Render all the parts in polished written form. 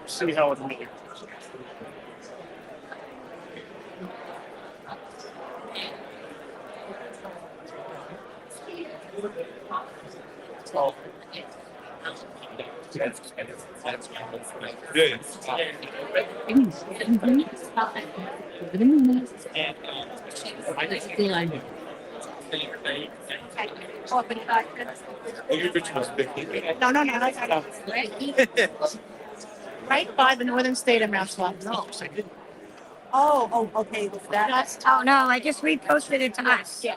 See how it really. No. Right by the northern state of Massachusetts. Oh, okay. That's Oh, no, I just reposted it to us. yeah.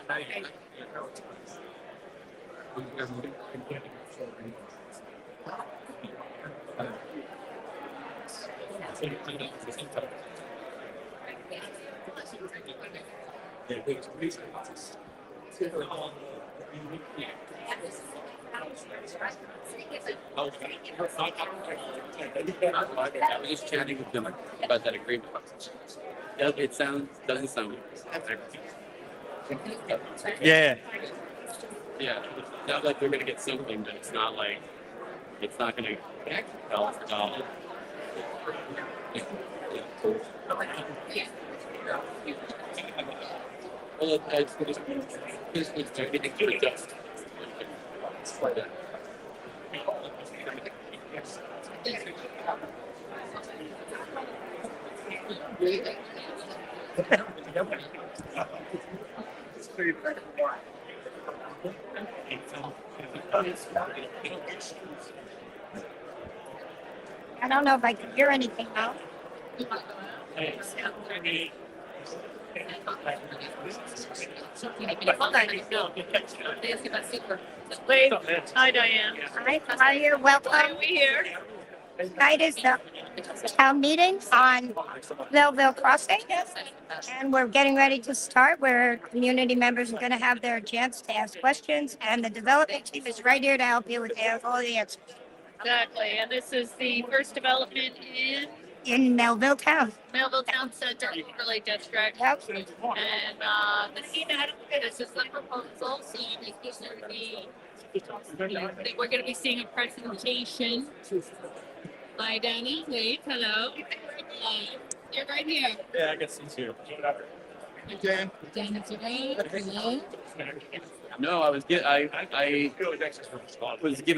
I was just chatting with them about that agreement. It doesn't sound. Yeah. Yeah, it's not like they're gonna get something, but it's not like it's not gonna dollar for dollar. Well, it's just. I don't know if I can hear anything now. Wait. Hi, Diane. Hi, how are you? Welcome. We here. Tonight is the town meeting on Melville Crossing. And we're getting ready to start where community members are going to have their chance to ask questions. And the development team is right here to help you with all the answers Exactly. And this is the first development in in Melville Town. Melville Town Center Overlay District. Yep. And the team ahead of this is the proposal. So I think we're going to be seeing a presentation by Danny. Wait, hello. You're right here. Yeah, I guess it's here. Danny's around. Hello. No, I was given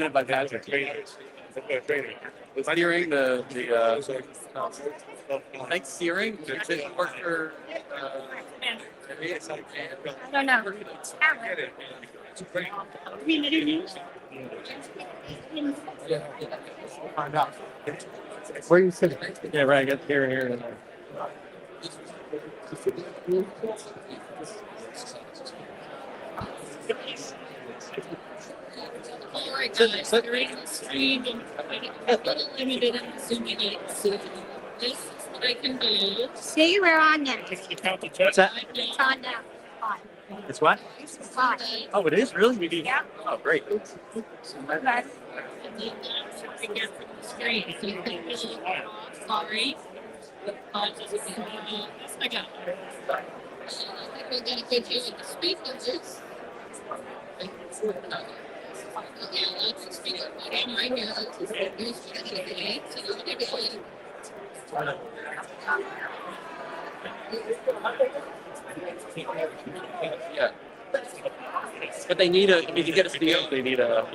it by Patrick. Was steering the thanks steering to work for I don't know. Where are you sitting? Yeah, right. I got here and here and there. All right, guys. During the stream, I'm a little limited in zooming in. So this is what I can do. See, we're on now. What's that? It's on now. On. It's what? It's on. Oh, it is really? Yeah. Oh, great. Okay. And then something gets from the screen. So you can really sorry. I got it. I think we're going to get you in the speakers. Yeah, let's just figure it out right now. yeah. But they need if you get a deal, they need a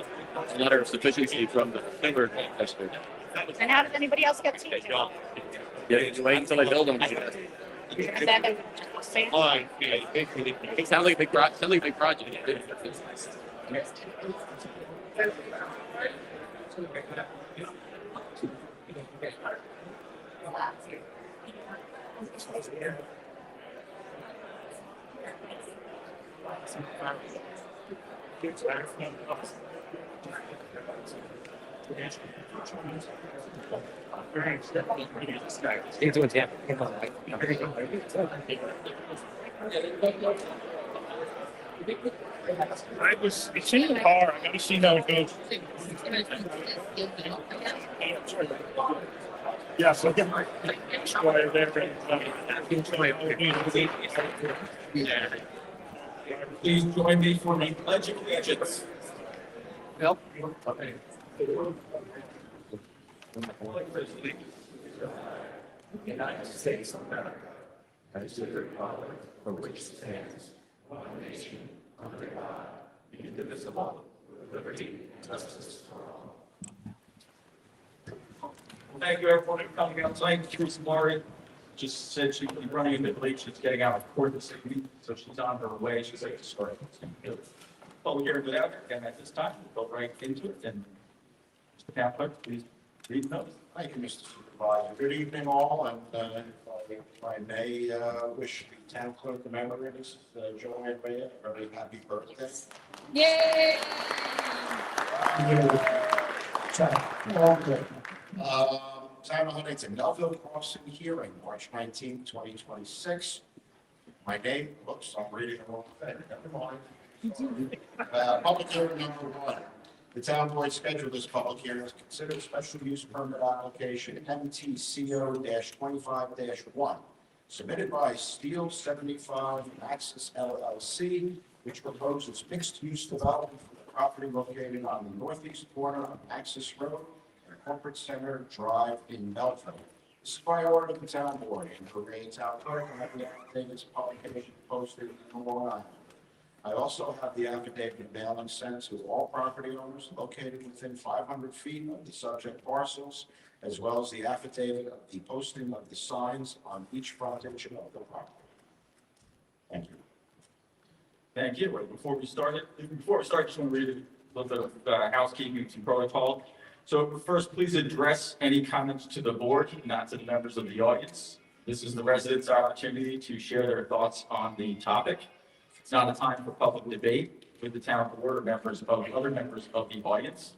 letter of sufficiency from the timber district. And how does anybody else get to? Yeah, just wait until they build them. It sounds like a big project. It's in the car. I gotta see how it goes. Yeah, so get my. Please join me for the Pledge of Allegiance. Yep. United States of America, and to the republic for which stands one nation under God, indivisible, with liberty and justice for all. Well, thank you everyone for coming out tonight. Teresa Murray just said she'd be running a bit late. She's getting out of court this evening, so she's on her way. She's like to start. Public hearing without her, and at this time, we'll go right into it. And Mr. Town Clerk, please read the notice. Thank you, Mr. Supervisor. Good evening, all, and if I may wish the town clerk a member of this, Joanne Ray, a very happy birthday. Yay! Town of Huntington, Melville Crossing hearing, March 19, 2026. My name, oops, I'm reading the wrong thing, never mind. Public hearing number 1. The town board scheduled this public hearing to consider special use permit application MTCO-25-1 submitted by Steel 75 Maxess LLC, which proposes mixed-use development for the property located on the northeast corner of Maxess Road and Corporate Center Drive in Melville. This is by order of the town board and for the town clerk and have the affidavit's publication posted in Long Island. I also have the affidavit mailing sent to all property owners located within 500 feet of the subject parcels, as well as the affidavit of the posting of the signs on each frontage of the property. Thank you. Thank you. Before we start, just want to read a little bit of housekeeping and protocol. So first, please address any comments to the board, not to the members of the audience. This is the residents' opportunity to share their thoughts on the topic. It's not a time for public debate with the town board or members of other members of the audience.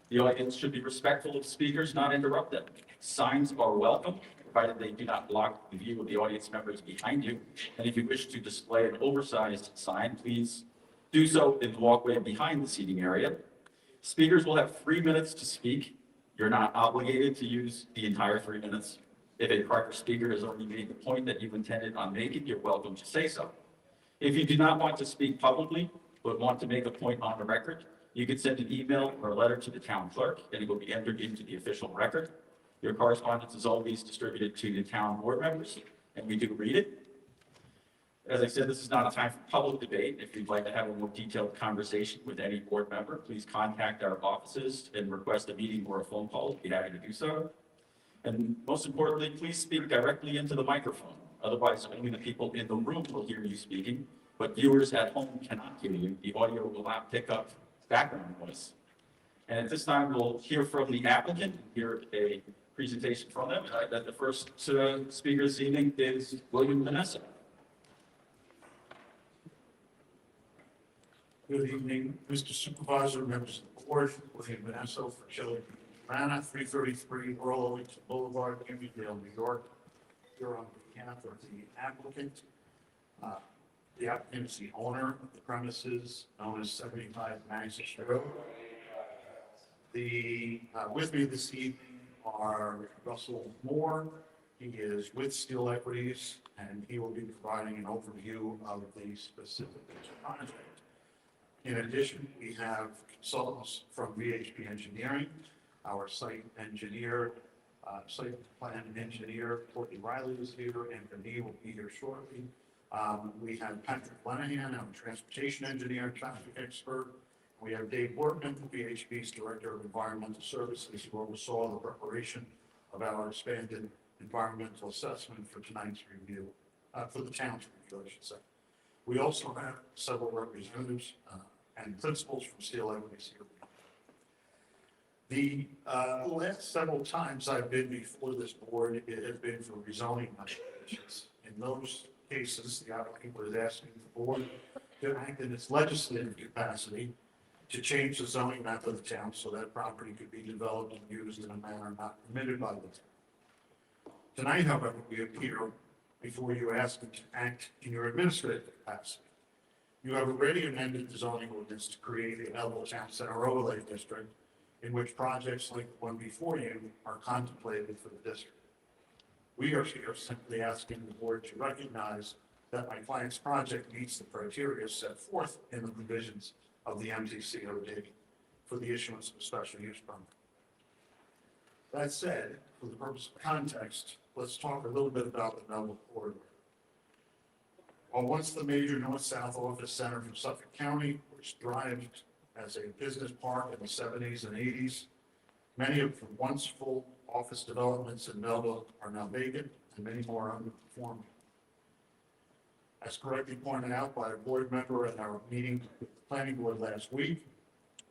The audience should be respectful of speakers, not interrupt them. Signs are welcome, provided they do not block the view of the audience members behind you. And if you wish to display an oversized sign, please do so in the walkway behind the seating area. Speakers will have 3 minutes to speak. You're not obligated to use the entire 3 minutes. If a prior speaker has already made the point that you intended on making, you're welcome to say so. If you do not want to speak publicly, but want to make a point on the record, you can send an email or a letter to the town clerk, and it will be entered into the official record. Your correspondence is always distributed to the town board members, and we do read it. As I said, this is not a time for public debate. If you'd like to have a more detailed conversation with any board member, please contact our offices and request a meeting or a phone call. We'd be happy to do so. And most importantly, please speak directly into the microphone. Otherwise, only the people in the room will hear you speaking, but viewers at home cannot hear you. The audio will not pick up background noise. And at this time, we'll hear from the applicant, hear a presentation from them. That the first speaker this evening is William Vanessa. Good evening, Mr. Supervisor, members of the board, William Vanessa for Shelley Rana, 333 Earl Owings Boulevard, Emmerdale, New York. Here on behalf of the applicant. The applicant is the owner of the premises known as 75 Maxess Road. With me this evening are Russell Moore. He is with Steel Equities, and he will be providing an overview of the specific project. In addition, we have consultants from VHP Engineering, our site engineer, site plan engineer, Courtney Riley is here, and Renee will be here shortly. We have Patrick Lenahan, our transportation engineer, traffic expert. We have Dave Workman, VHP's Director of Environmental Services, who oversaw the preparation of our expanded environmental assessment for tonight's review, for the town's review, I should say. We also have several representatives and principals from Steel Equities here. The last several times I've been before this board, it has been for rezoning modifications. In those cases, the applicant was asking the board to act in its legislative capacity to change the zoning map of the town so that property could be developed and used in a manner not permitted by the town. Tonight, however, we appear before you asking to act in your administrative capacity. You have already amended the zoning ordinance to create a Melville Town Center overlay district in which projects like the one before you are contemplated for the district. We are here simply asking the board to recognize that my client's project meets the criteria set forth in the provisions of the MTCOD for the issuance of a special use permit. That said, for the purpose of context, let's talk a little bit about the Melville corridor. While once the major north-south office center for Suffolk County, which thrived as a business park in the 70s and 80s, many of the once full office developments in Melville are now vacant and many more are underperforming. As correctly pointed out by a board member at our meeting with the planning board last week,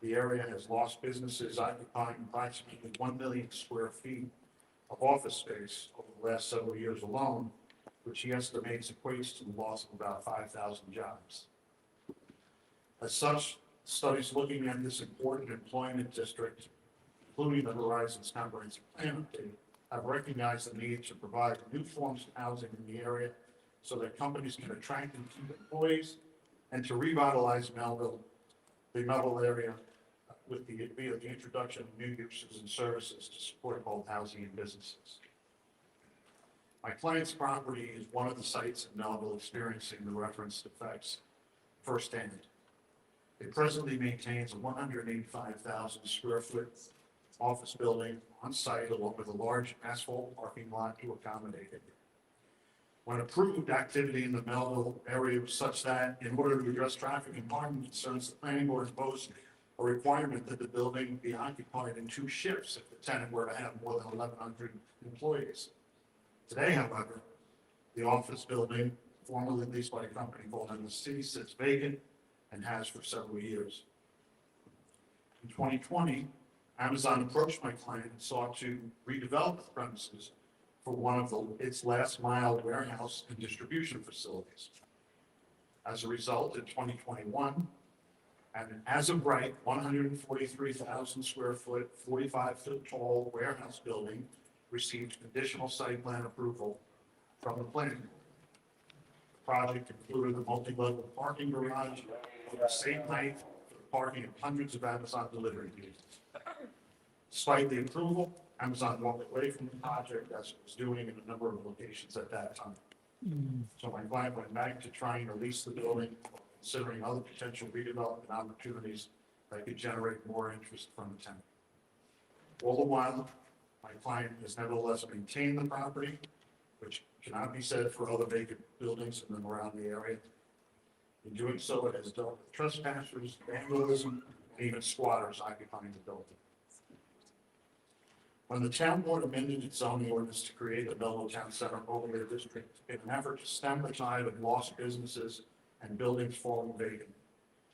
the area has lost businesses occupying approximately 1 million square feet of office space over the last several years alone, which he estimates equates to the loss of about 5,000 jobs. As such, studies looking at this important employment district, including the Horizons Comprehensive Plan update, have recognized the need to provide new forms of housing in the area so that companies can attract and keep employees, and to revitalize Melville, the Melville area, via the introduction of new uses and services to support both housing and businesses. My client's property is one of the sites in Melville experiencing the referenced effects firsthand. It presently maintains a 185,000 square foot office building on site along with a large asphalt parking lot to accommodate it. When approved, activity in the Melville area was such that in order to address traffic and parking concerns, the planning board imposed a requirement that the building be occupied in 2 shifts if the tenant were to have more than 1,100 employees. Today, however, the office building, formerly leased by a company called MSC, sits vacant and has for several years. In 2020, Amazon approached my client and sought to redevelop the premises for one of its last mile warehouse and distribution facilities. As a result, in 2021, and as of right, 143,000 square foot, 45-foot tall warehouse building received conditional site plan approval from the planning board. The project included a multi-level parking garage of the same height for the parking of hundreds of Amazon delivery vehicles. Despite the approval, Amazon walked away from the project as it was doing in a number of locations at that time. So my client went back to trying to lease the building, considering other potential redevelopment opportunities that could generate more interest from the tenant. All the while, my client has nevertheless maintained the property, which cannot be said for other vacant buildings in and around the area. In doing so, it has dealt with trespassers, vandalism, and even squatters occupying the building. When the town board amended its zoning ordinance to create the Melville Town Center overlay district in an effort to stem the tide of lost businesses and buildings falling vacant,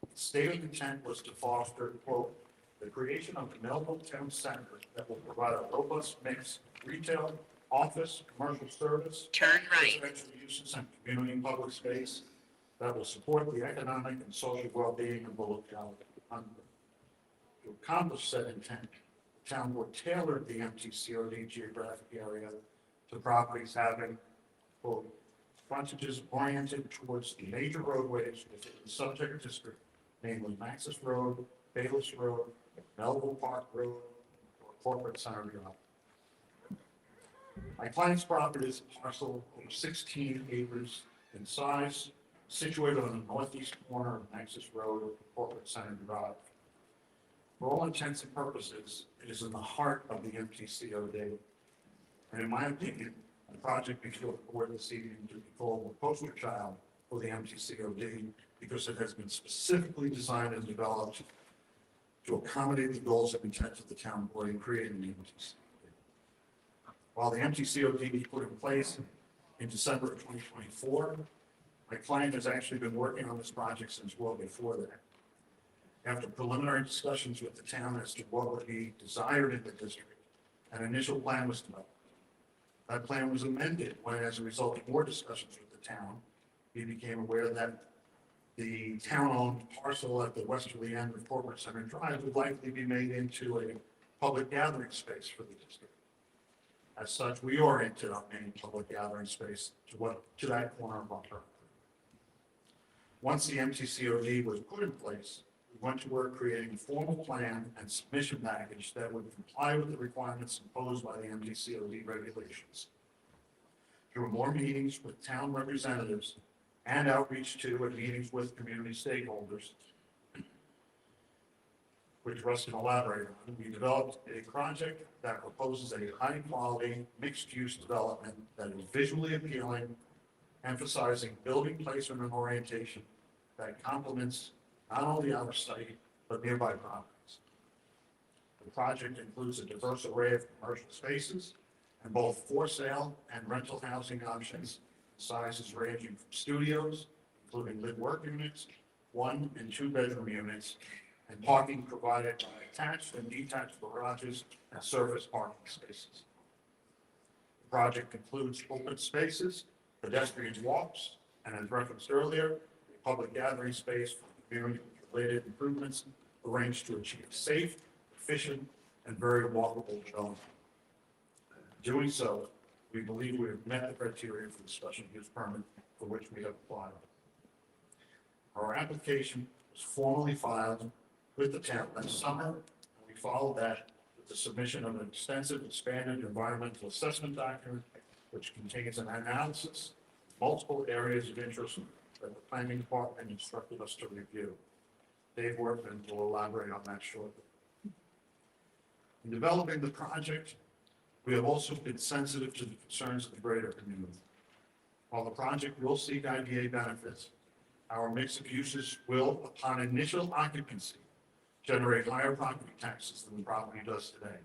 the stated intent was to foster, quote, the creation of the Melville Town Center that will provide a robust mix of retail, office, commercial service, Turn right. residential uses, and community and public space that will support the economic and social well-being of the locality. To accomplish said intent, the town board tailored the MTCOD geographic area to properties having, quote, frontages oriented towards the major roadways within the subject district, namely Maxess Road, Bayless Road, Melville Park Road, or Corporate Center Drive. My client's property is a parcel of 16 acres in size, situated on the northeast corner of Maxess Road, Corporate Center Drive. For all intents and purposes, it is in the heart of the MTCOD. And in my opinion, the project before the board this evening to be called the poster child for the MTCOD because it has been specifically designed and developed to accommodate the goals and intent of the town board in creating the MTCOD. While the MTCOD was put in place in December of 2024, my client has actually been working on this project since well before that. After preliminary discussions with the town as to what would be desired in the district, an initial plan was developed. That plan was amended when, as a result of more discussions with the town, we became aware that the town-owned parcel at the westerly end of Corporate Center Drive would likely be made into a public gathering space for the district. As such, we oriented our main public gathering space to that corner of our property. Once the MTCOD was put in place, we went to work creating a formal plan and submission package that would comply with the requirements imposed by the MTCOD regulations. Through more meetings with town representatives and outreach to and meetings with community stakeholders, which Russ can elaborate on, we developed a project that proposes a high-quality, mixed-use development that is visually appealing, emphasizing building placement and orientation that complements not only our site, but nearby properties. The project includes a diverse array of commercial spaces and both for sale and rental housing options, sizes ranging from studios, including live work units, 1 and 2 bedroom units, and parking provided by attached and detached garages and surface parking spaces. The project includes open spaces, pedestrian walks, and as referenced earlier, a public gathering space for community-related improvements arranged to achieve safe, efficient, and very walkable development. Doing so, we believe we have met the criteria for the special use permit for which we have applied. Our application was formally filed with the town last summer, and we followed that with the submission of an extensive expanded environmental assessment document, which contains an analysis of multiple areas of interest that the planning department instructed us to review. Dave Workman will elaborate on that shortly. In developing the project, we have also been sensitive to the concerns of the greater community. While the project will seek IDA benefits, our mix of uses will, upon initial occupancy, generate higher property taxes than the property does today.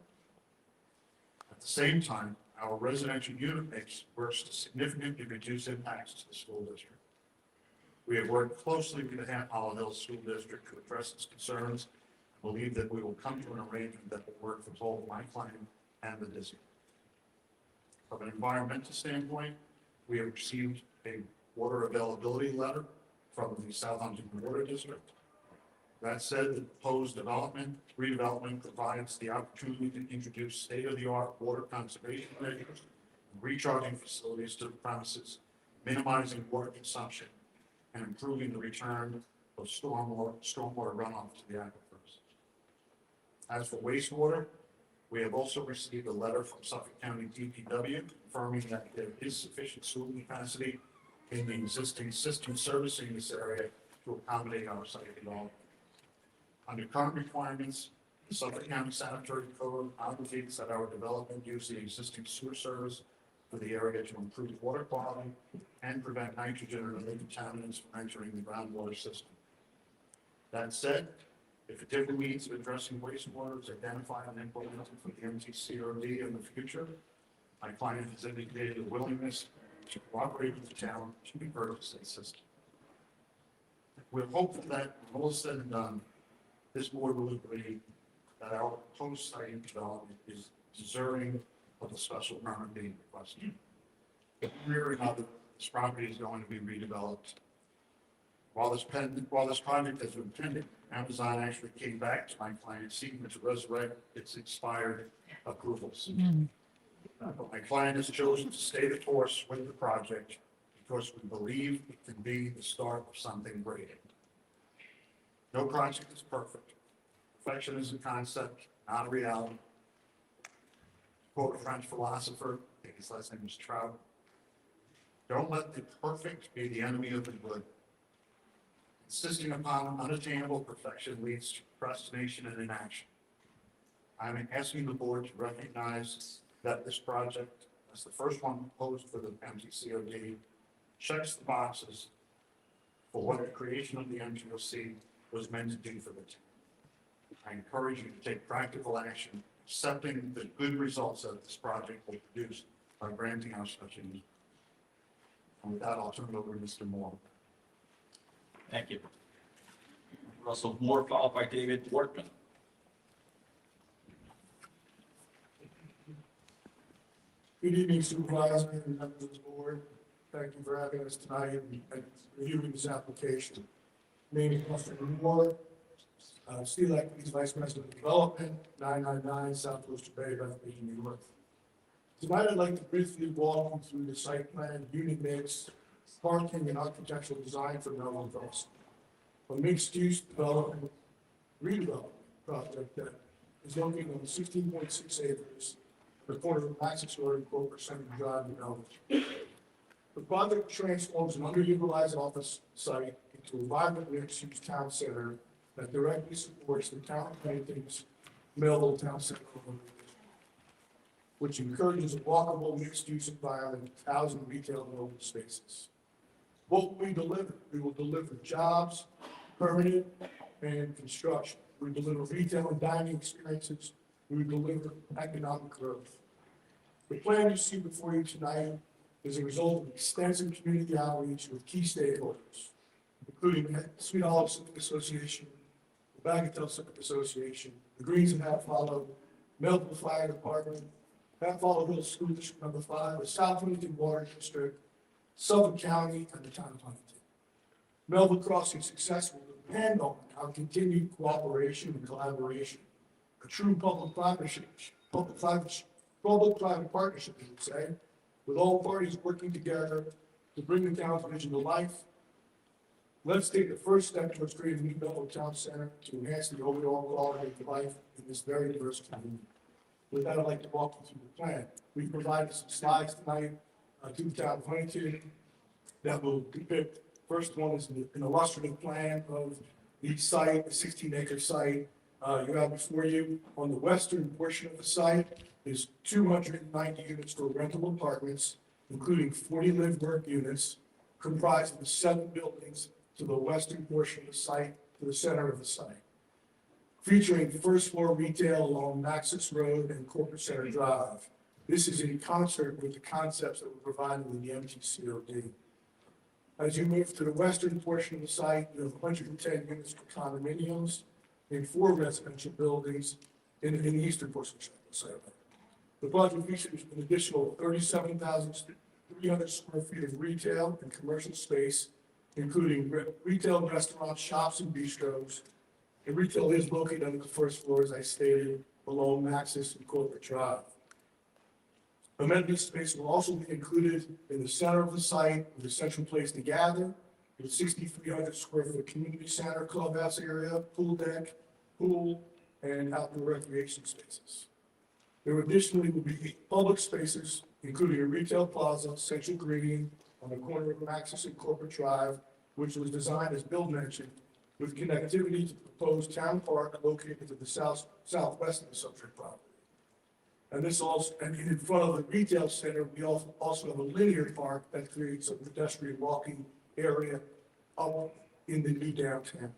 At the same time, our residential unit mix works to significantly reduce impacts to the school district. We have worked closely with the Hollow Hills School District to address its concerns and believe that we will come to an arrangement that will work for both my client and the district. From an environmental standpoint, we have received a water availability letter from the South Huntington Water District. That said, the proposed redevelopment provides the opportunity to introduce state-of-the-art water conservation measures and recharging facilities to the premises, minimizing water consumption and improving the return of stormwater runoff to the aquifers. As for wastewater, we have also received a letter from Suffolk County DPW confirming that there is sufficient sewer capacity in the existing system servicing this area to accommodate our site development. Under current requirements, the Suffolk County Sanitary Code obligates that our development use the existing sewer service for the area to improve water quality and prevent nitrogen and other contaminants from entering the groundwater system. That said, if a different means of addressing wastewater is identified and implemented for the MTCOD in the future, my client has indicated a willingness to cooperate with the town to repurpose the system. We're hopeful that when all is said and done, this board will agree that our proposed site development is deserving of a special permit being requested. If we're another, this property is going to be redeveloped. While this project has been pending, Amazon actually came back to my client seeking to resurrect its expired approvals. But my client has chosen to stay the course with the project because we believe it can be the start of something great. No project is perfect. Perfection is a concept, not a reality. To quote a French philosopher, I think his last name was Trout, don't let the perfect be the enemy of the good. Insisting upon unattainable perfection leads to procrastination and inaction. I'm asking the board to recognize that this project, as the first one proposed for the MTCOD, checks the boxes for what the creation of the MTOC was meant to do for the town. I encourage you to take practical action, accepting the good results that this project will produce by granting our special use. And with that, I'll turn it over to Mr. Moore. Thank you. Russell Moore, followed by David Workman. Good evening, Supervisor and members of the board. Thank you for having us tonight and reviewing this application. Name is Mr. Moore, Steel Equities Vice President of Development, 999 South Worcester Bay, Bethlehem, New York. Tonight, I'd like to briefly walk you through the site plan, unit mix, parking, and architectural design for Melville. A mixed-use development redevelopment project that is located on 16.6 acres, the corner of Maxess Road and Corporate Center Drive in Melville. The project transforms an underutilized office site into a vibrant mixed-use town center that directly supports the town of Huntington's Melville Town Center, which encourages a walkable mixed-use environment, housing, retail, and open spaces. What will we deliver? We will deliver jobs, permanent, and construction. We deliver retail and dining experiences. We deliver economic growth. The plan you see before you tonight is a result of extensive community outreach with key stakeholders, including the Sweet Olive Civic Association, the Bagatelle Civic Association, the Greens and Half Hollow, Melville Fire Department, Half Hollow Hill School District Number 5, the South Huntington Water District, Suffolk County, and the town of Huntington. Melville Crossing's success will depend on our continued cooperation and collaboration, a true public-private partnership, you would say, with all parties working together to bring the town's vision to life. Let's take the first step towards creating a new Melville Town Center to enhance the overall quality of life in this very diverse community. With that, I'd like to walk you through the plan. We provided some slides tonight to the town of Huntington that will depict. First one is an illustrative plan of the site, the 16-acre site. You have before you on the western portion of the site is 290 units for rental apartments, including 40 live-work units, comprised of the 7 buildings to the western portion of the site, to the center of the site, featuring first-floor retail along Maxess Road and Corporate Center Drive. This is in concert with the concepts that were provided in the MTCOD. As you move to the western portion of the site, you have 110 units for condominiums and 4 residential buildings in the eastern portion of the site. The project features an additional 37,300 square feet of retail and commercial space, including retail restaurants, shops, and bistros. And retail is located on the first floor, as I stated, below Maxess and Corporate Drive. Amenity space will also be included in the center of the site with a central place to gather, with 6,300 square foot community center, clubhouse area, pool deck, pool, and outdoor recreation spaces. There additionally will be 8 public spaces, including a retail plaza, central green on the corner of Maxess and Corporate Drive, which was designed, as Bill mentioned, with connectivity to the proposed town park located to the southwest of the subject property. And this also, and in front of the retail center, we also have a linear park that creates a pedestrian walking area up in the new downtown.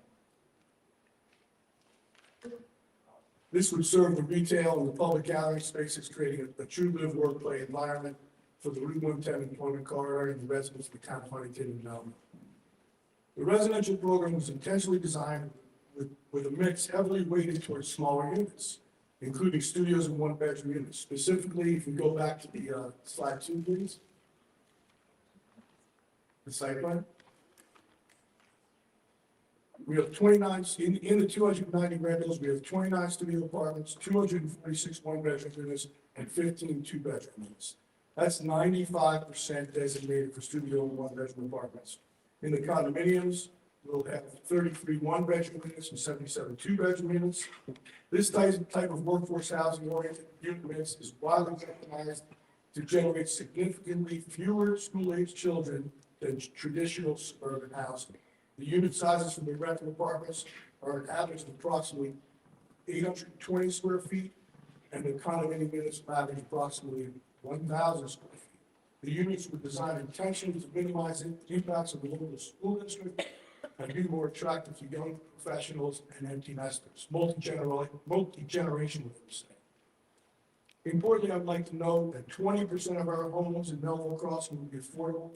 This would serve the retail and the public gathering spaces, creating a true live, work, play environment for the Route 110 employment corridor and the residents of the town of Huntington and Melville. The residential program was intentionally designed with a mix heavily weighted towards smaller units, including studios and 1-bedroom units. Specifically, if we go back to the slide 2, please. The site plan. We have 29, in the 290 rentals, we have 29 studio apartments, 246 1-bedroom units, and 15 2-bedroom units. That's 95% designated for studio and 1-bedroom apartments. In the condominiums, we'll have 33 1-bedroom units and 77 2-bedroom units. This type of workforce housing oriented units is widely recognized to generate significantly fewer school-age children than traditional suburban housing. The unit sizes for the rental apartments are an average of approximately 820 square feet, and the condominium units average approximately 1,000 square feet. The units were designed intentionally to minimize the impacts of the local school district and be more attractive to young professionals and empty nesters, multi-generational, Importantly, I'd like to note that 20% of our homes in Melville Crossing will be affordable,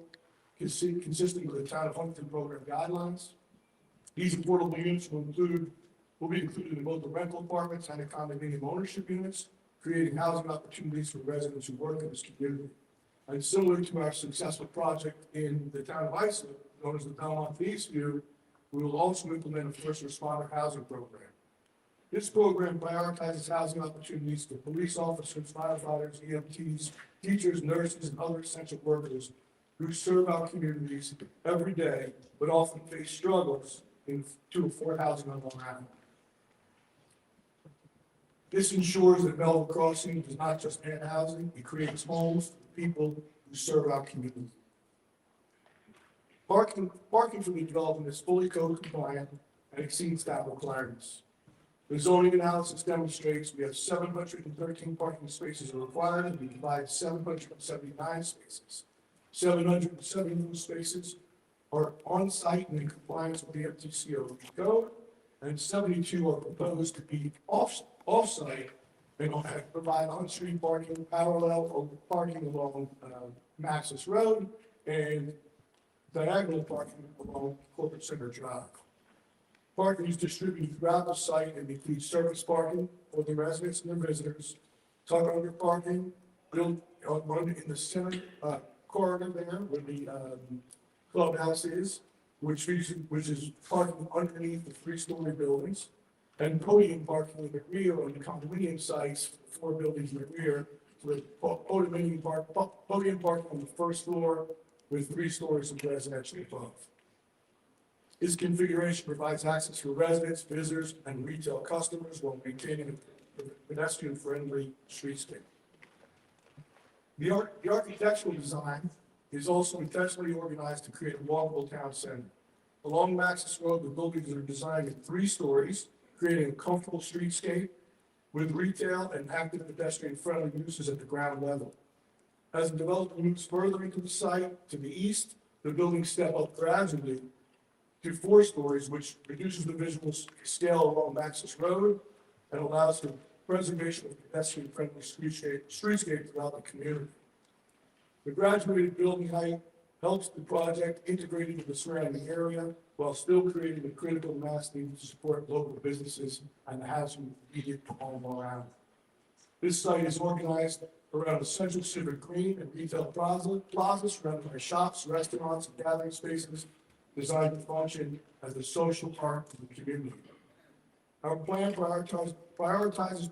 consistent with the town of Huntington program guidelines. These affordable units will be included in both the rental apartments and the condominium ownership units, creating housing opportunities for residents who work in this community. And similar to our successful project in the town of Islip, known as the Belmont Eastview, we will also implement a first responder housing program. This program prioritizes housing opportunities for police officers, firefighters, EMTs, teachers, nurses, and other essential workers who serve our communities every day, but often face struggles to afford housing on Long Island. This ensures that Melville Crossing does not just add housing, it creates homes for people who serve our community. Parking for the development is fully code compliant and exceeds staff requirements. The zoning analysis demonstrates we have 713 parking spaces are required, and we provide 779 spaces. 770 of those spaces are on-site and in compliance with the MTCO code, and 72 are proposed to be off-site and provide on-street parking parallel or parking along Maxess Road and diagonal parking along Corporate Center Drive. Parking is distributed throughout the site and includes surface parking for the residents and their visitors, tuck under parking, built in the center corridor there where the clubhouse is, which is parking underneath the 3-story buildings, and podium parking in the rear on the condominium sites, 4 buildings in the rear, with podium parking on the first floor with 3 stories of residential above. This configuration provides access for residents, visitors, and retail customers while maintaining a pedestrian-friendly streetscape. The architectural design is also intentionally organized to create a walkable town center. Along Maxess Road, the buildings are designed in 3 stories, creating a comfortable streetscape with retail and active pedestrian-friendly uses at the ground level. As the development moves further into the site to the east, the buildings step up gradually to 4 stories, which reduces the visual scale along Maxess Road and allows for preservation of pedestrian-friendly streetscape throughout the community. The graduated building height helps the project integrate into the surrounding area while still creating the critical mass needed to support local businesses and the housing immediate to home around. This site is organized around a central civic green and retail plazas surrounded by shops, restaurants, and gathering spaces designed to function as a social part of the community. Our plan prioritizes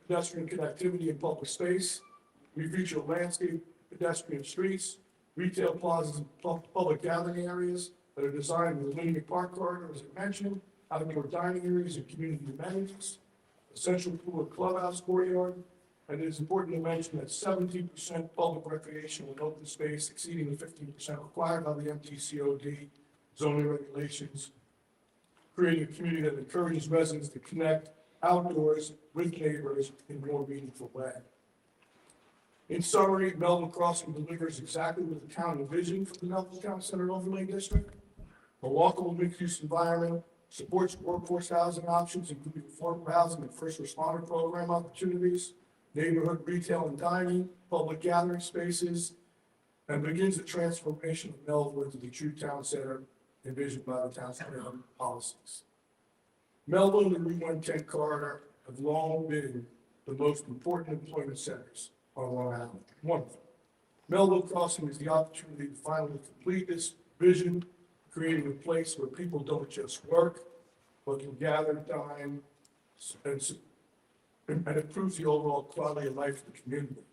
pedestrian connectivity in public space. We feature landscape pedestrian streets, retail plazas, and public gathering areas that are designed with a linear park corridor, as I mentioned, outdoor dining areas and community amenities, a central pool and clubhouse courtyard, and it is important to mention that 17% public recreational and open space exceeding the 15% required by the MTCOD zoning regulations, creating a community that encourages residents to connect outdoors with neighbors in a more meaningful way. In summary, Melville Crossing delivers exactly what the town envisioned for the Melville Town Center Overlay District. A walkable mixed-use environment, supports workforce housing options, including affordable housing and first responder program opportunities, neighborhood retail and dining, public gathering spaces, and begins the transformation of Melville into the true town center envisioned by the town's current policies. Melville and the Route 110 corridor have long been the most important employment centers on Long Island. One of them. Melville Crossing is the opportunity to finally complete this vision, creating a place where people don't just work, but can gather, dine, and improves the overall quality of life of the community.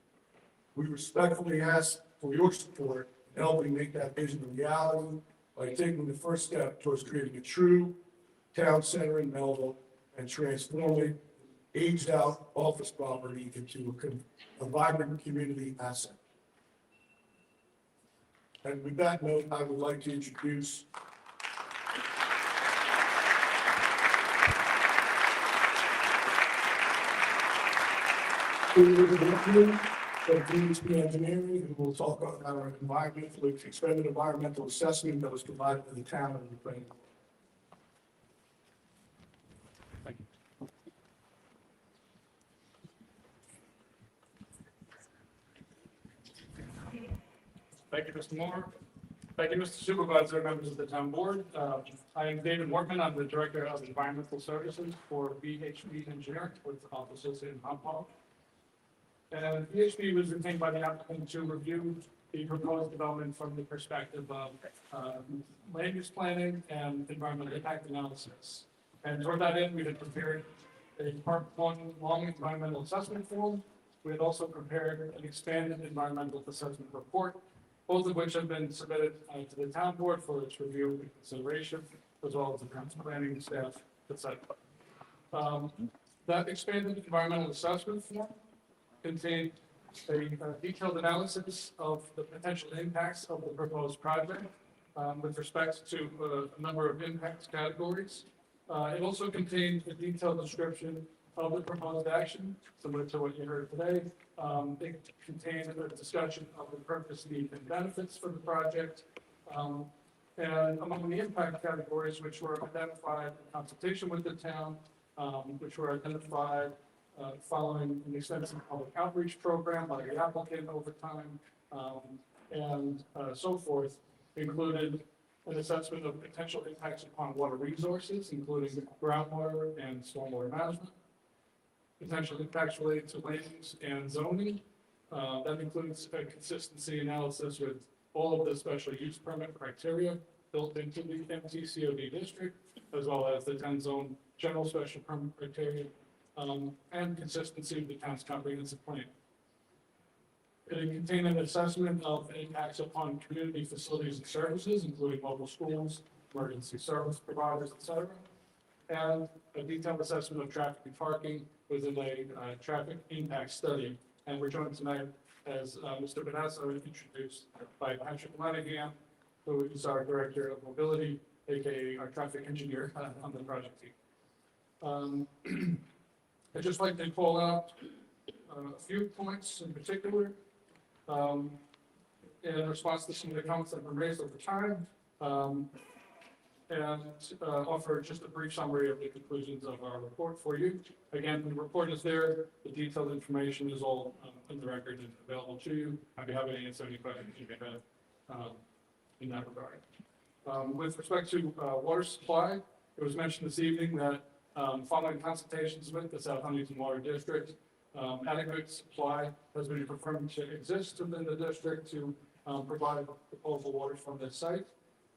We respectfully ask for your support in helping make that vision a reality by taking the first step towards creating a true town center in Melville and transforming aged out office property into a vibrant community asset. And with that note, I would like to introduce from DHP Engineering, who will talk about our expanded environmental assessment that was provided to the town of the planning. Thank you, Mr. Moore. Thank you, Mr. Supervisor, members of the town board. I am David Workman. I'm the Director of Environmental Services for BHP Engineering with offices in Hong Kong. And BHP was retained by the applicant to review the proposed development from the perspective of land use planning and environmental impact analysis. And toward that end, we had prepared a Part 1 long environmental assessment form. We had also prepared an expanded environmental assessment report, both of which have been submitted to the town board for its review and consideration, as well as the town's planning staff, etc. That expanded environmental assessment form contained a detailed analysis of the potential impacts of the proposed project with respect to a number of impact categories. It also contained a detailed description of the proposed action, similar to what you heard today. It contained a discussion of the purpose, needs, and benefits for the project. And among the impact categories, which were identified in consultation with the town, which were identified following an extensive public outreach program by the applicant over time, and so forth, included an assessment of potential impacts upon water resources, including groundwater and stormwater management, potential impacts related to land use and zoning. That includes a consistency analysis with all of the special use permit criteria built into the MTCOD district, as well as the 10 zone general special permit criteria, and consistency of the town's comprehensive plan. It contained an assessment of impacts upon community facilities and services, including local schools, emergency service providers, etc., and a detailed assessment of traffic and parking within a traffic impact study. And we're joined tonight, as Mr. Vanessa introduced, by Patrick Lanigan, who is our Director of Mobility, aka our traffic engineer on the project team. I'd just like to call out a few points in particular in response to some of the comments that were raised over time, and offer just a brief summary of the conclusions of our report for you. Again, the report is there. The detailed information is all in the record and available to you. I'd be happy to answer any questions you may have in that regard. With respect to water supply, it was mentioned this evening that following consultations with the South Huntington Water District, adequate supply has been confirmed to exist within the district to provide potable water from this site.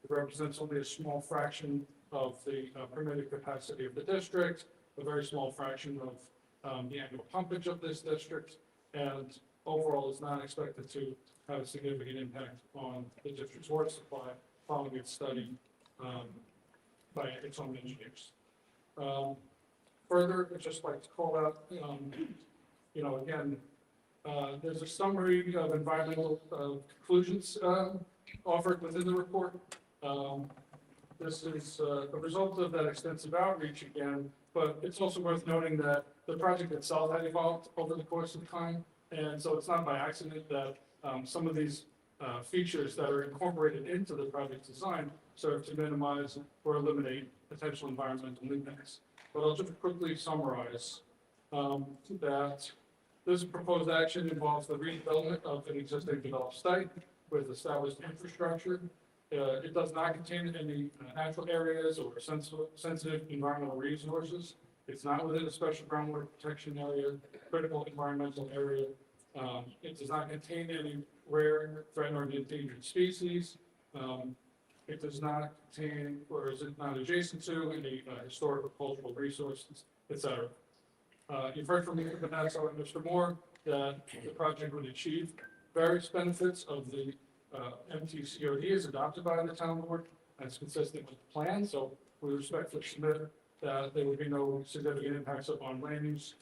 It represents only a small fraction of the permitted capacity of the district, a very small fraction of the annual pumpage of this district, and overall is not expected to have a significant impact on the district's water supply following its study by its own engineers. Further, I'd just like to call out, again, there's a summary of environmental conclusions offered within the report. This is a result of that extensive outreach again, but it's also worth noting that the project itself had evolved over the course of time, and so it's not by accident that some of these features that are incorporated into the project design serve to minimize or eliminate potential environmental impacts. But I'll just quickly summarize that this proposed action involves the redevelopment of an existing developed site with established infrastructure. It does not contain any natural areas or sensitive environmental resources. It's not within a special groundwater protection area, critical environmental area. It does not contain any rare, threatened, or endangered species. It does not contain, or is it not adjacent to, any historic or cultural resources, etc. You've heard from Mr. Vanessa and Mr. Moore that the project would achieve various benefits of the MTCOD as adopted by the town board. That's consistent with the plan. So we respectfully submit that there would be no significant impacts on land use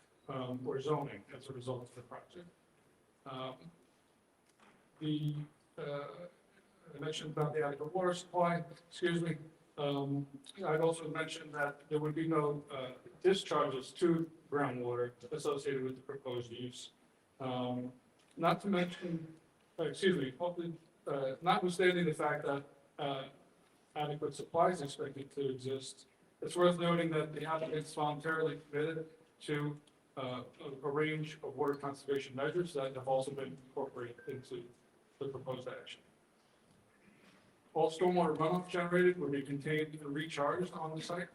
or zoning as a result of the project. I mentioned about the adequate water supply. Excuse me. I'd also mentioned that there would be no discharges to groundwater associated with the proposed use. Not to mention, notwithstanding the fact that adequate supply is expected to exist, it's worth noting that the applicants voluntarily committed to a range of water conservation measures that have also been incorporated into the proposed action. All stormwater runoff generated would be contained and recharged on the site.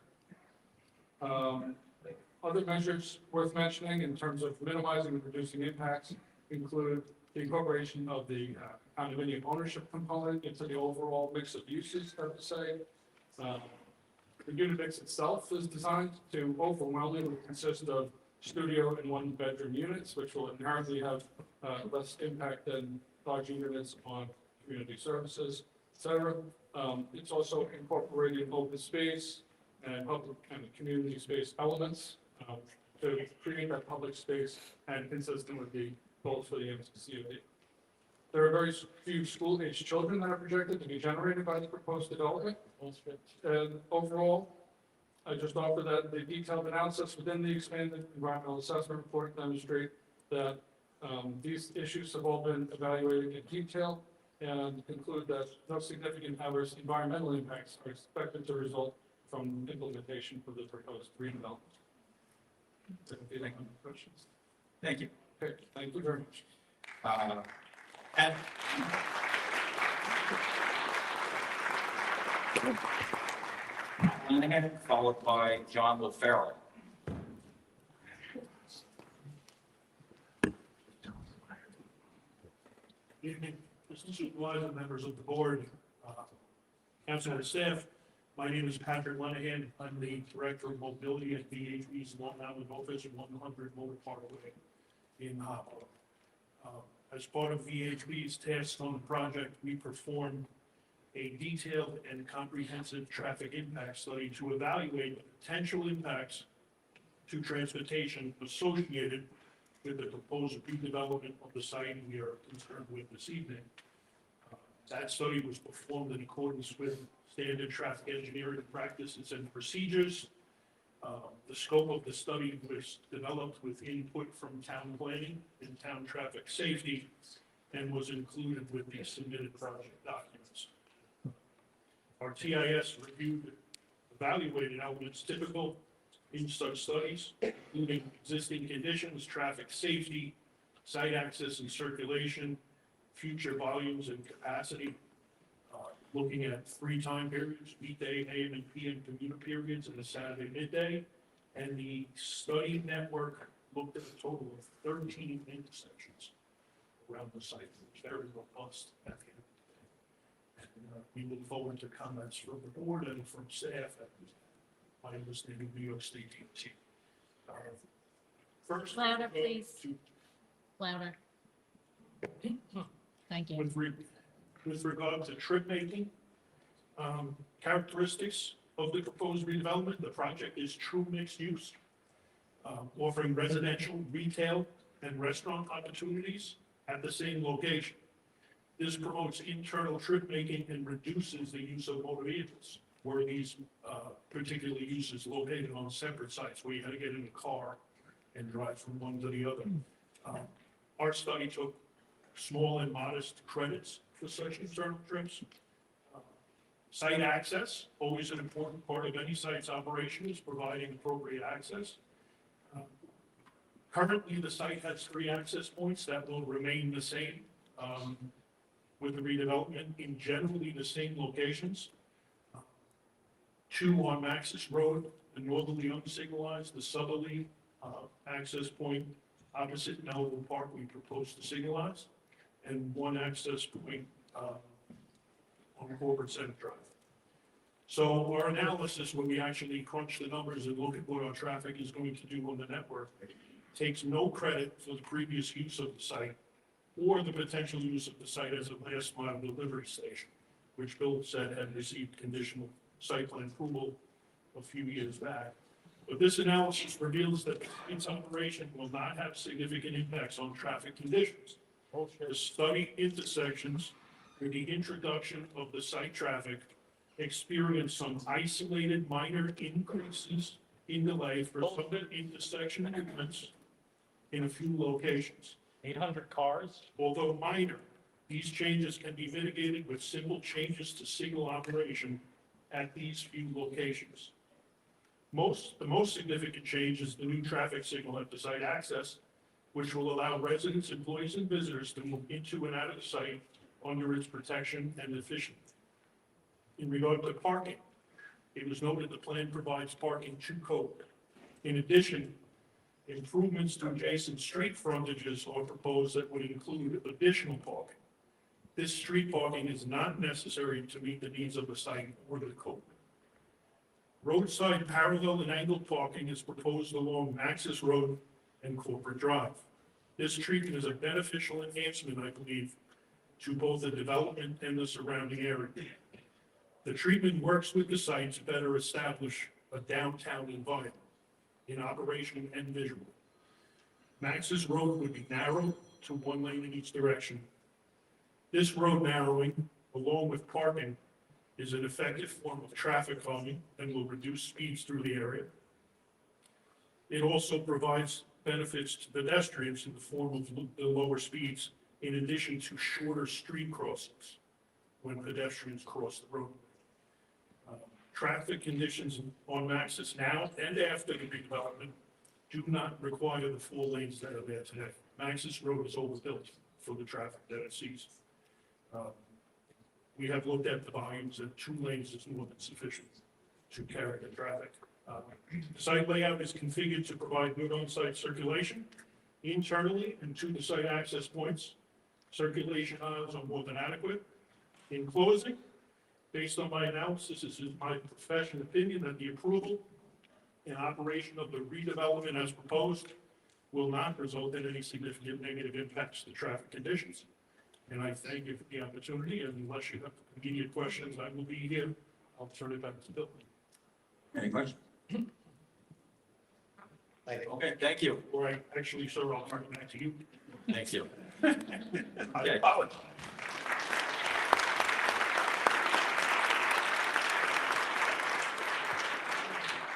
Other measures worth mentioning in terms of minimizing and reducing impacts include the incorporation of the condominium ownership component into the overall mix of uses of the site. The unit mix itself is designed to overwhelmingly consist of studio and one-bedroom units, which will inherently have less impact than large units on community services, etc. It's also incorporating open space and public and community space elements to create that public space and consistent with the goals for the MCCOD. There are very few school-aged children that are projected to be generated by the proposed development. And overall, I just offer that the detailed analysis within the expanded environmental assessment report demonstrate that these issues have all been evaluated in detail and conclude that no significant adverse environmental impacts are expected to result from implementation of the proposed redevelopment. Any questions? Thank you. Okay, thank you very much. And Monahan, followed by John LaFerrell. Evening, Mr. Supervisor, members of the board, council and staff. My name is Patrick Lenahan. I'm the Director of Mobility at VHB's Long Island office at 100 Motor Parkway in Hopewell. As part of VHB's tasks on the project, we performed a detailed and comprehensive traffic impact study to evaluate the potential impacts to transportation associated with the proposed redevelopment of the site we are concerned with this evening. That study was performed in accordance with standard traffic engineering practices and procedures. The scope of the study was developed with input from town planning and town traffic safety and was included with the submitted project documents. Our TIS reviewed, evaluated elements typical in such studies, including existing conditions, traffic safety, site access and circulation, future volumes and capacity, looking at 3 time periods, weekday, AM and PM commuter periods, and a Saturday midday. And the study network looked at a total of 13 intersections around the site. It was very robust at the end of the day. And we look forward to comments from the board and from staff at my understanding New York State DOT. First, Louder, please. Louder. Thank you. With regard to trip making, characteristics of the proposed redevelopment, the project is true mixed use, offering residential, retail, and restaurant opportunities at the same location. This promotes internal trip making and reduces the use of motor vehicles, where these particular uses located on separate sites where you had to get in a car and drive from one to the other. Our study took small and modest credits for such internal trips. Site access, always an important part of any site's operation, is providing appropriate access. Currently, the site has 3 access points that will remain the same with the redevelopment in generally the same locations. 2 on Maxess Road, the northerly unsignalized, the southerly access point opposite Melville Park we propose to signalize, and 1 access point on Corporate Center Drive. So our analysis, when we actually crunch the numbers and look at what our traffic is going to do on the network, takes no credit for the previous use of the site or the potential use of the site as a last mile delivery station, which Bill said had received conditional site plan approval a few years back. But this analysis reveals that its operation will not have significant impacts on traffic conditions. The study intersections with the introduction of the site traffic experience some isolated minor increases in delay for some intersection movements in a few locations. 800 cars? Although minor, these changes can be mitigated with simple changes to signal operation at these few locations. The most significant change is the new traffic signal at the site access, which will allow residents, employees, and visitors to move into and out of the site under its protection and efficiency. In regard to parking, it was noted the plan provides parking to code. In addition, improvements to adjacent street frontages are proposed that would include additional parking. This street parking is not necessary to meet the needs of the site or the code. Roadside parallel and angled parking is proposed along Maxess Road and Corporate Drive. This treatment is a beneficial enhancement, I believe, to both the development and the surrounding area. The treatment works with the site to better establish a downtown environment. in operation and visual. Max's Road would be narrowed to 1 lane in each direction. This road narrowing, along with parking, is an effective form of traffic calming and will reduce speeds through the area. It also provides benefits to pedestrians in the form of the lower speeds, in addition to shorter street crossings when pedestrians cross the road. Traffic conditions on Maxis now and after the redevelopment do not require the 4 lanes that are there today. Maxis Road is overbuilt for the traffic that it sees. We have looked at the volumes, and 2 lanes is more than sufficient to carry the traffic. The site layout is configured to provide good on-site circulation internally and to the site access points. Circulation aisles are more than adequate. In closing, based on my analysis, this is my professional opinion that the approval and operation of the redevelopment as proposed will not result in any significant negative impacts to traffic conditions. And I thank you for the opportunity, and unless you have immediate questions, I will be here. I'll turn it back to Bill. Any questions? Okay, thank you. Or I actually, sir, I'll turn it back to you. Thank you. I Okay. apologize.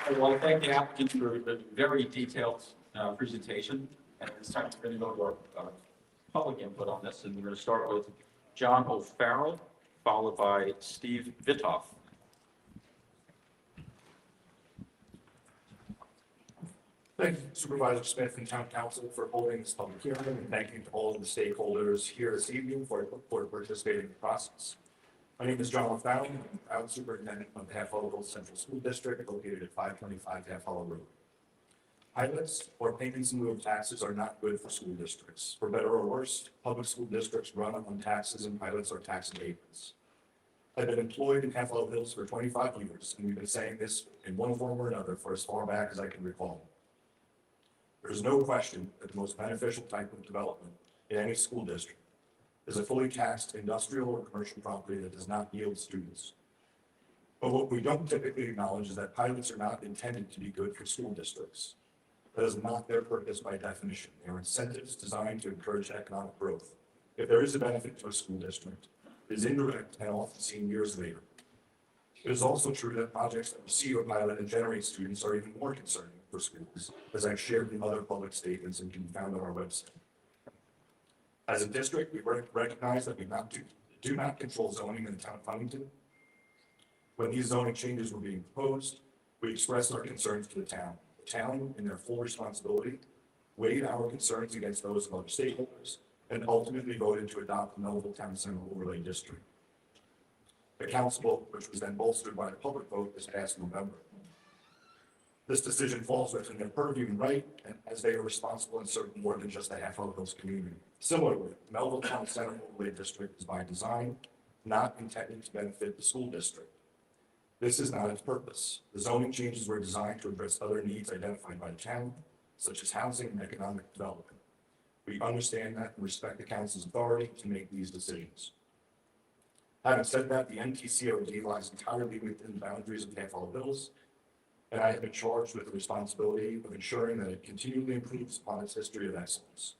I want to thank the applicant for the very detailed presentation. And it's time we're going to go to our public input on this. And we're going to start with John O'Farrell, followed by Steve Vitoff. Thank you, Supervisor Smith and Town Council, for holding this public hearing, and thank you to all of the stakeholders here this evening for participating in the process. My name is John O'Farrell. I'm Superintendent of the Half Hollow Central School District, located at 525 Half Hollow Road. Pilots or payments in lieu of taxes are not good for school districts. For better or worse, public school districts run on taxes, and pilots are tax abatements. I've been employed in Half Hollow Hills for 25 years, and we've been saying this in one form or another for as far back as I can recall. There is no question that the most beneficial type of development in any school district is a fully taxed industrial or commercial property that does not yield students. But what we don't typically acknowledge is that pilots are not intended to be good for school districts. That is not their purpose by definition. They are incentives designed to encourage economic growth. If there is a benefit to a school district, it is indirect and often seen years later. It is also true that projects that receive a pilot and generate students are even more concerning for schools, as I've shared in other public statements and can be found on our website. As a district, we recognize that we do not control zoning in the town of Huntington. When these zoning changes were being proposed, we expressed our concerns to the town. The town, in their full responsibility, weighed our concerns against those of other stakeholders and ultimately voted to adopt the Melville Town Center Overlay District. The council, which was then bolstered by a public vote this past November. This decision falls within their purview and right, and as they are responsible in serving more than just the Half Hollow Hills community. Similarly, Melville Town Center Overlay District is by design not intended to benefit the school district. This is not its purpose. The zoning changes were designed to address other needs identified by the town, such as housing and economic development. We understand that and respect the council's authority to make these decisions. Having said that, the MTCOD lies entirely within the boundaries of Half Hollow Hills, and I have been charged with the responsibility of ensuring that it continually improves upon its history of excellence.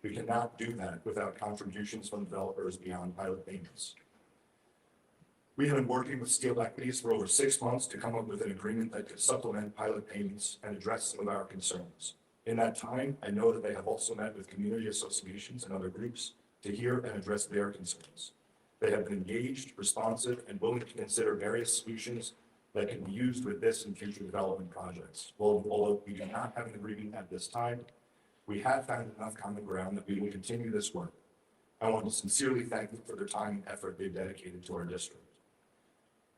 We cannot do that without contributions from developers beyond pilot payments. We have been working with Steel Equities for over 6 months to come up with an agreement that could supplement pilot payments and address some of our concerns. In that time, I know that they have also met with community associations and other groups to hear and address their concerns. They have been engaged, responsive, and willing to consider various solutions that can be used with this and future development projects. Although we do not have an agreement at this time, we have found enough common ground that we will continue this work. I want to sincerely thank them for their time and effort they've dedicated to our district.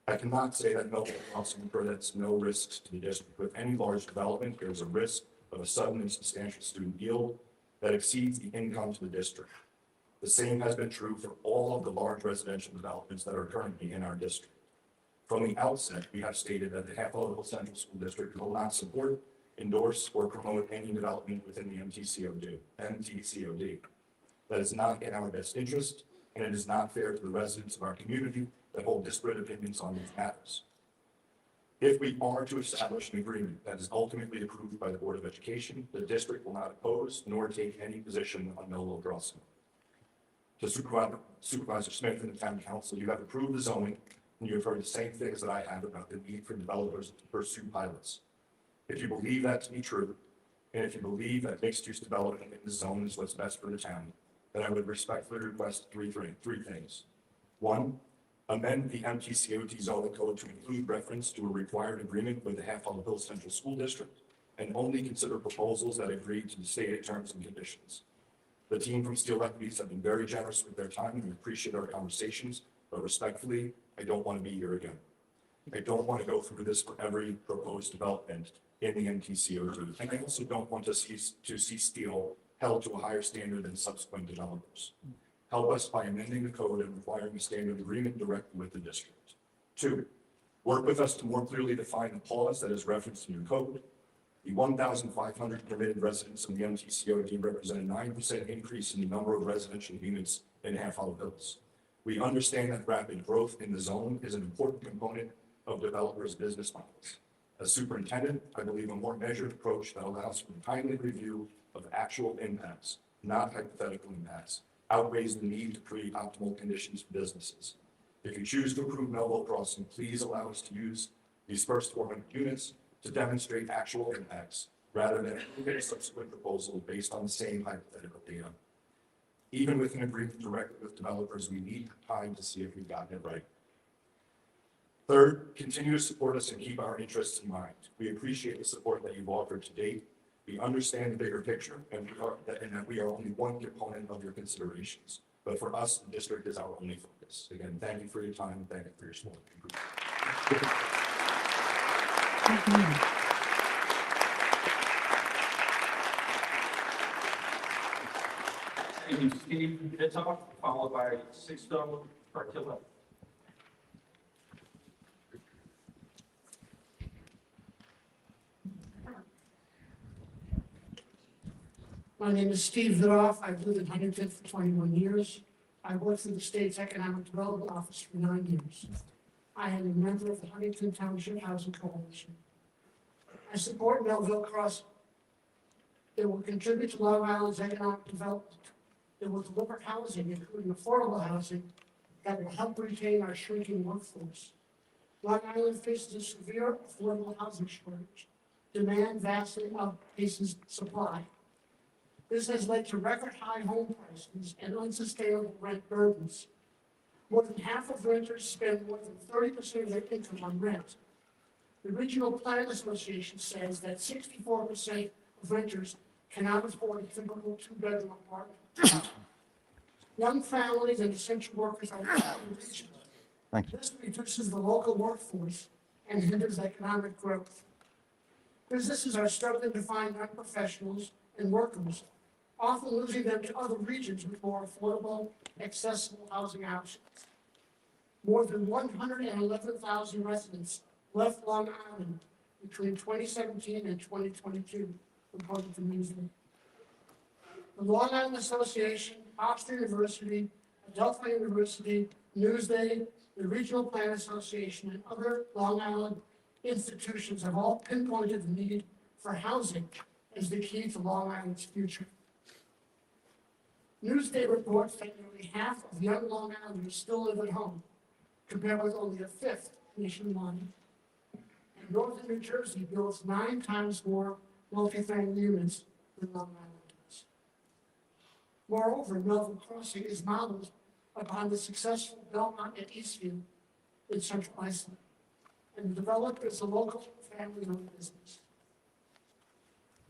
I cannot say that Melville also presents no risks to the district. With any large development, there is a risk of a sudden and substantial student yield that exceeds the income to the district. The same has been true for all of the large residential developments that are currently in our district. From the outset, we have stated that the Half Hollow Hills Central School District will not support, endorse, or promote any development within the MTCOD. That is not in our best interest, and it is not fair to the residents of our community that hold disparate opinions on these matters. If we are to establish an agreement that is ultimately approved by the Board of Education, the district will not oppose nor take any position on Melville Crossing. To Supervisor Smith and the Town Council, you have approved the zoning, and you have heard the same things that I have about the need for developers to pursue pilots. If you believe that to be true, and if you believe that mixed-use development in the zone is what's best for the town, then I would respectfully request three things. One, amend the MTCOT zoning code to include reference to a required agreement with the Half Hollow Hills Central School District and only consider proposals that agree to the stated terms and conditions. The team from Steel Equities have been very generous with their time and we appreciate our conversations, but respectfully, I don't want to be here again. I don't want to go through this for every proposed development in the MTCOT. And I also don't want to see steel held to a higher standard than subsequent developers. Help us by amending the code and requiring a standard agreement directly with the district. Two, work with us to more clearly define the clause that is referenced in your code. The 1,500 permitted residents in the MTCOT represent a 9% increase in the number of residential units in Half Hollow Hills. We understand that rapid growth in the zone is an important component of developers' business models. As superintendent, I believe a more measured approach that allows for timely review of actual impacts, not hypothetical impacts, outweighs the need to create optimal conditions for businesses. If you choose to approve Melville Crossing, please allow us to use these first 400 units to demonstrate actual impacts rather than a subsequent proposal based on the same hypothetical data. Even with an agreement directly with developers, we need time to see if we've gotten it right. Third, continue to support us and keep our interests in mind. We appreciate the support that you've offered to date. We understand the bigger picture and that we are only one component of your considerations. But for us, the district is our only focus. Again, thank you for your time and thank you for your support. Thank you, Steve Vittoff, followed by Sixto Partillo. My name is Steve Vidoff. I've lived in Huntington for 21 years. I worked for the state's Economic Development Office for 9 years. I am a member of the Huntington Township Housing Coalition. I support Melville Crossing. It will contribute to Long Island's economic development. It will deliver housing, including affordable housing, that will help retain our shrinking workforce. Long Island faces a severe affordable housing shortage. Demand vastly outpaces supply. This has led to record high home prices and unsustainable rent burdens. More than half of renters spend more than 30% of their income on rent. The Regional Plan Association says that 64% of renters cannot afford a typical 2-bedroom apartment. Young families and essential workers are regional. This reduces the local workforce and hinders economic growth. Businesses are struggling to find young professionals and workers, often losing them to other regions with more affordable, accessible housing options. More than 111,000 residents left Long Island between 2017 and 2022, according to Newsweek. The Long Island Association, Oxford University, Adelphi University, Newsday, the Regional Plan Association, and other Long Island institutions have all pinpointed the need for housing as the key to Long Island's future. Newsday reports that nearly half of young Long Islanders still live at home, compared with only a fifth nationwide. And northern New Jersey builds 9 times more multifamily units than Long Island does. Moreover, Melville Crossing is modeled upon the successful Belmont at Eastview in Central Iceland, and the developer is a local family-owned business.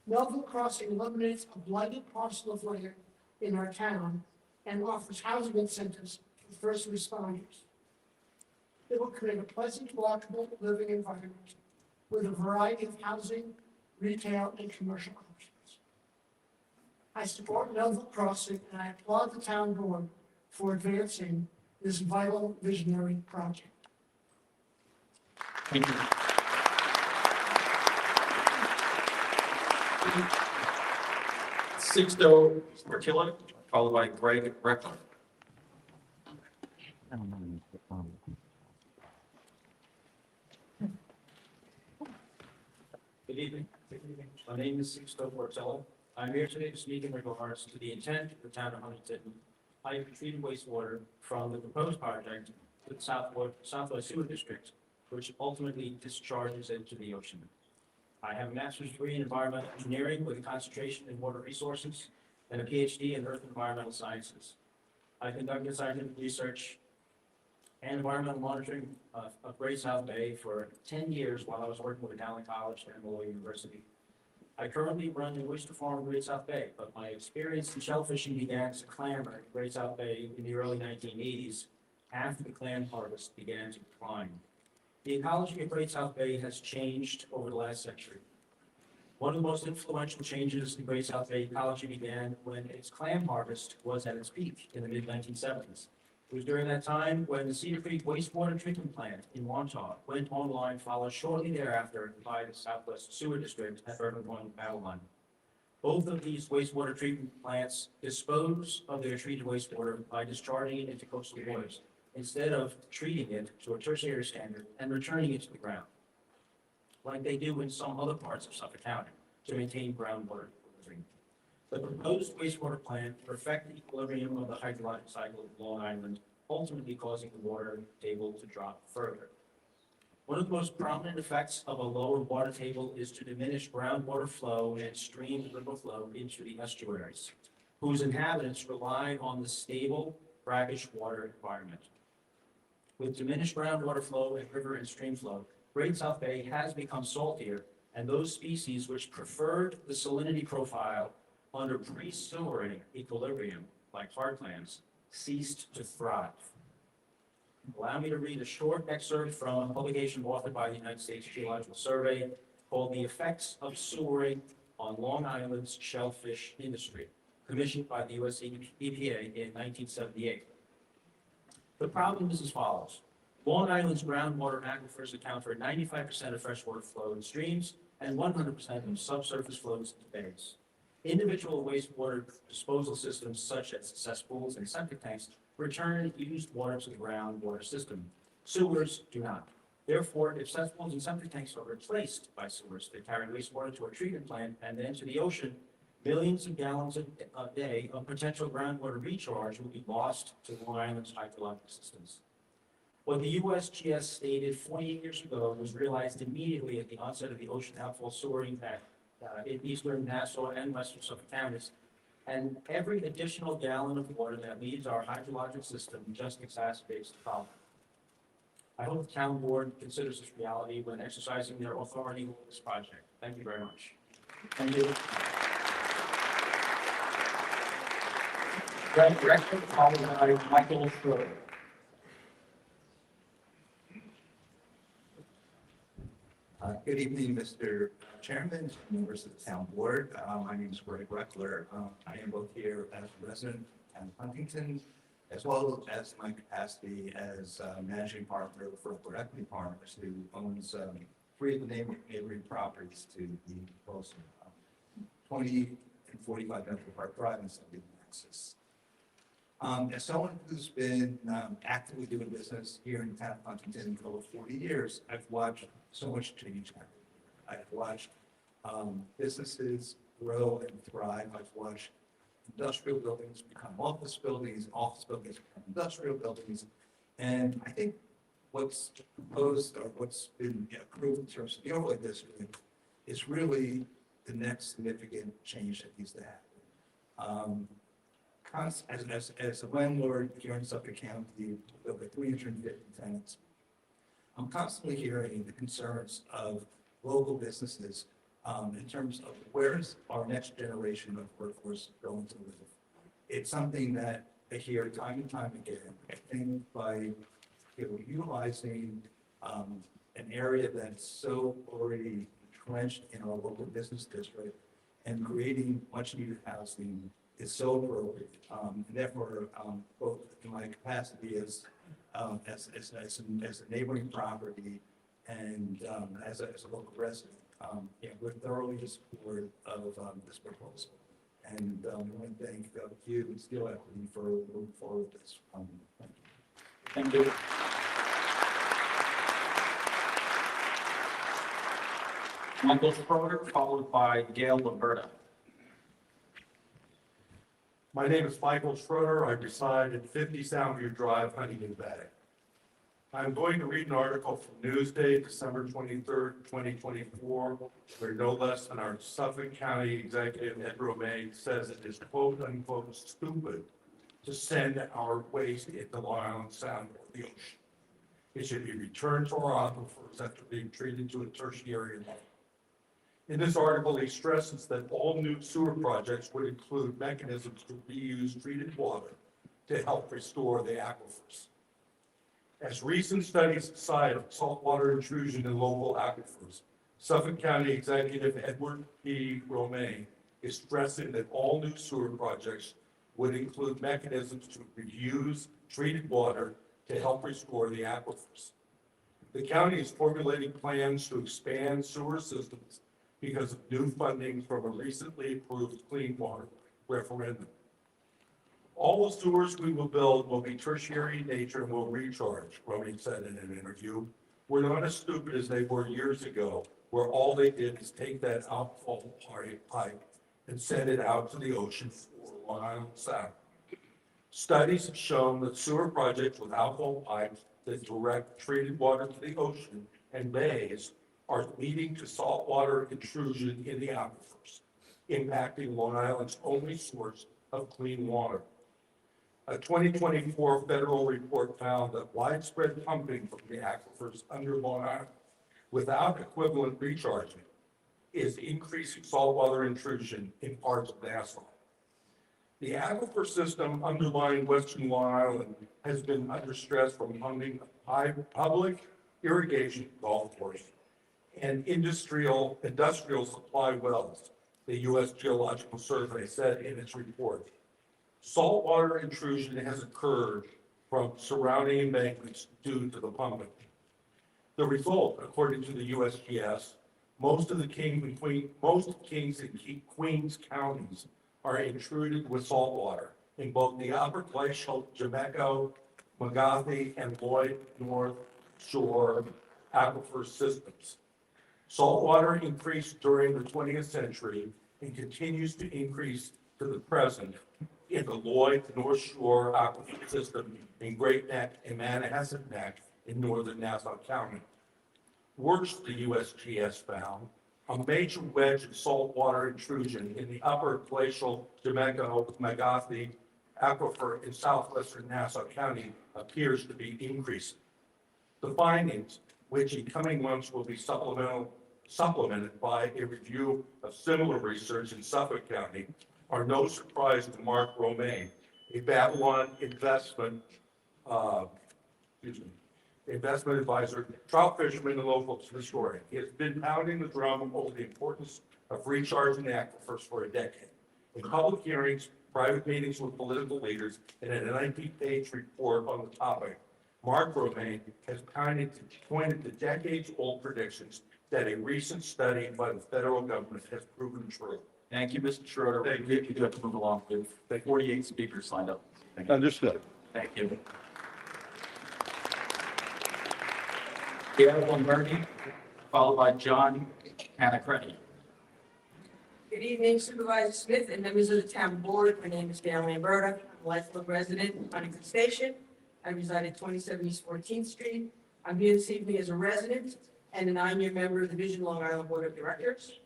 Melville Crossing eliminates a blighted parcel of land in our town and offers housing incentives for first responders. It will create a pleasant, walkable living environment with a variety of housing, retail, and commercial options. I support Melville Crossing and I applaud the town board for advancing this vital visionary project. Thank you. Sixto Partillo, followed by Greg Reckler. Good evening. My name is Sixto Portello. I'm here today to speak in regards to the intent of the town of Huntington to pipe treated wastewater from the proposed project to the Southwest Sewer District, which ultimately discharges into the ocean. I have a master's degree in environmental engineering with a concentration in water resources and a PhD in earth and environmental sciences. I conducted scientific research and environmental monitoring of Great South Bay for 10 years while I was working with Allen College and Melville University. I currently run an oyster farm in Great South Bay, but my experience in shellfishing began as a clammer in Great South Bay in the early 1980s after the clam harvest began to decline. The ecology of Great South Bay has changed over the last century. One of the most influential changes in Great South Bay ecology began when its clam harvest was at its peak in the mid-1970s. It was during that time when the Cedar Creek wastewater treatment plant in Wantagh went online, followed shortly thereafter by the Southwest Sewer District at Urban One, Babylon. Both of these wastewater treatment plants dispose of their treated wastewater by discharging it into coastal waters, instead of treating it to a tertiary standard and returning it to the ground, like they do in some other parts of Suffolk County, to maintain groundwater equilibrium. The proposed wastewater plant will affect the equilibrium of the hydrologic cycle of Long Island, ultimately causing the water table to drop further. One of the most prominent effects of a lower water table is to diminish groundwater flow and stream river flow into the estuaries, whose inhabitants rely on the stable, brackish water environment. With diminished groundwater flow and river and stream flow, Great South Bay has become saltier, and those species which preferred the salinity profile under pre-sewering equilibrium, like hard clams, ceased to thrive. Allow me to read a short excerpt from a publication authored by the United States Geological Survey called "The Effects of Sewering on Long Island's Shellfish Industry," commissioned by the U.S. EPA in 1978. The problem is as follows. Long Island's groundwater aquifers account for 95% of freshwater flow in streams and 100% of subsurface flows into bays. Individual wastewater disposal systems such as cesspools and septic tanks return used water to the groundwater system. Sewers do not. Therefore, if cesspools and septic tanks are replaced by sewers that carry wastewater to a treatment plant and then to the ocean, millions of gallons a day of potential groundwater recharge will be lost to Long Island's hydrologic systems. What the USGS stated 40 years ago was realized immediately at the onset of the ocean outfall sewering in eastern Nassau and western Suffolk counties, and every additional gallon of water that leaves our hydrologic system just exacerbates the problem. I hope the town board considers this reality when exercising their authority over this project. Thank you very much. Thank you. Director, followed by Michael Schroeder. Good evening, Mr. Chairman, members of the town board. My name is Greg Reckler. I am both here as a resident in Huntington, as well as my capacity as managing partner for Upward Equity Partners, who owns 3 of the neighboring properties to the proposal, 20 and 45 Melville Park Drive and 70 Maxess. As someone who's been actively doing business here in the town of Huntington for over 40 years, I've watched so much change happen. I've watched businesses grow and thrive. I've watched industrial buildings become office buildings become industrial buildings. And I think what's proposed or what's been approved in terms of the overlay district is really the next significant change that needs to happen. As a landlord here in Suffolk County, with over 350 tenants, I'm constantly hearing the concerns of local businesses in terms of where's our next generation of workforce going to live. It's something that I hear time and time again. I think by utilizing an area that's so already entrenched in our local business district and creating much needed housing is so appropriate. And therefore, both in my capacity as a neighboring property and as a local resident, we're thoroughly in support of this proposal. And I want to thank you and Steel Equity for moving forward with this. Thank you. Michael Schroeder, followed by Gail Lamberta. My name is Michael Schroeder. I reside at 50 Soundview Drive, Huntington Bay. I'm going to read an article from Newsday, December 23rd, 2024, where no less than our Suffolk County Executive Ed Romaine says it is quote unquote stupid to send our waste into Long Island Sound or the ocean. It should be returned to our aquifers after being treated to a tertiary level. In this article, he stresses that all new sewer projects would include mechanisms to reuse treated water to help restore the aquifers. As recent studies cite saltwater intrusion in local aquifers, Suffolk County Executive Edward P. Romaine is stressing that all new sewer projects would include mechanisms to reuse treated water to help restore the aquifers. The county is formulating plans to expand sewer systems because of new funding from a recently approved clean water referendum. All the sewers we will build will be tertiary in nature and will recharge, Romaine said in an interview. We're not as stupid as they were years ago, where all they did is take that outfall pipe and send it out to the ocean for Long Island Sound. Studies have shown that sewer projects with outfall pipes that direct treated water to the ocean and bays are leading to saltwater intrusion in the aquifers, impacting Long Island's only source of clean water. A 2024 federal report found that widespread pumping from the aquifers under Long Island without equivalent recharging is increasing saltwater intrusion in parts of Nassau. The aquifer system underlying Western Long Island has been under stress from pumping of public irrigation golf course and industrial supply wells, the U.S. Geological Survey said in its report. Saltwater intrusion has occurred from surrounding embankments due to the pumping. The result, according to the USGS, most of Kings and Queens counties are intruded with saltwater in both the upper glacial Jameco, Magathi, and Lloyd North Shore aquifer systems. Saltwater increased during the 20th century and continues to increase to the present in the Lloyd North Shore aquifer system in Great Neck and Manhasset Neck in northern Nassau County. Worse, the USGS found, a major wedge of saltwater intrusion in the upper glacial Jameco-Magathi aquifer in southwestern Nassau County appears to be increasing. The findings, which in coming months will be supplemented by a review of similar research in Suffolk County, are no surprise to Mark Romaine, a Babylon investment advisor, trout fisherman, and local historian. He has been pounding the drum over the importance of recharging aquifers for a decade. In public hearings, private meetings with political leaders, and in a 19-page report on the topic, Mark Romaine has pointed to decades-old predictions that a recent study by the federal government has proven true. Thank you, Mr. Schroeder. Thank You do have to move along. We have 48 speakers signed up. Thank you. Understood. Thank you. Gail Lamberti, followed by John Canacretti. Good evening, Supervisor Smith and members of the town board. My name is Gail Lamberta. I'm a lifelong resident of Huntington Station. I reside at 27 East 14th Street. I'm here this evening as a resident and a 9-year member of the Vision Long Island Board of Directors.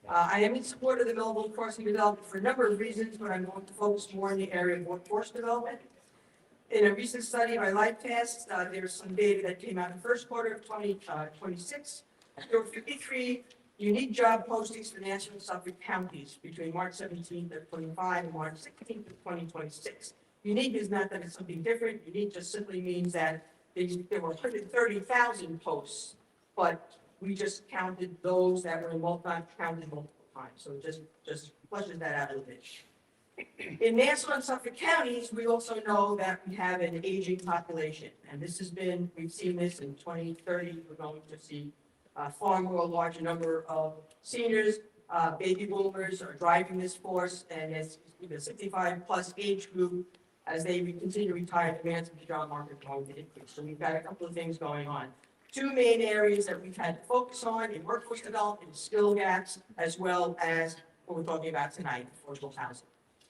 I am in support of the Melville Crossing development for a number of reasons, but I'm going to focus more in the area of workforce development. In a recent study by LifePass, there's some data that came out in the first quarter of 2026. There were 53 unique job postings for Nassau and Suffolk counties between March 17th of 25 and March 16th of 2026. Unique is not that it's something different. Unique just simply means that there were 130,000 posts, but we just counted those that were counted multiple times. So it just flushes that out a little bit. In Nassau and Suffolk counties, we also know that we have an aging population. And this has been, we've seen this in 2030, we're going to see far more larger number of seniors. Baby boomers are driving this force, and as the 65 plus age group, as they continue to retire, demands of the job market are going to increase. So we've got a couple of things going on. two main areas that we've had to focus on in workforce development, skill gaps, as well as what we're talking about tonight, affordable housing.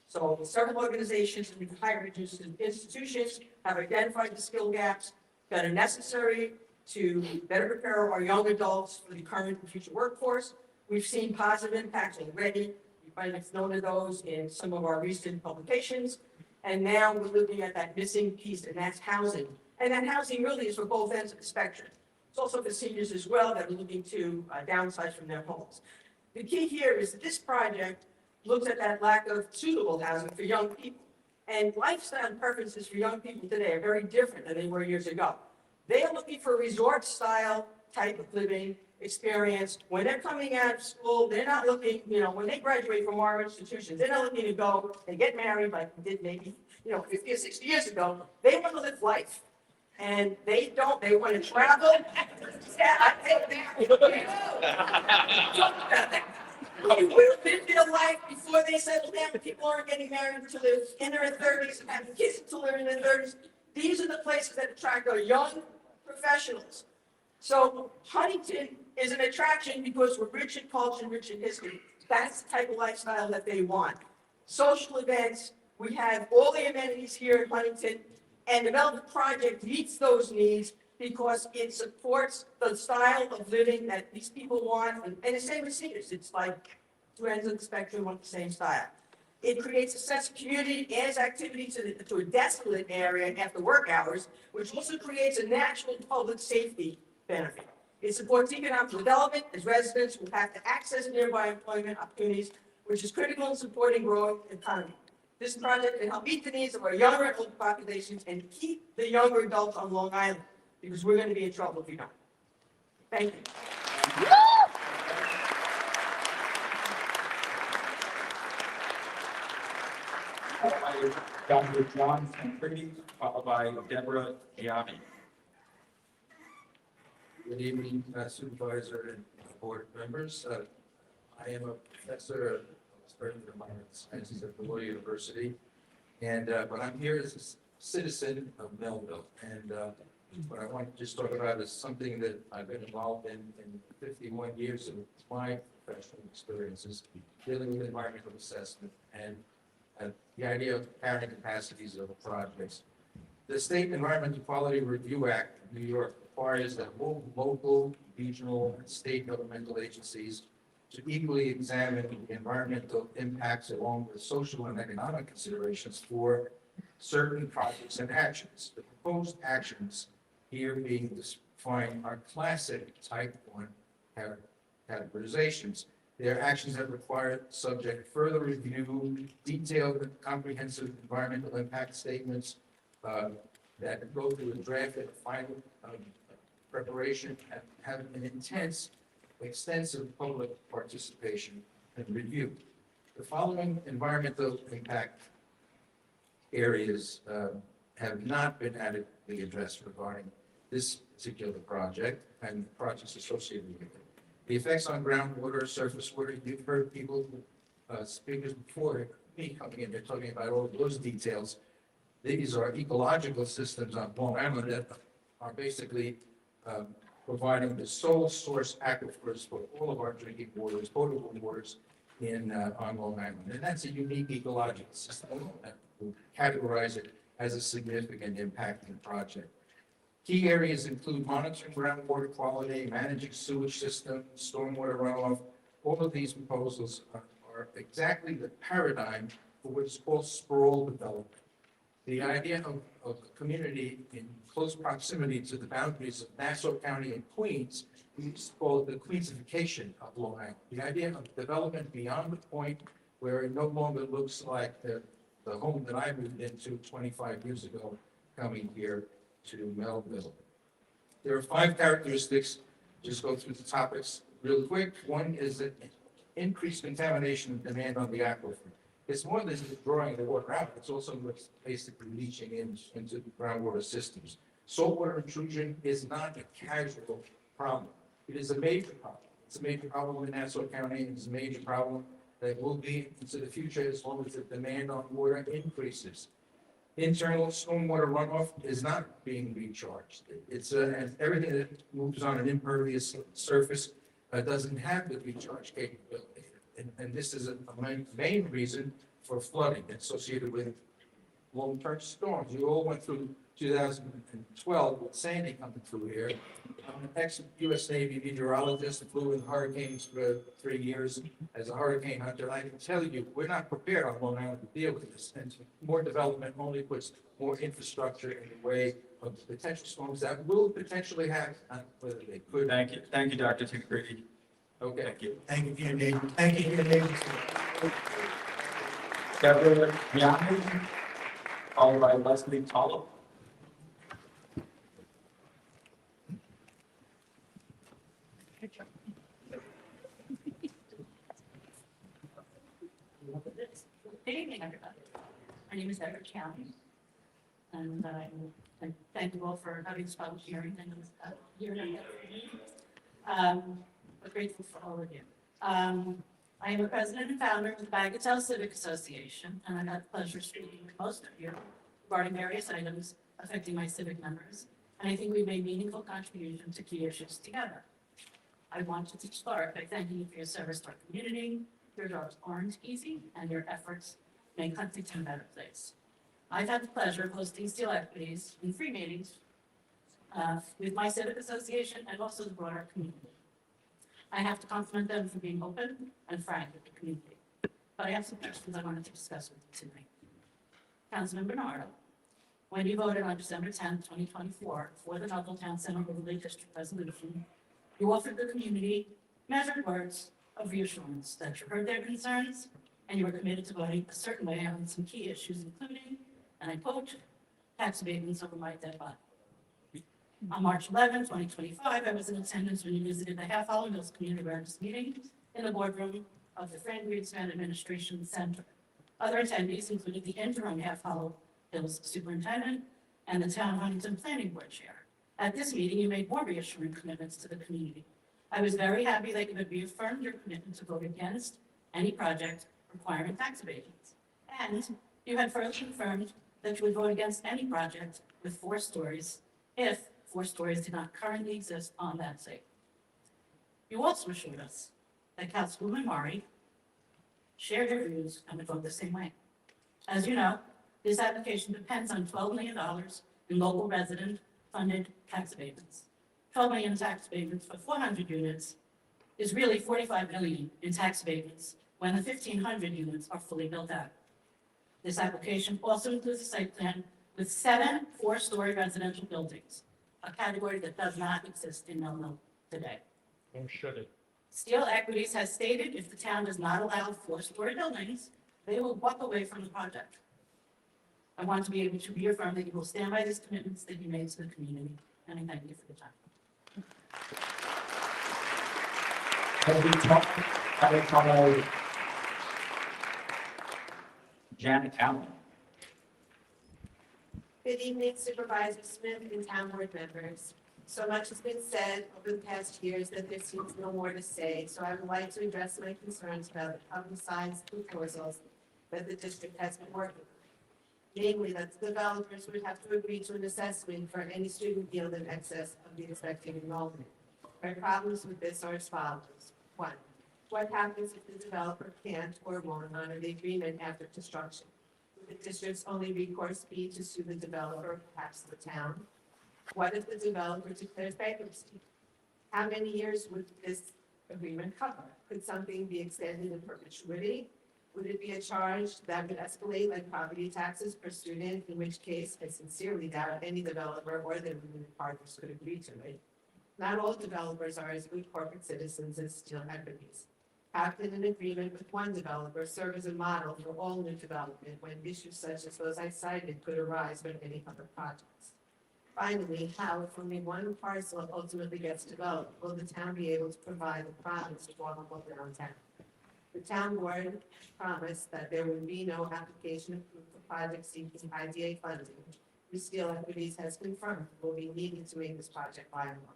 So several organizations and higher institutions have identified the skill gaps that are necessary to better prepare our young adults for the current and future workforce. We've seen positive impacts already. You might have noted those in some of our recent publications. And now we're looking at that missing piece, and that's housing. And that housing really is for both ends of the spectrum. It's also for seniors as well that are looking to downsize from their homes. The key here is that this project looks at that lack of suitable housing for young people. And lifestyle preferences for young people today are very different than they were years ago. They are looking for a resort-style type of living experience. When they're coming out of school, they're not looking, when they graduate from our institutions, they're not looking to go and get married like we did maybe, 50 or 60 years ago. They want to live life. And they want to travel. Yeah, I think that. They lived their life before they settled down. People aren't getting married until they're in their 30s and having kids until they're in their 30s. These are the places that attract our young professionals. So Huntington is an attraction because we're rich in culture and rich in history. That's the type of lifestyle that they want. Social events, we have all the amenities here in Huntington, and the Melville project meets those needs because it supports the style of living that these people want, and the same with seniors. It's like two ends of the spectrum want the same style. It creates a sense of community, adds activity to a desolate area after work hours, which also creates a natural public safety benefit. It supports economic development as residents will have to access nearby employment opportunities, which is critical in supporting growing economy. This project can help meet the needs of our younger and older populations and keep the younger adults on Long Island, because we're going to be in trouble if we don't. Thank you. Dr. John Tancredi, followed by Deborah Gianni. Good evening, Supervisor and board members. I am a professor of environmental sciences at Melville University, and but I'm here as a citizen of Melville. And what I want to just talk about is something that I've been involved in 51 years of my professional experiences dealing with environmental assessment and the idea of carrying capacities of projects. The State Environmental Quality Review Act of New York requires that all local, regional, and state governmental agencies to equally examine the environmental impacts along with social and economic considerations for certain projects and actions. The proposed actions here being defined are classic type 1 categorizations. They are actions that require subject further review, detailed and comprehensive environmental impact statements that go through a draft and final preparation and have an intense, extensive public participation and review. The following environmental impact areas have not been adequately addressed regarding this particular project and projects associated with it. The effects on groundwater, surface water. You've heard people, speakers before me coming in, they're talking about all those details. These are ecological systems on Long Island that are basically providing the sole source aquifers for all of our drinking waters, potable waters on Long Island. And that's a unique ecological system that will categorize it as a significant impacting project. Key areas include monitoring groundwater quality, managing sewage systems, stormwater runoff. All of these proposals are exactly the paradigm for what is called sprawl development. The idea of a community in close proximity to the boundaries of Nassau County and Queens, we used to call it the Queensification of Long Island. The idea of development beyond the point where it no longer looks like the home that I moved into 25 years ago, coming here to Melville. There are 5 characteristics. Just go through the topics real quick. One is that increased contamination and demand on the aquifer. It's more than just drawing the water out. It's also what's basically leaching into the groundwater systems. Saltwater intrusion is not a casual problem. It is a major problem. It's a major problem in Nassau County, and it's a major problem that will be into the future as long as the demand on water increases. internal stormwater runoff is not being recharged. It's, and everything that moves on an impervious surface doesn't have the recharge capability. And this is a main reason for flooding associated with long-term storms. You all went through 2012 with Sandy coming through here. I'm an ex-US Navy meteorologist, flew in hurricanes for 3 years as a hurricane hunter. And I can tell you, we're not prepared on Long Island to deal with this. And more development only puts more infrastructure in the way of potential storms that will potentially happen, whether they could. Thank you, Dr. Tigrity. Okay. Thank you. Thank you for your name. Thank you for your name. Deborah Young, followed by Leslie Tollo. Good evening, everybody. My name is Deborah County, and I thank you all for having this public hearing. And we're grateful for all of you. I am the president and founder of the Bagatelle Civic Association, and I've had the pleasure of speaking with most of you regarding various items affecting my civic members, and I think we've made meaningful contributions to key issues together. I wanted to start by thanking you for your service to our community. Your jobs aren't easy, and your efforts make Huntington a better place. I've had the pleasure of hosting Steel Equities in free meetings with my civic association and also the broader community. I have to compliment them for being open and frank with the community. But I have some questions I wanted to discuss with you tonight. Councilman Bernardo, when you voted on December 10th, 2024 for the Melville Town Center Overlay District resolution, you offered the community measured words of reassurance that you heard their concerns and you were committed to voting a certain way on some key issues, including, and I quote, tax abatements over my dead body. On March 11, 2025, I was in attendance when you visited the Half Hollow Mills Community Awareness Meeting in the boardroom of the Fran Greenspan Administration Center. Other attendees included the interim Half Hollow Hills Superintendent and the Town Huntington Planning Board Chair. At this meeting, you made more reassuring commitments to the community. I was very happy that you had reaffirmed your commitment to vote against any project requiring tax abatements. And you had further confirmed that you would vote against any project with 4 stories if 4 stories did not currently exist on that site. You also assured us that Councilwoman Murray shared your views and would vote the same way. As you know, this application depends on $12 million in local resident-funded tax abatements. 12 million in tax abatements for 400 units is really 45 million in tax abatements when the 1,500 units are fully built out. This application also includes a site plan with 7 4-story residential buildings, a category that does not exist in Melville today. Or should it? Steel Equities has stated if the town does not allow 4-story buildings, they will walk away from the project. I want to be able to reaffirm that you will stand by these commitments that you made to the community, and I thank you for your time. Janet Allen. Good evening, Supervisor Smith and town board members. So much has been said over the past years that there seems no more to say, so I would like to address my concerns about the publicized proposals that the district has been working on. Namely, that the developers would have to agree to an assessment for any student yield in excess of the expected enrollment. My problems with this are as follows. 1, what happens if the developer can't or won't honor the agreement after construction? Would the district's only recourse be to sue the developer, perhaps the town? What if the developer declares bankruptcy? How many years would this agreement cover? Could something be extended in perpetuity? Would it be a charge that would escalate like property taxes per student, in which case I sincerely doubt any developer or their limited partners could agree to it? Not all developers are as good corporate citizens as Steel Equities. How can an agreement with one developer serve as a model for all new development when issues such as those I cited could arise with any other projects? Finally, how, if only one parcel ultimately gets developed, will the town be able to provide the promise to walkable downtown? The town board promised that there would be no application approved for projects seeking IDA funding, which Steel Equities has confirmed will be needed to make this project viable.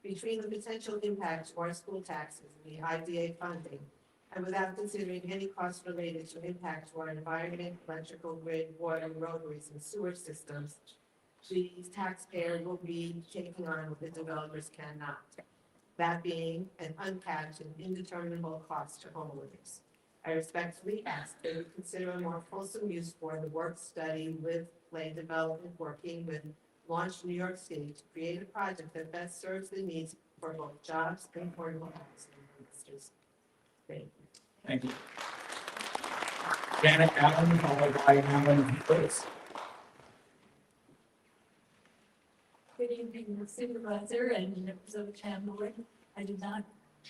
Between the potential impact to our school taxes and the IDA funding, and without considering any costs related to impact to our environment, electrical grid, water, roadways, and sewer systems, the taxpayer will be taking on what the developers cannot. That being an uncapped and indeterminable cost to homeowners. I respectfully ask that you consider a more fulsome use for the work study with land development working with Launch New York City to create a project that best serves the needs for both jobs and affordable housing investors. Thank you. Thank you. Janet Allen, followed by Alan Lewis. Good evening, Supervisor and members of the town board. I did not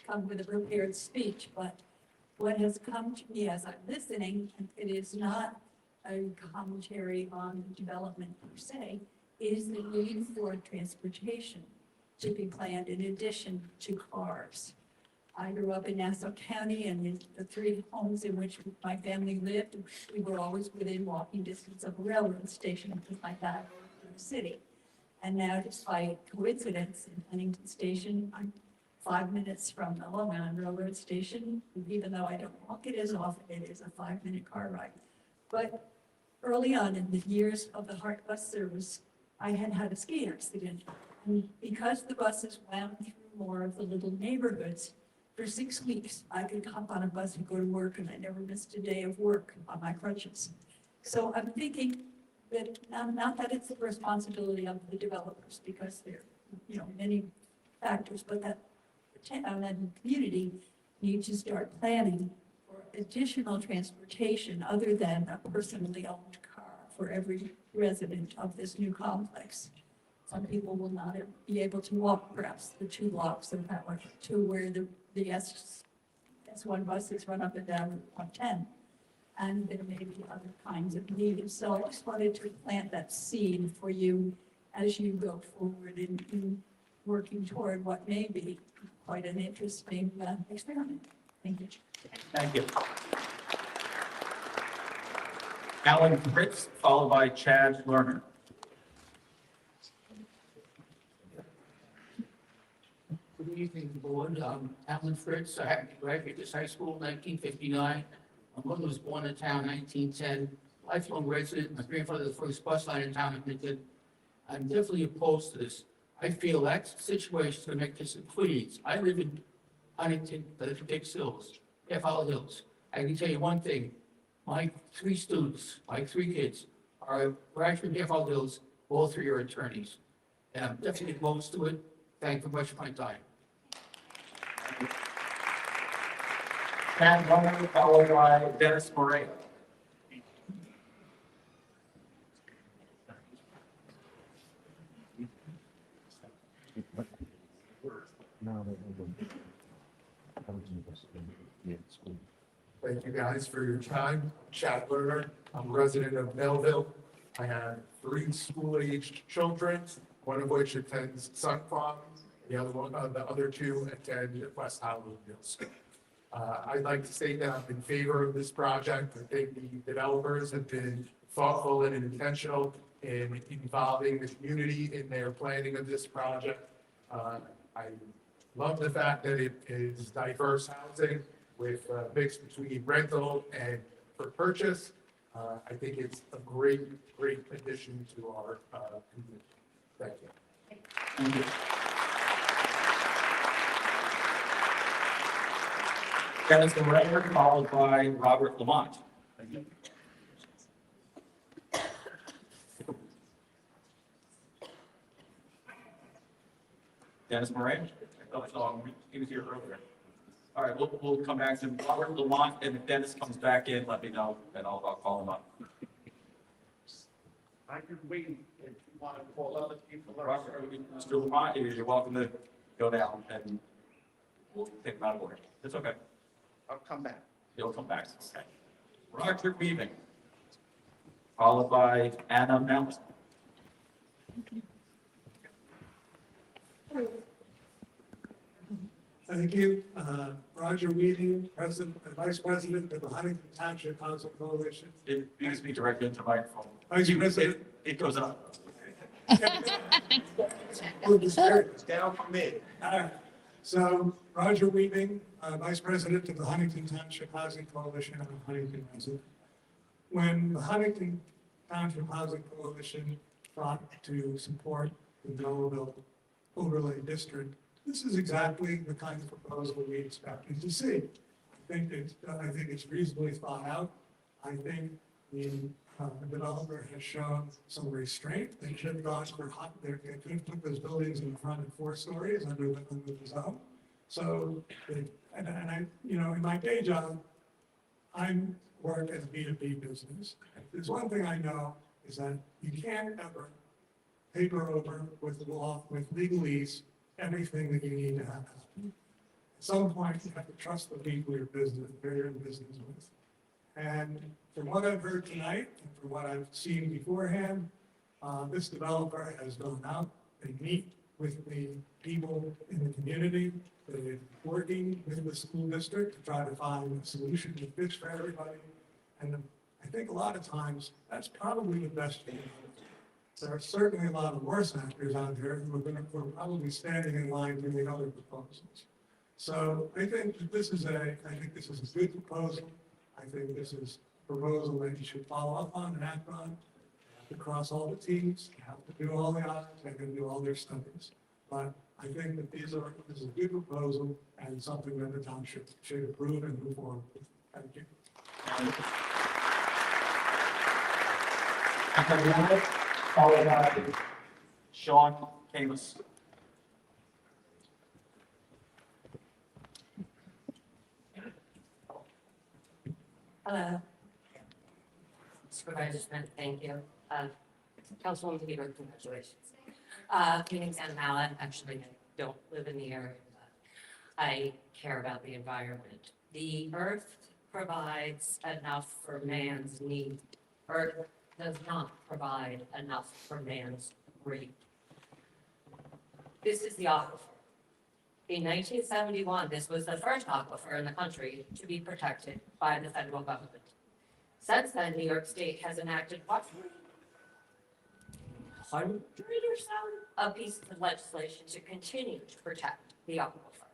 come with a prepared speech, but what has come to me as I'm listening, it is not a commentary on development per se, is the need for transportation to be planned in addition to cars. I grew up in Nassau County, and in the 3 homes in which my family lived, we were always within walking distance of a railroad station and things like that in the city. And now, despite coincidence, in Huntington Station, I'm 5 minutes from the Long Island Railroad Station. Even though I don't walk it as often, it is a 5-minute car ride. But early on in the years of the Hart bus service, I had a ski accident. And because the buses wound through more of the little neighborhoods, for 6 weeks, I could hop on a bus and go to work, and I never missed a day of work on my crutches. So I'm thinking that, not that it's the responsibility of the developers, because there are, many factors, but that the town and the community need to start planning for additional transportation other than a personally owned car for every resident of this new complex. Some people will not be able to walk perhaps the 2 blocks of Power to where the S1 buses run up and down 110. And there may be other kinds of needs. So I just wanted to plant that seed for you as you go forward in working toward what may be quite an interesting experiment. Thank you. Thank you. Alan Fritz, followed by Chad Lerner. Good evening, board. Alan Fritz. I happened to graduate this high school in 1959. My mother was born in town in 1910. Lifelong resident. My grandfather was the first bus line in town. I'm definitely opposed to this. I feel that situation is going to make this in Queens. I live in Huntington, Dix Hills, Hollow Hills. I can tell you one thing. My 3 students, my 3 kids, are graduating from Hollow Hills. All 3 are attorneys. And I'm definitely opposed to it. Thank you very much for my time. Chad Lerner, followed by Dennis Moran. Thank you guys for your time. Chad Lerner, I'm a resident of Melville. I have 3 school-aged children, one of which attends Sun Farm, the other 2 attend West Hollywood Middle School. I'd like to state that I'm in favor of this project. I think the developers have been thoughtful and intentional in involving the community in their planning of this project. I love the fact that it is diverse housing with a mix between rental and for purchase. I think it's a great addition to our community. Thank you. Thank you. Dennis Moran, followed by Robert Lamont. Thank you. Dennis Moran? He was here earlier. All right, we'll come back to Robert Lamont, and if Dennis comes back in, let me know, and I'll call him up. I could wait if you want to call other people. Robert, Mr. Lamont, you're welcome to go down, and we'll take him out of order. It's okay. I'll come back. He'll come back. Okay. Roger Weaving, followed by Anna Melville. Thank you. Roger Weaving, President and Vice President of the Huntington Township Council Coalition. You can speak directly into the microphone. Vice President. It goes up. It's down from me. So Roger Weaving, Vice President of the Huntington Township Housing Coalition, I'm a Huntington resident. When the Huntington Township Housing Coalition fought to support the Melville overlay district, this is exactly the kind of proposal we expected to see. I think it's reasonably thought out. I think the developer has shown some restraint. They should have gone for they could have put those buildings in front of 4 stories under the zone. So, and I, you know, in my day job, I work as a B2B business. There's one thing I know is that you can't ever paper over with legalese everything that you need to have happen. At some point, you have to trust the people you're in business with. And from what I've heard tonight, and from what I've seen beforehand, this developer has gone out, they meet with the people in the community, they're working with the school district to try to find a solution that fits for everybody. And I think a lot of times, that's probably the best thing. There are certainly a lot of worse actors out there who are probably standing in line to make other proposals. So I think that this is a good proposal. I think this is a proposal that you should follow up on and act on. You have to cross all the T's, you have to do all the I's, you have to do all their studies. But I think that this is a good proposal and something that the township should approve and move forward with. Thank you. Followed by Sean Camus. Hello. Supervisor Smith, thank you. Councilwoman Heber, congratulations. My name's Anna Mallett. Actually, I don't live in the area, but I care about the environment. The earth provides enough for man's need. Earth does not provide enough for man's greed. This is the aquifer. In 1971, this was the first aquifer in the country to be protected by the federal government. Since then, New York State has enacted what? 100 or so of pieces of legislation to continue to protect the aquifer.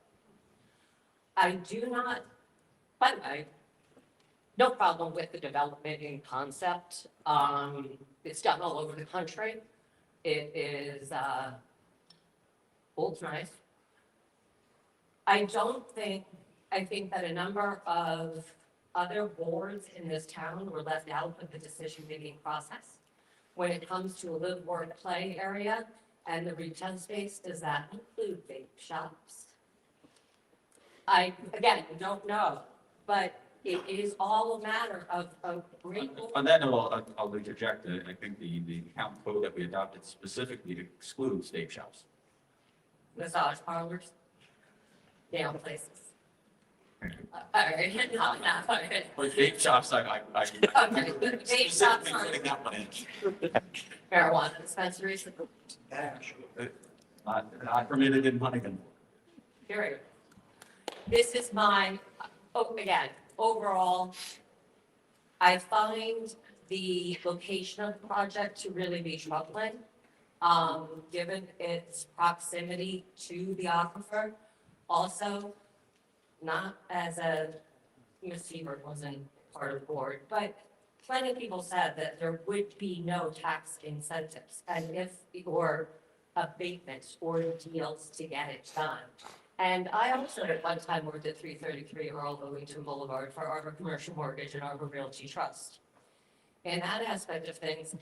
I do not, by the way, no problem with the development in concept. It's done all over the country. It is old nice. I think that a number of other boards in this town were left out of the decision-making process. When it comes to a live, work, play area and the retail space, does that include vape shops? I, again, don't know, but it is all a matter of great. On that note, I'll interject. I think the town code that we adopted specifically excludes vape shops. Massage parlors, nail places. All right, no. But vape shops, I Okay, but vape shops are putting that one in. marijuana dispensaries, Not permitted in Huntington. period. This is my, again, overall, I find the location of the project to really be troubling, given its proximity to the aquifer. Also, not as a, Ms. Siebert wasn't part of the board, but plenty of people said that there would be no tax incentives and or abatements or deals to get it done. And I also at one time worked at 333 Earl Owington Boulevard for Arbor Commercial Mortgage and Arbor Realty Trust. In that aspect of things,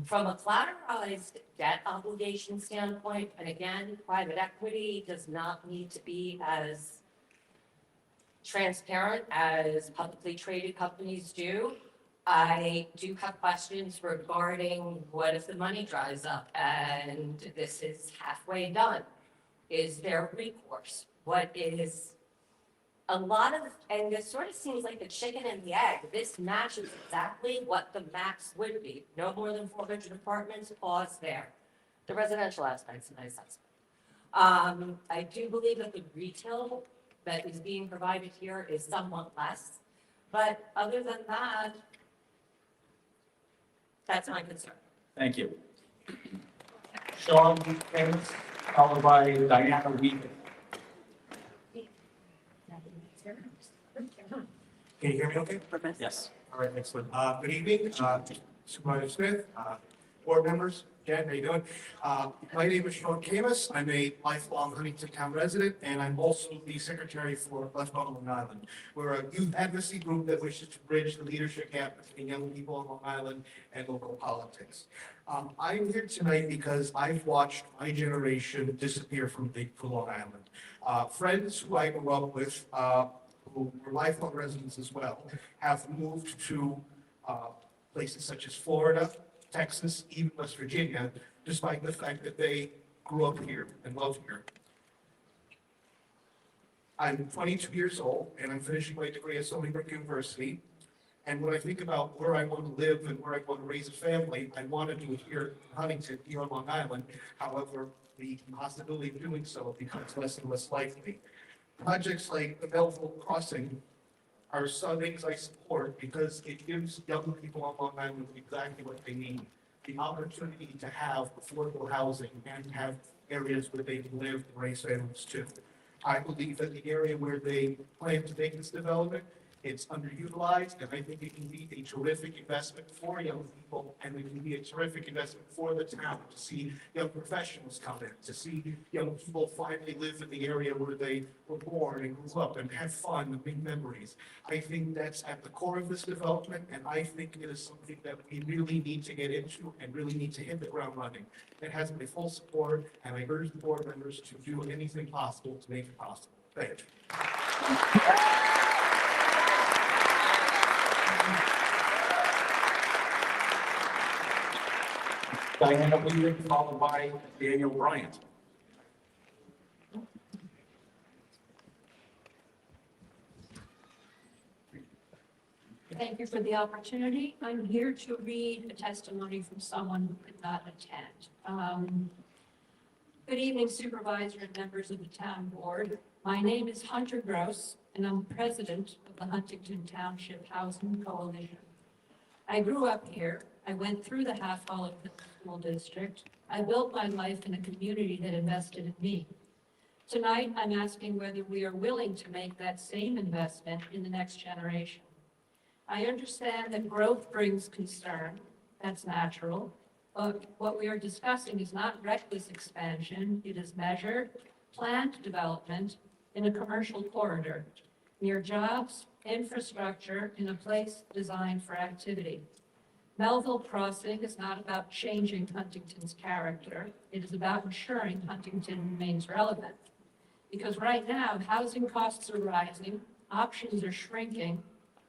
from a collateralized debt obligation standpoint, and again, private equity does not need to be as transparent as publicly traded companies do. I do have questions regarding what if the money dries up and this is halfway done? Is there recourse? What is a lot of, and this sort of seems like the chicken and the egg. This matches exactly what the max would be. No more than 400 apartments, pause there. The residential aspect's a nice aspect. I do believe that the retail that is being provided here is somewhat less. But other than that, that's my concern. Thank you. Sean Camus, followed by Diana Weaver. Can you hear me okay? Yes. All right, excellent. Good evening, Supervisor Smith, board members. Jen, how you doing? My name is Sean Camus. I'm a lifelong Huntington Town resident, and I'm also the secretary for West Long Island. We're a youth advocacy group that wishes to bridge the leadership gap between young people on Long Island and local politics. I'm here tonight because I've watched my generation disappear from Long Island. Friends who I grew up with, who were lifelong residents as well, have moved to places such as Florida, Texas, even West Virginia, despite the fact that they grew up here and love here. I'm 22 years old and I'm finishing my degree at Stony Brook University. And when I think about where I want to live and where I want to raise a family, I want to do it here in Huntington, here on Long Island. However, the possibility of doing so becomes less and less likely. Projects like the Melville crossing are some things I support because it gives young people on Long Island exactly what they need. The opportunity to have affordable housing and have areas where they can live and raise families too. I believe that the area where they plan to make this development, it's underutilized, and I think it can be a terrific investment for young people, and it can be a terrific investment for the town to see young professionals come in, to see young people finally live in the area where they were born and grew up and have fun and make memories. I think that's at the core of this development, and I think it is something that we really need to get into and really need to hit the ground running. It has my full support, and I urge the board members to do anything possible to make it possible. Thank you. Diana Weaver, followed by Daniel Bryant. Thank you for the opportunity. I'm here to read a testimony from someone who could not attend. Good evening, Supervisor and members of the town board. My name is Hunter Gross, and I'm president of the Huntington Township Housing Coalition. I grew up here. I went through the Half Hollow School District. I built my life in a community that invested in me. Tonight, I'm asking whether we are willing to make that same investment in the next generation. I understand that growth brings concern. That's natural. But what we are discussing is not reckless expansion. It is measured, planned development in a commercial corridor, near jobs, infrastructure, in a place designed for activity. Melville Crossing is not about changing Huntington's character. It is about ensuring Huntington remains relevant. Because right now, housing costs are rising, options are shrinking,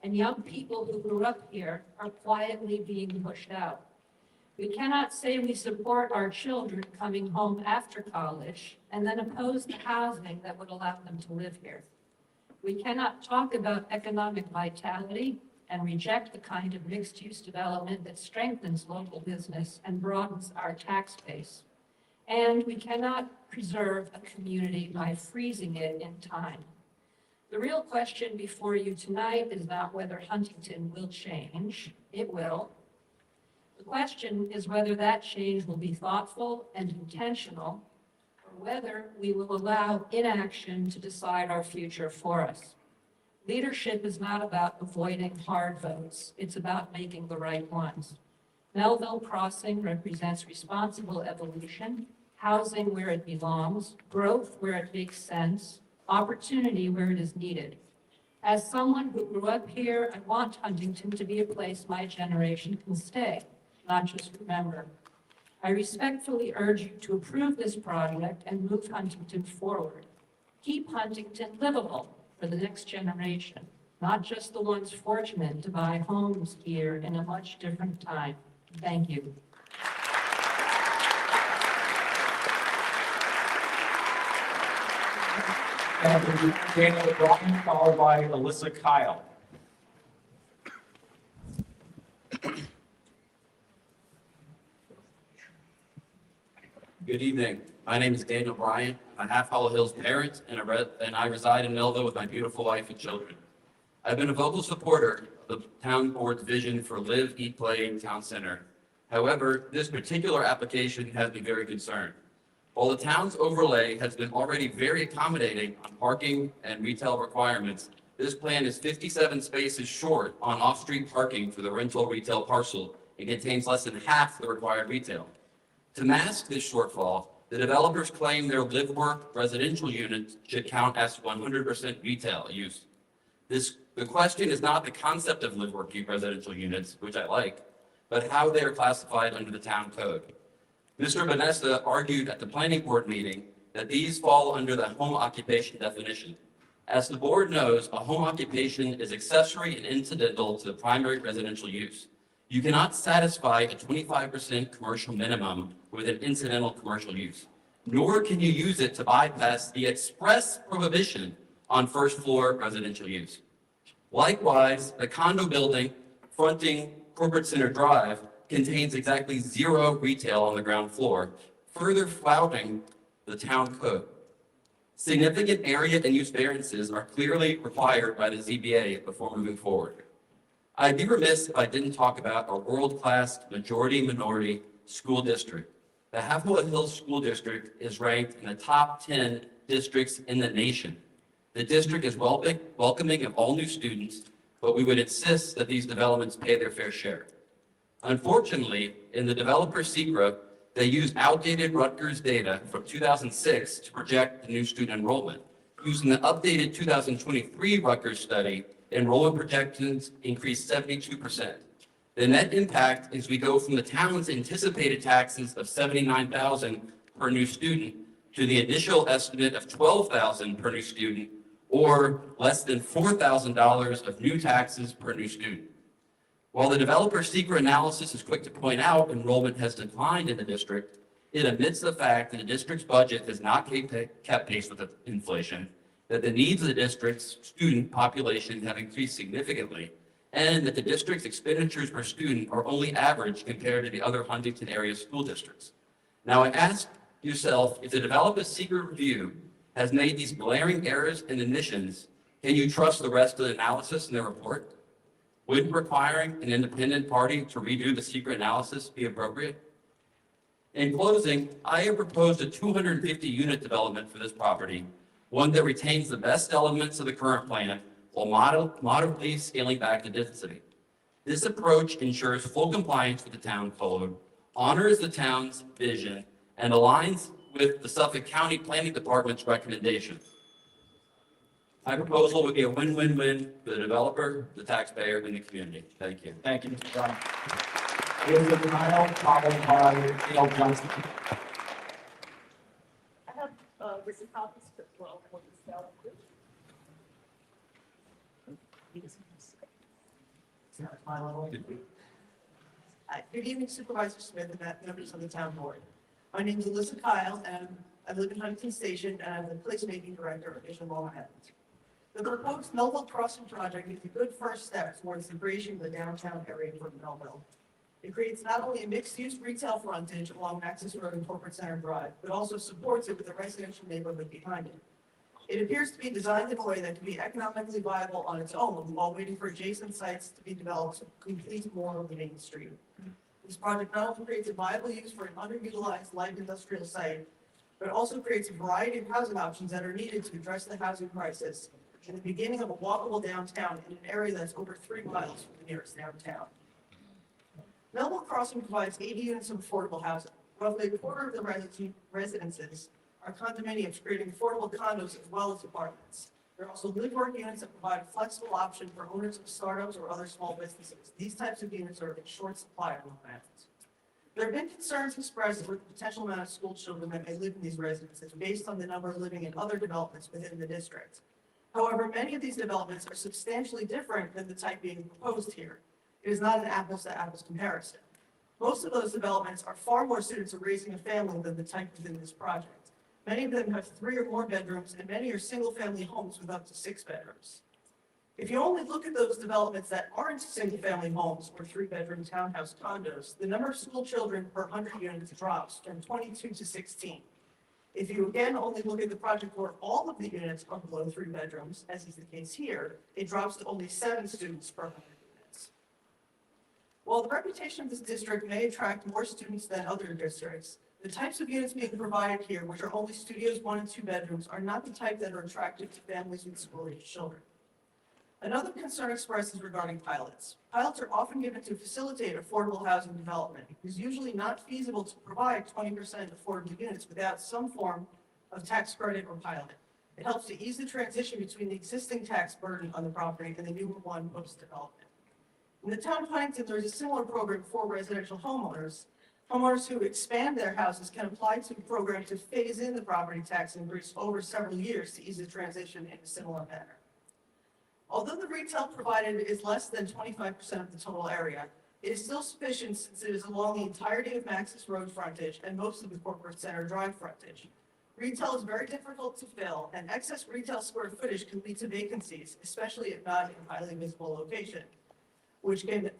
and young people who grew up here are quietly being pushed out. We cannot say we support our children coming home after college and then oppose the housing that would allow them to live here. We cannot talk about economic vitality and reject the kind of mixed-use development that strengthens local business and broadens our tax base. And we cannot preserve a community by freezing it in time. The real question before you tonight is not whether Huntington will change. It will. The question is whether that change will be thoughtful and intentional, or whether we will allow inaction to decide our future for us. Leadership is not about avoiding hard votes. It's about making the right ones. Melville Crossing represents responsible evolution, housing where it belongs, growth where it makes sense, opportunity where it is needed. As someone who grew up here, I want Huntington to be a place my generation can stay, not just remember. I respectfully urge you to approve this project and move Huntington forward. Keep Huntington livable for the next generation, not just the ones fortunate to buy homes here in a much different time. Thank you. Daniel Bryant, followed by Alyssa Kyle. Good evening. My name is Daniel Bryant. I'm a Half Hollow Hills parent, and I reside in Melville with my beautiful wife and children. I've been a vocal supporter of the town board's vision for Live, Eat, Play Town Center. However, this particular application has me very concerned. While the town's overlay has been already very accommodating on parking and retail requirements, This plan is 57 spaces short on off-street parking for the rental retail parcel and contains less than half the required retail. To mask this shortfall, the developers claim their live-work residential units should count as 100% retail use. The question is not the concept of live-work residential units, which I like, but how they are classified under the town code. Mr. Vanessa argued at the planning board meeting that these fall under the home occupation definition. As the board knows, a home occupation is accessory and incidental to the primary residential use. You cannot satisfy a 25% commercial minimum with an incidental commercial use, nor can you use it to bypass the express prohibition on first floor residential use. Likewise, the condo building fronting Corporate Center Drive contains exactly 0 retail on the ground floor, further flouting the town code. Significant area and use variances are clearly required by the ZBA before moving forward. I'd be remiss if I didn't talk about our world-class majority-minority school district. The Half-Moon Hills School District is ranked in the top 10 districts in the nation. The district is welcoming of all new students, but we would insist that these developments pay their fair share. Unfortunately, in the developer secret, they use outdated Rutgers data from 2006 to project the new student enrollment. Using the updated 2023 Rutgers study, enrollment projections increased 72%. The net impact is we go from the town's anticipated taxes of $79,000 per new student to the initial estimate of $12,000 per new student, or less than $4,000 of new taxes per new student. While the developer secret analysis is quick to point out enrollment has declined in the district, it admits the fact that the district's budget has not kept pace with the inflation, that the needs of the district's student population have increased significantly, and that the district's expenditures per student are only average compared to the other Huntington area school districts. Now, I ask yourself, if the developer's secret review has made these glaring errors and omissions, can you trust the rest of the analysis in their report? Wouldn't requiring an independent party to redo the secret analysis be appropriate? In closing, I have proposed a 250-unit development for this property, one that retains the best elements of the current plan while moderately scaling back the density. This approach ensures full compliance with the town code, honors the town's vision, and aligns with the Suffolk County Planning Department's recommendations. My proposal would be a win-win-win for the developer, the taxpayer, and the community. Thank you. Thank you, Mr. Brown. Elizabeth Nile, followed by Dale Johnson. I have written copies as well for the sale. Good evening, Supervisor Smith and members of the town board. My name is Alyssa Kyle, and I live in Huntington Station, and I'm the placemaking director of Vision Long Island. The proposed Melville Crossing project is a good first step towards the bridging of the downtown area from Melville. It creates not only a mixed-use retail frontage along Maxess Road and Corporate Center Drive, but also supports it with a residential neighborhood behind it. It appears to be designed in a way that can be economically viable on its own while waiting for adjacent sites to be developed to complete more of the main street. This project not only creates a viable use for an underutilized light industrial site, but also creates a variety of housing options that are needed to address the housing crisis and the beginning of a walkable downtown in an area that's over 3 miles from the nearest downtown. Melville Crossing provides 80 units of affordable housing. Roughly a quarter of the residences are condominiums, creating affordable condos as well as apartments. There are also live-work units that provide a flexible option for owners of startups or other small businesses. These types of units are in short supply on Long Island. There have been concerns expressed with the potential amount of school children that may live in these residences based on the number living in other developments within the district. However, many of these developments are substantially different than the type being proposed here. It is not an apples-to-apples comparison. Most of those developments are far more suited to raising a family than the type within this project. Many of them have 3 or more bedrooms, and many are single-family homes with up to 6 bedrooms. If you only look at those developments that aren't single-family homes or 3-bedroom townhouse condos, the number of school children per 100 units drops from 22 to 16. If you again only look at the project where all of the units are below 3 bedrooms, as is the case here, it drops to only 7 students per 100 units. While the reputation of this district may attract more students than other districts, the types of units being provided here, which are only studios, 1 and 2 bedrooms, are not the type that are attractive to families with school-age children. Another concern expressed is regarding pilots. Pilots are often given to facilitate affordable housing development. It is usually not feasible to provide 20% affordable units without some form of tax credit or pilot. It helps to ease the transition between the existing tax burden on the property and the newer one post-development. In the town of Huntington, there is a similar program for residential homeowners. Homeowners who expand their houses can apply to a program to phase in the property tax increase over several years to ease the transition in a similar manner. Although the retail provided is less than 25% of the total area, it is still sufficient since it is along the entirety of Maxess Road frontage and most of the corporate center drive frontage. Retail is very difficult to fill, and excess retail square footage can lead to vacancies, especially if not in a highly visible location, which can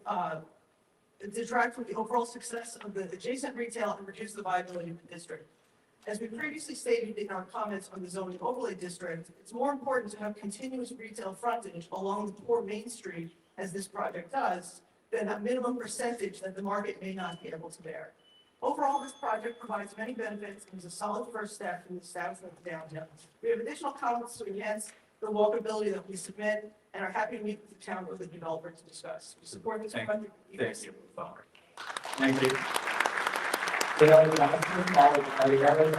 detract from the overall success of the adjacent retail and reduce the viability of the district. As we previously stated in our comments on the zoning overlay district, it's more important to have continuous retail frontage along the poor Main Street, as this project does, than a minimum percentage that the market may not be able to bear. Overall, this project provides many benefits and is a solid first step in the establishment of downtown. We have additional comments to enhance the walkability that we submit and are happy to meet with the town or the developer to discuss. We support this project. Thank you. Thank you. Dale Johnson, followed by Erin.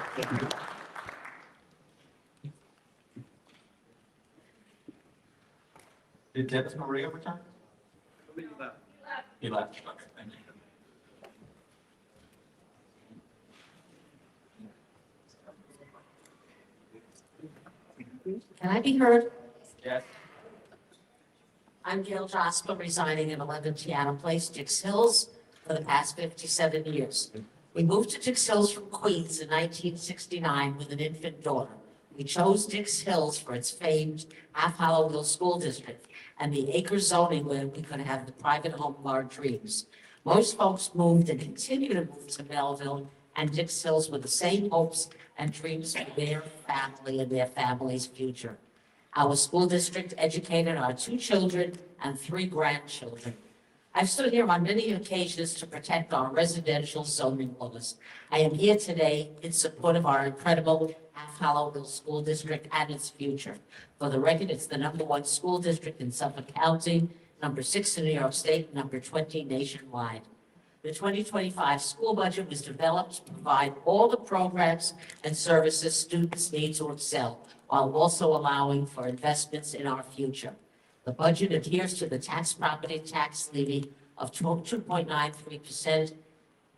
Did Dennis Maria return? He left. Okay, thank you. Can I be heard? Yes. I'm Gail Jasper, residing in 11 Tiana Place, Dix Hills, for the past 57 years. We moved to Dix Hills from Queens in 1969 with an infant daughter. We chose Dix Hills for its famed Half-Hollow School District and the acre zoning where we could have the private home of our dreams. Most folks moved and continue to move to Melville and Dix Hills with the same hopes and dreams for their family and their family's future. Our school district educated our 2 children and 3 grandchildren. I've stood here on many occasions to protect our residential zoning laws. I am here today in support of our incredible Half-Hollow School District and its future. For the record, it's the #1 school district in Suffolk County, #6 in New York State, #20 nationwide. The 2025 school budget was developed to provide all the programs and services students need to excel, while also allowing for investments in our future. The budget adheres to the property tax levy of 2.93%,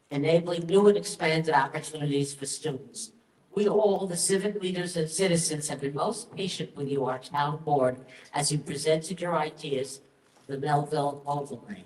enabling new and expanded opportunities for students. We all, the civic leaders and citizens, have been most patient with you, our town board, as you presented your ideas, the Melville overlay.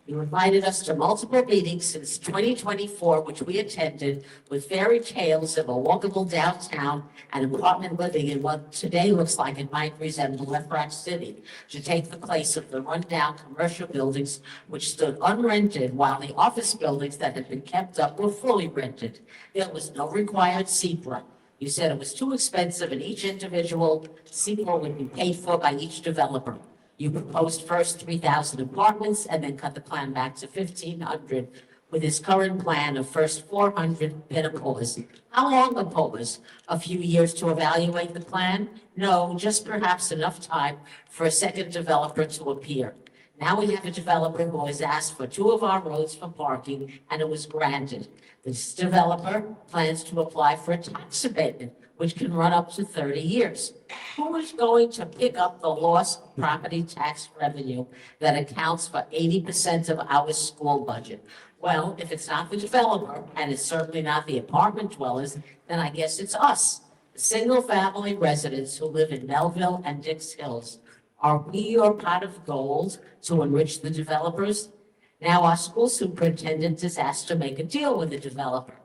You invited us to multiple meetings since 2024, which we attended, with fairy tales of a walkable downtown and apartment living in what today looks like it might resemble Left Rock City, to take the place of the rundown commercial buildings which stood unrented, while the office buildings that had been kept up were fully rented. There was no required CPRA. You said it was too expensive and each individual CPRA would be paid for by each developer. You proposed first 3,000 apartments and then cut the plan back to 1,500 with his current plan of first 400 then a pause. How long a pause? A few years to evaluate the plan? No, just perhaps enough time for a second developer to appear. Now we have a developer who has asked for 2 of our roads for parking and it was granted. This developer plans to apply for a tax abatement, which can run up to 30 years. Who is going to pick up the lost property tax revenue that accounts for 80% of our school budget? Well, if it's not the developer, and it's certainly not the apartment dwellers, then I guess it's us, the single-family residents who live in Melville and Dix Hills. Are we your pot of gold to enrich the developers? Now our school superintendent is asked to make a deal with the developer.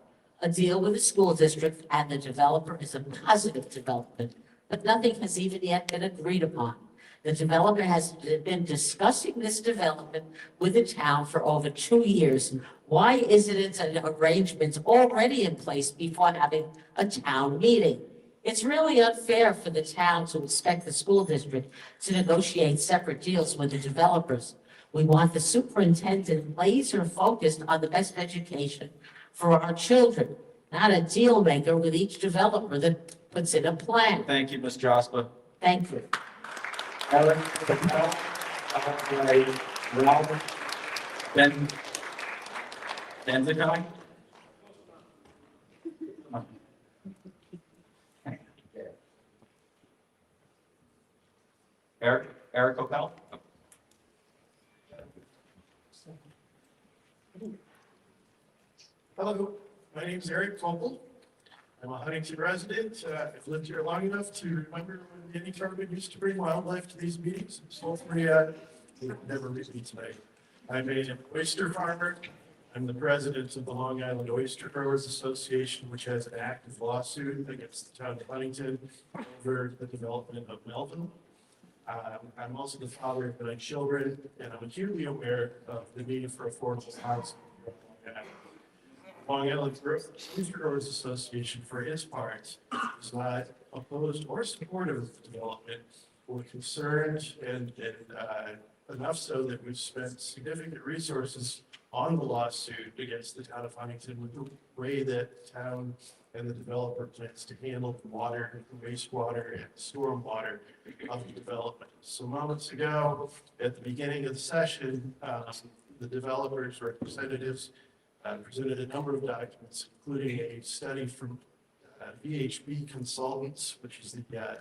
A deal with the school district and the developer is a positive development, but nothing has even yet been agreed upon. The developer has been discussing this development with the town for over 2 years. Why isn't it an arrangement already in place before having a town meeting? It's really unfair for the town to expect the school district to negotiate separate deals with the developers. We want the superintendent laser focused on the best education for our children, not a deal maker with each developer that puts in a plan. Thank you, Ms. Jasper. Thank you. Ellen, Patel, Ralph, Benzikai. Eric Opel. Hello, my name is Eric Kopel. I'm a Huntington resident. I've lived here long enough to remember when Danny Carmen used to bring wildlife to these meetings. So hopefully, you'll never meet me tonight. I'm an oyster farmer. I'm the president of the Long Island Oyster Growers Association, which has an active lawsuit against the town of Huntington over the development of Melville. I'm also the father of 9 children, and I'm acutely aware of the need for affordable housing. Long Island Oyster Growers Association, for its part, is not opposed or supportive of the development. We're concerned and enough so that we've spent significant resources on the lawsuit against the town of Huntington with the way that the town and the developer plans to handle the water, the wastewater, and the stormwater of the development. So moments ago, at the beginning of the session, the developers' representatives presented a number of documents, including a study from VHB Consultants, which is the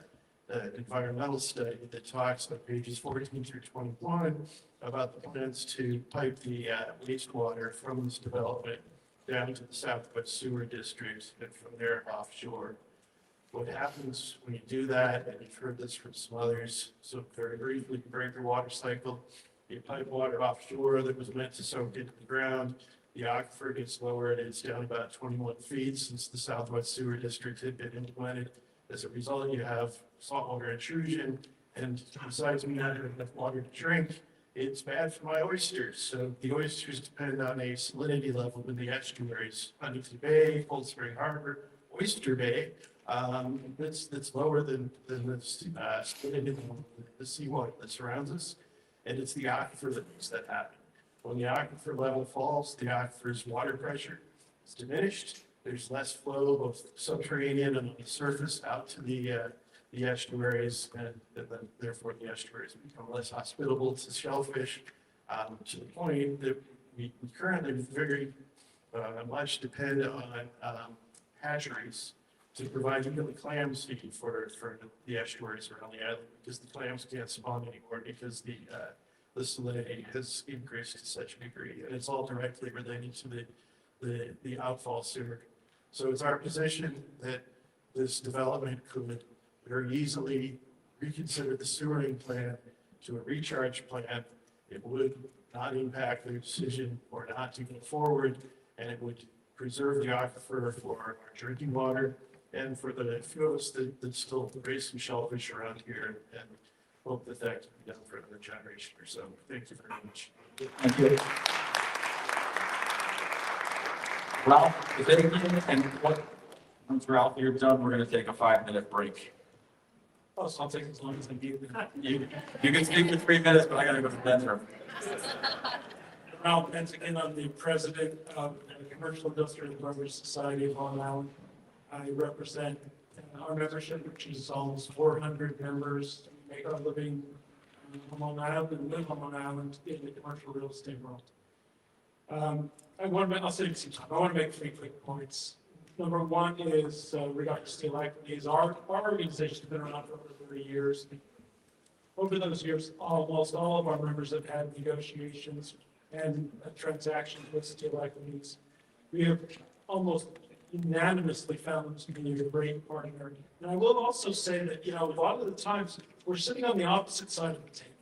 environmental study that talks on pages 14 through 21 about the plans to pipe the wastewater from this development down to the Southwest Sewer District and from there offshore. What happens when you do that, and you've heard this from some others, so very briefly, you break your water cycle, you pipe water offshore that was meant to soak into the ground, the aquifer gets lowered, it's down about 21 feet since the Southwest Sewer District had been implemented. As a result, you have saltwater intrusion, and besides me not having enough water to drink, it's bad for my oysters. So the oysters depend on a salinity level in the estuaries, Huntington Bay, Cold Spring Harbor, Oyster Bay, that's lower than the salinity level of the seawater that surrounds us, and it's the aquifer that makes that happen. When the aquifer level falls, the aquifer's water pressure is diminished. There's less flow, both subterranean and on the surface, out to the estuaries, and then therefore the estuaries become less hospitable to shellfish, to the point that we currently very much depend on hatcheries to provide even the clams feed for the estuaries around the island, because the clams can't spawn anymore because the salinity has increased to such a degree, and it's all directly related to the outfall sewer. So it's our position that this development could very easily reconsider the sewering plan to a recharge plan. It would not impact their decision or not to go forward, and it would preserve the aquifer for our drinking water and for the few of us that still raise some shellfish around here, and hope that that can be done for another generation or so. Thank you very much. Thank you. Ralph, is anything, and once Ralph, you're done, we're going to take a 5-minute break. Oh, so I'll take as long as I need. You can speak for 3 minutes, but I got to go to the bathroom. Ralph Benzikin, I'm the president of the Commercial Industrial Beverage Society of Long Island. I represent our membership, which is almost 400 members. We make our living on Long Island and live on Long Island in the commercial real estate world. I'll say some time. I want to make 3 quick points. Number one is regarding steel equities. Our organization has been around for over 30 years. Over those years, almost all of our members have had negotiations and transactions with steel equities. We have almost unanimously found them to be a great partner. And I will also say that, a lot of the times we're sitting on the opposite side of the table.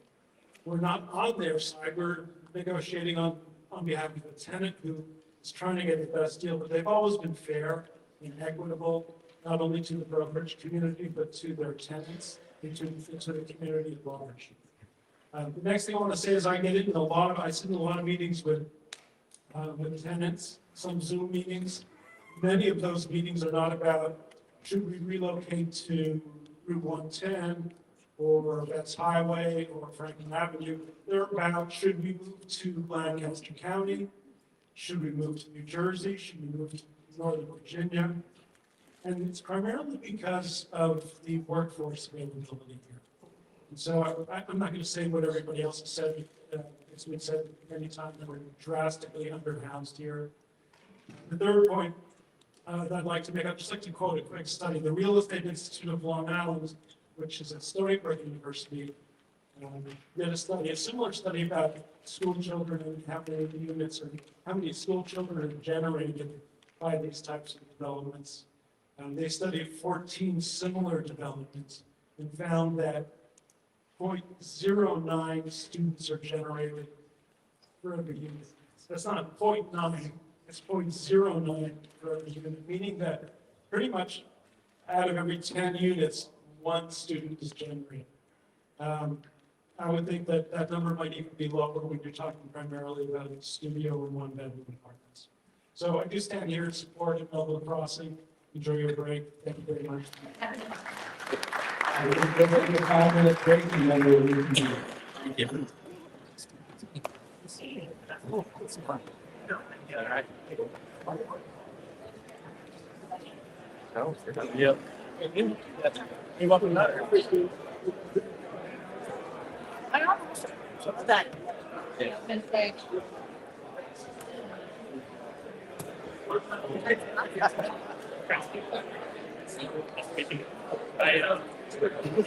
We're not on their side. We're negotiating on behalf of a tenant who is trying to get the best deal, but they've always been fair and equitable, not only to the brokerage community, but to their tenants and to the community at large. The next thing I want to say is I sit in a lot of meetings with tenants, some Zoom meetings. Many of those meetings are not about should we relocate to Route 110 or Betts Highway or Franklin Avenue. They're about should we move to Lancaster County? Should we move to New Jersey? Should we move to Northern Virginia? And it's primarily because of the workforce availability here. And so I'm not going to say what everybody else has said. It's been said many times that we're drastically underhoused here. The third point that I'd like to make, I'd just like to quote a quick study. The Real Estate Institute of Long Island, which is at Stony Brook University, did a study, a similar study about school children and how many units or how many school children are generated by these types of developments. They studied 14 similar developments and found that 0.09 students are generated for every unit. That's not 0.9, it's 0.09 for every unit, meaning that pretty much out of every 10 units, 1 student is generated. I would think that that number might even be lower when you're talking primarily about studio and 1-bedroom apartments. So I do stand here in support of Melville Crossing. Enjoy your break. Thank you very much. We'll give it a 5-minute break and then we'll reconvene. Yep. You're welcome. That.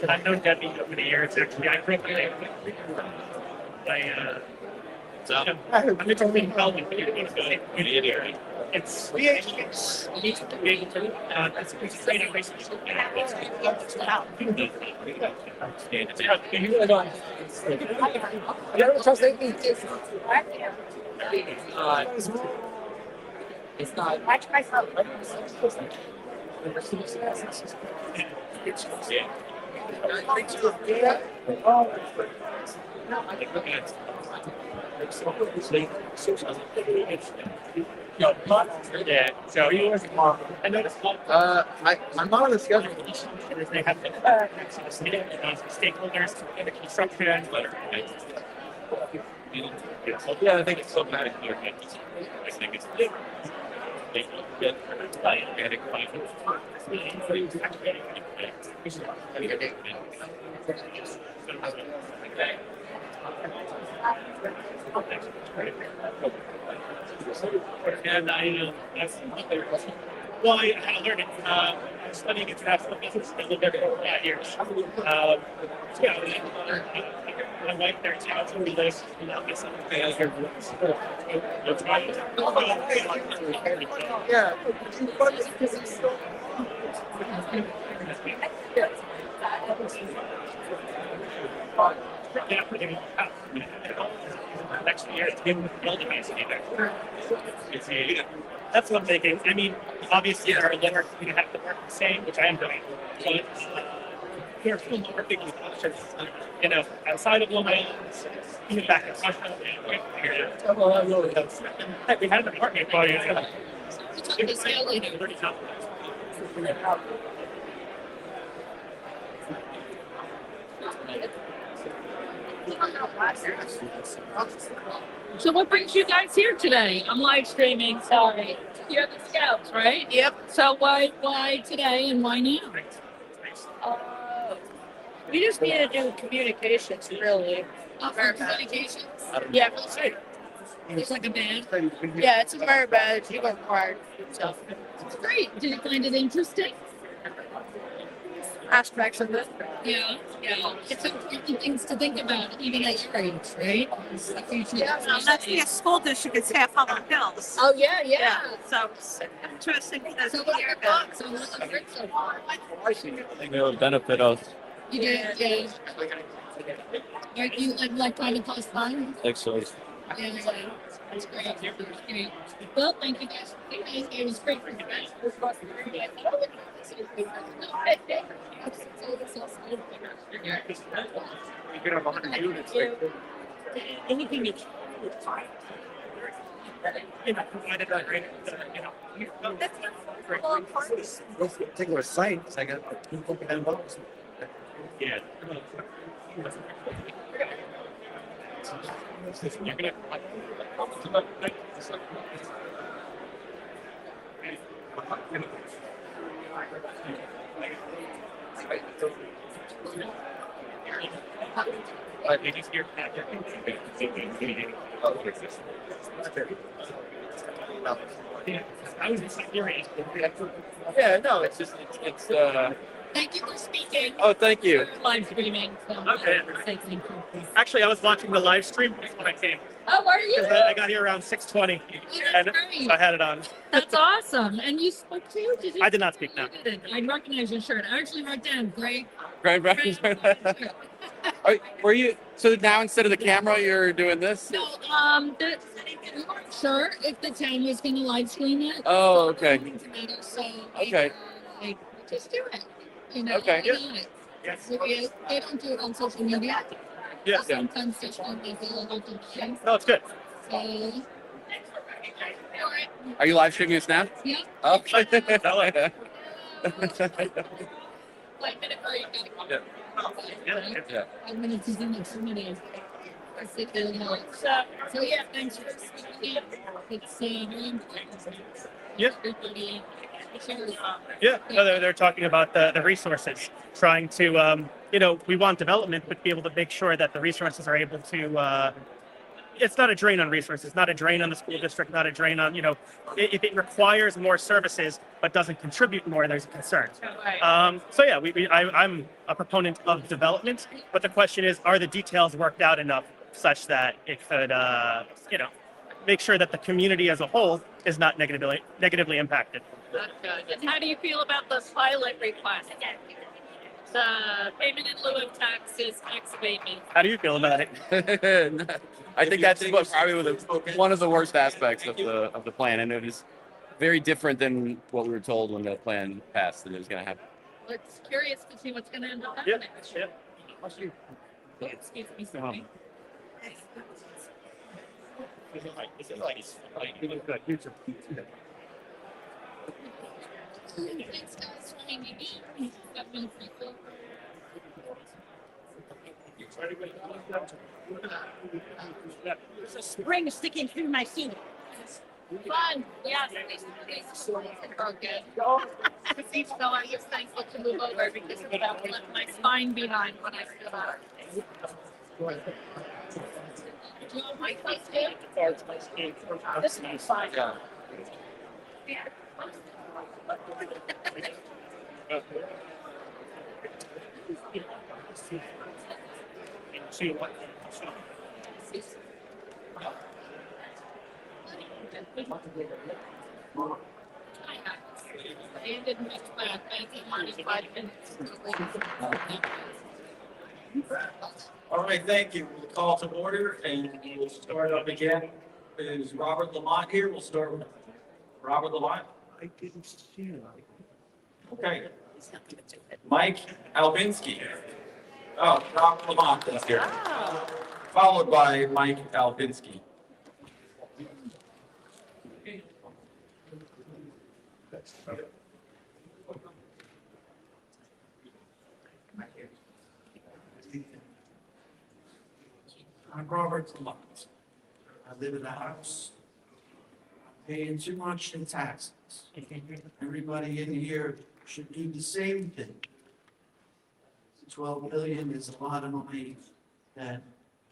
I've known Debbie over the years. Actually, I grew up in I'm between Melville and it's big. It's great advice. It's not. Watch myself. Yeah, so you were I noticed I'm not on the schedule. they have stakeholders in the construction. Yeah, I think it's so bad. I think it's And that's well, I learned it. I'm studying international business. I lived there for 5 years. My wife there too. So we live, Yeah. Next year, it's been building there. That's what I'm thinking. I mean, obviously, there are lower you have to work the same, which I am doing. But there are still more big options, outside of Long Island, even back in Huntington. We had an apartment for you. So what brings you guys here today? I'm live streaming, sorry. You're the scouts, right? Yep. So why today and why now? We just need to do communications, really. Communications? Yeah, we'll see. It's like a band. Yeah, it's a very bad. You work hard. So It's great. Did you find it interesting? aspects of it. Yeah. It's important things to think about, even at your age, right? That's the school district. It's half Hollow Hills. Oh, yeah. So it's interesting because So what's your thoughts on what I've heard so far? I think it would benefit us. You do, yeah. Are you like trying to post fun? Excellent. Yeah, that's great. Well, thank you guys. It was great for you guys. You could have 100 units. Anything that provided that great, This particular site, I got people can involve. Yeah. You're gonna. I was just curious. Yeah, no, it's Thank you for speaking. oh, thank you. Live streaming. So Okay. Actually, I was watching the live stream when I came. Oh, are you? Because I got here around 6:20 and great. I had it on. That's awesome. And you spoke too? Did you? I did not speak, no. You didn't. I recognize your shirt. I actually wrote down Greg. Grand breakfast. Were you so now instead of the camera, you're doing this? No, we weren't sure if the town was going to live stream it. Oh, okay. So Okay. like, just do it. You know, Okay. why not? Yes. So they don't do it on social media. Yeah. Sometimes social media is a little different. No, it's good. So, Are you live streaming us now? yeah. Okay. 5 minute break. Yeah. Yeah. 5 minutes is in the 2 minutes. I sit there and like, so yeah, thanks for speaking. It's very important. Yeah. Everybody, Yeah, no, they're talking about the resources, trying to, we want development, but be able to make sure that the resources are able to, it's not a drain on resources, not a drain on the school district, not a drain on, if it requires more services but doesn't contribute more, there's a concern. So yeah, I'm a proponent of development, but the question is, are the details worked out enough such that it could, make sure that the community as a whole is not negatively impacted. That's good. And how do you feel about the pilot request? The payment in lieu of taxes, tax abatement. How do you feel about it? I think that's what probably one of the worst aspects of the plan, and it is very different than what we were told when the plan passed that it was going to happen. Well, it's curious to see what's going to end up Yeah, happening. yeah. Excuse me, sorry. Thanks, guys, for hanging in. That means people. There's a spring sticking through my feet. Fun, yes, these are good. So I was thankful to move over because of that left my spine behind when I stood up. Do you want my place too? This is fine. Yeah. I didn't mix back. I think 45 minutes. All right, thank you. We'll call to order and we'll start up again. Is Robert Lamont here? We'll start with Robert Lamont. I didn't see it. Okay. Mike Albinski. Oh, Robert Lamont is here. Followed by Mike Albinski. I'm Robert Lamont. I live in a house. I'm paying too much in taxes. Everybody in here should do the same thing. 12 billion is a lot of money that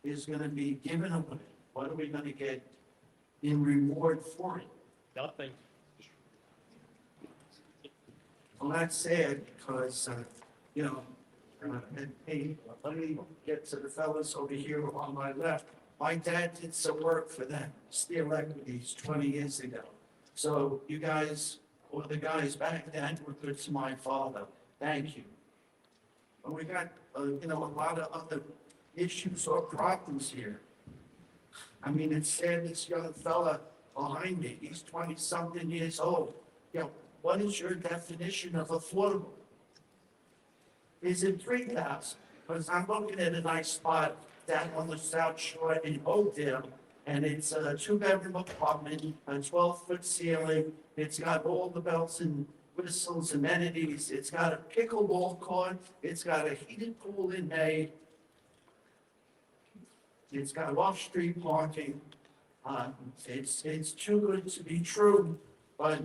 is gonna be given away. What are we gonna get in reward for it? Nothing. Well, that's sad because, hey, let me get to the fellas over here on my left. My dad did some work for them, Steel Equities, 20 years ago. So you guys, or the guys back then were good to my father. Thank you. But we got, a lot of other issues or problems here. I mean, it's sad this young fella behind me, he's 20-something years old. What is your definition of affordable? Is it 3,000? Because I'm looking at a nice spot down on the South Shore in Oakdale, and it's a 2-bedroom apartment, a 12-foot ceiling. It's got all the bells and whistles, amenities. It's got a pickleball court. It's got a heated pool in May. It's got off-street parking. It's too good to be true, but,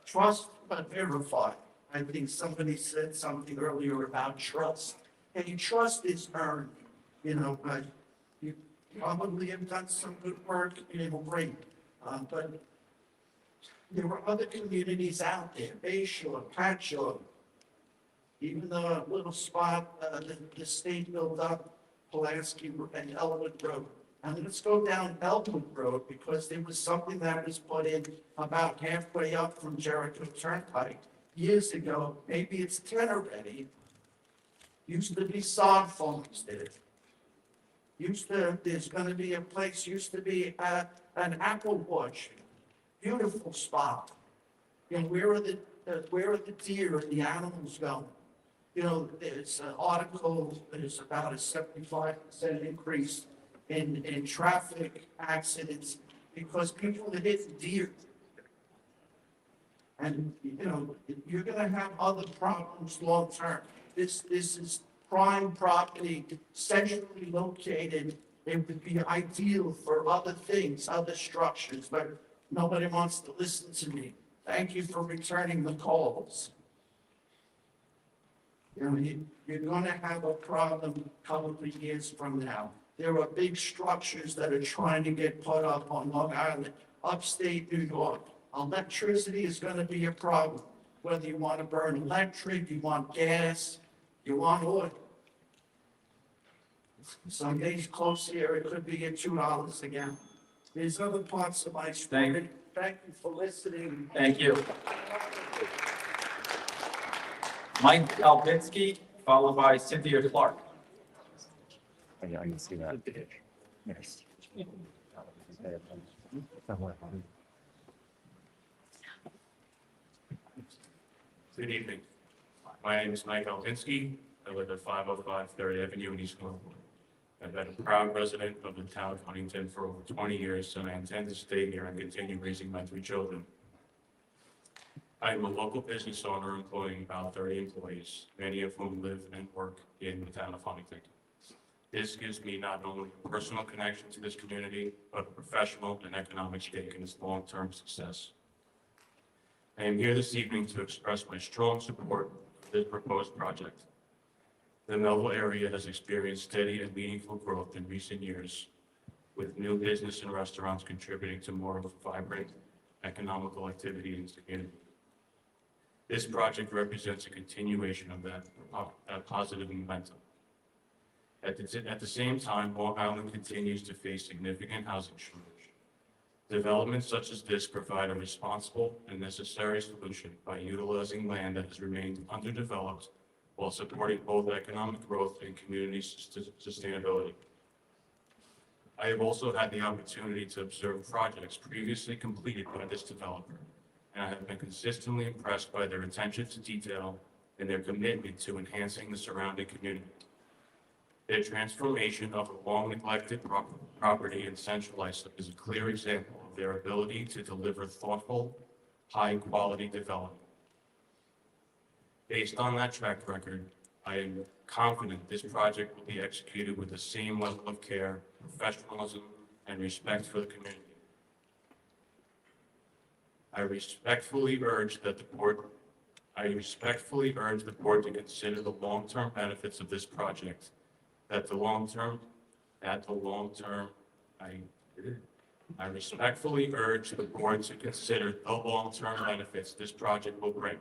trust about verify. I think somebody said something earlier about trust. And trust is earned, but you probably have done some good work, great. But there were other communities out there, Bayshore, Patchogue, even the little spot, the state built up, Pulaski and Elwood Road. And let's go down Elwood Road because there was something that was put in about halfway up from Jericho Turnpike years ago. Maybe it's 10 already. Used to be sod farms there. There's gonna be a place, used to be an apple orchard. Beautiful spot. And where are the deer and the animals going? There's an article, there's about a 75% increase in traffic accidents because people are hitting deer. And, you're gonna have other problems long term. This is prime property, centrally located. It would be ideal for other things, other structures, but nobody wants to listen to me. Thank you for returning the calls. You're going to have a problem a couple of years from now. There are big structures that are trying to get put up on Long Island, upstate New York. Electricity is going to be a problem, whether you want to burn electric, you want gas, you want oil. Some days close here, it could be at $2 a gallon. There's other parts of my story. Thank you for listening. Thank you. Mike Alpinski, followed by Cynthia Clark. I can see that. Yes. Good evening. My name is Mike Alpinski. I live at 505 3rd Avenue in East Glenwood. I've been a proud resident of the town of Huntington for over 20 years, and I intend to stay here and continue raising my 3 children. I am a local business owner employing about 30 employees, many of whom live and work in the town of Huntington. This gives me not only a personal connection to this community, but a professional and economic stake in its long-term success. I am here this evening to express my strong support for this proposed project. The Melville area has experienced steady and meaningful growth in recent years, with new business and restaurants contributing to more of a vibrant economical activity in the community. This project represents a continuation of that positive momentum. At the same time, Long Island continues to face significant housing shortage. Developments such as this provide a responsible and necessary solution by utilizing land that has remained underdeveloped while supporting both economic growth and community sustainability. I have also had the opportunity to observe projects previously completed by this developer, and I have been consistently impressed by their attention to detail and their commitment to enhancing the surrounding community. Their transformation of a long-neglected property in Central Islip is a clear example of their ability to deliver thoughtful, high-quality development. Based on that track record, I am confident this project will be executed with the same level of care, professionalism, and respect for the community. I respectfully urge the board to consider the long-term benefits of this project. I respectfully urge the board to consider the long-term benefits this project will bring,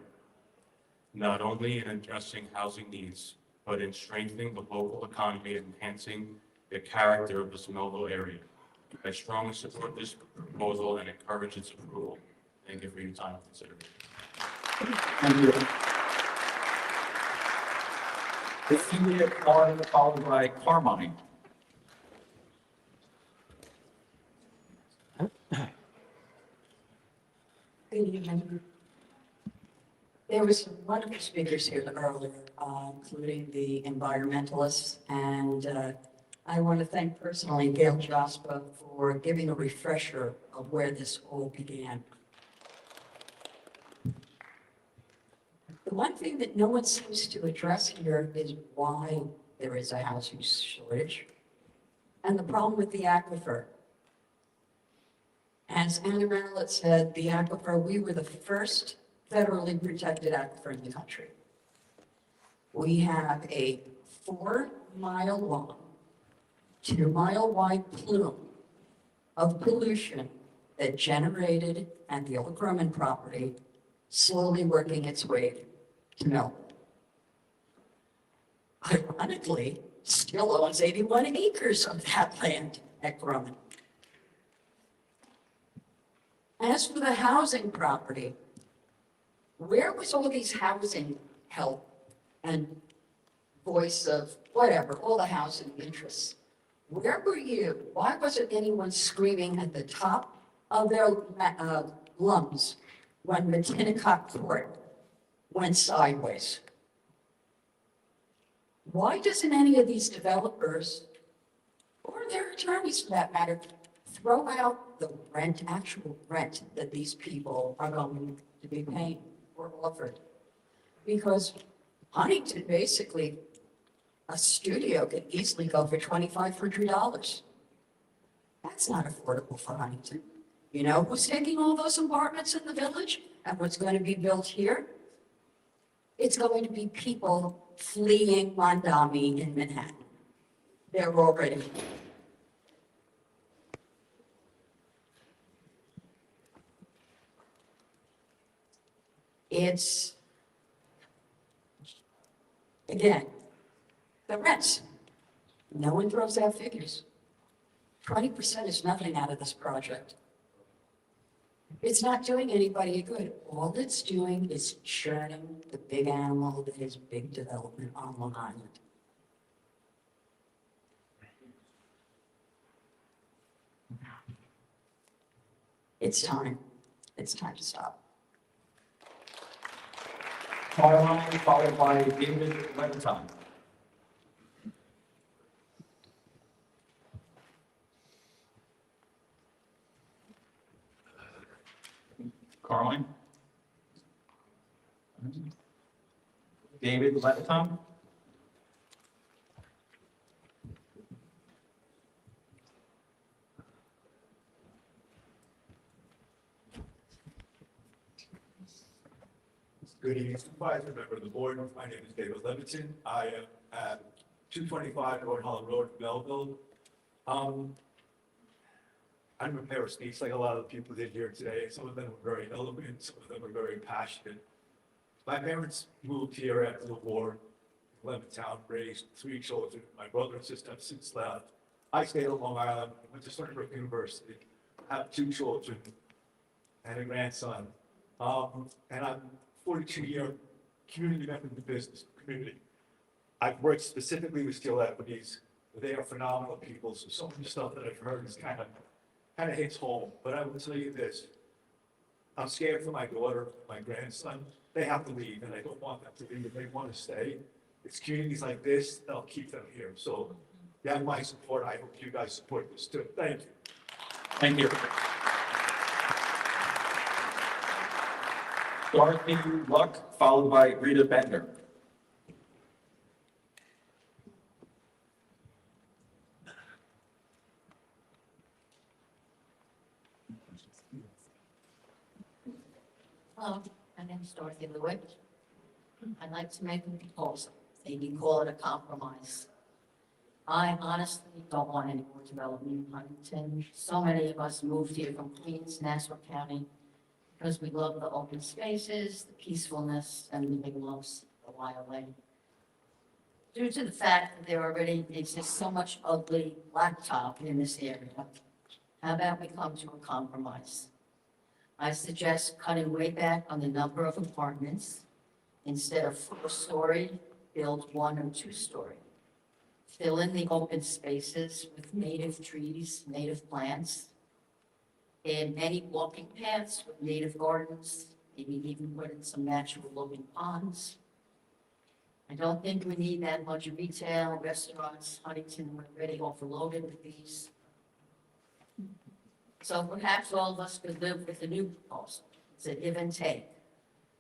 not only in addressing housing needs, but in strengthening the local economy and enhancing the character of the Melville area. I strongly support this proposal and encourage its approval. Thank you for your time and consideration. Thank you. Cynthia Clark, followed by Carmine. Good evening. There were some wonderful speakers here earlier, including the environmentalists, and I want to thank personally Gail Jasper for giving a refresher of where this all began. The one thing that no one seems to address here is why there is a housing shortage and the problem with the aquifer. As Anna Reynolds said, the aquifer, we were the first federally protected aquifer in the country. We have a 4-mile long, 2-mile wide plume of pollution that generated at the Old Croman property, slowly working its way to Melville. Ironically, still owns 81 acres of that land at Croman. As for the housing property, where was all these housing help and voice of whatever, all the housing interests? Where were you? Why wasn't anyone screaming at the top of their lungs when Matinacock Court went sideways? Why doesn't any of these developers, or their attorneys for that matter, throw out the rent, actual rent that these people are going to be paying or offered? Because Huntington, basically, a studio could easily go for $2,500. That's not affordable for Huntington. You know who's taking all those apartments in the village and what's going to be built here? It's going to be people fleeing Mondami in Manhattan. They're already. It's, again, the rents. No one throws out figures. 20% is nothing out of this project. It's not doing anybody good. All it's doing is churning the big animal that is big development on Long Island. It's time. It's time to stop. Carline, followed by David Leviton. Carline? David Leviton? Good evening, Supervisor, member of the board. My name is David Leviton. I am at 225 North Holland Road, Melville. I'm a pair of speech like a lot of the people did here today. Some of them were very eloquent, some of them were very passionate. My parents moved here after the war, Levittown, raised 3 children. My brother and sister have since left. I stayed on Long Island, went to Stony Brook University, have 2 children and a grandson. And I'm 42-year community member of the business community. I've worked specifically with Steel Equities. They are phenomenal people. So some of the stuff that I've heard is kind of hits home. But I will tell you this, I'm scared for my daughter, my grandson. They have to leave, and I don't want them to leave. If they want to stay, it's communities like this that'll keep them here. So you have my support. I hope you guys support this too. Thank you. Thank you. Dorothy Luck, followed by Rita Bender. Hello, my name is Dorothy Lewitt. I'd like to make a proposal. Maybe call it a compromise. I honestly don't want any more development in Huntington. So many of us moved here from Queens, Nassau County, because we love the open spaces, the peacefulness, and living close to the wildlife. Due to the fact that there already exists so much ugly blacktop in this area, how about we come to a compromise? I suggest cutting way back on the number of apartments. Instead of 4-story, build 1 or 2-story. Fill in the open spaces with native trees, native plants, and many walking paths with native gardens, maybe even put in some natural looking ponds. I don't think we need that much retail, restaurants. Huntington, we're already overloaded with these. So perhaps all of us could live with the new proposal. It's a give and take.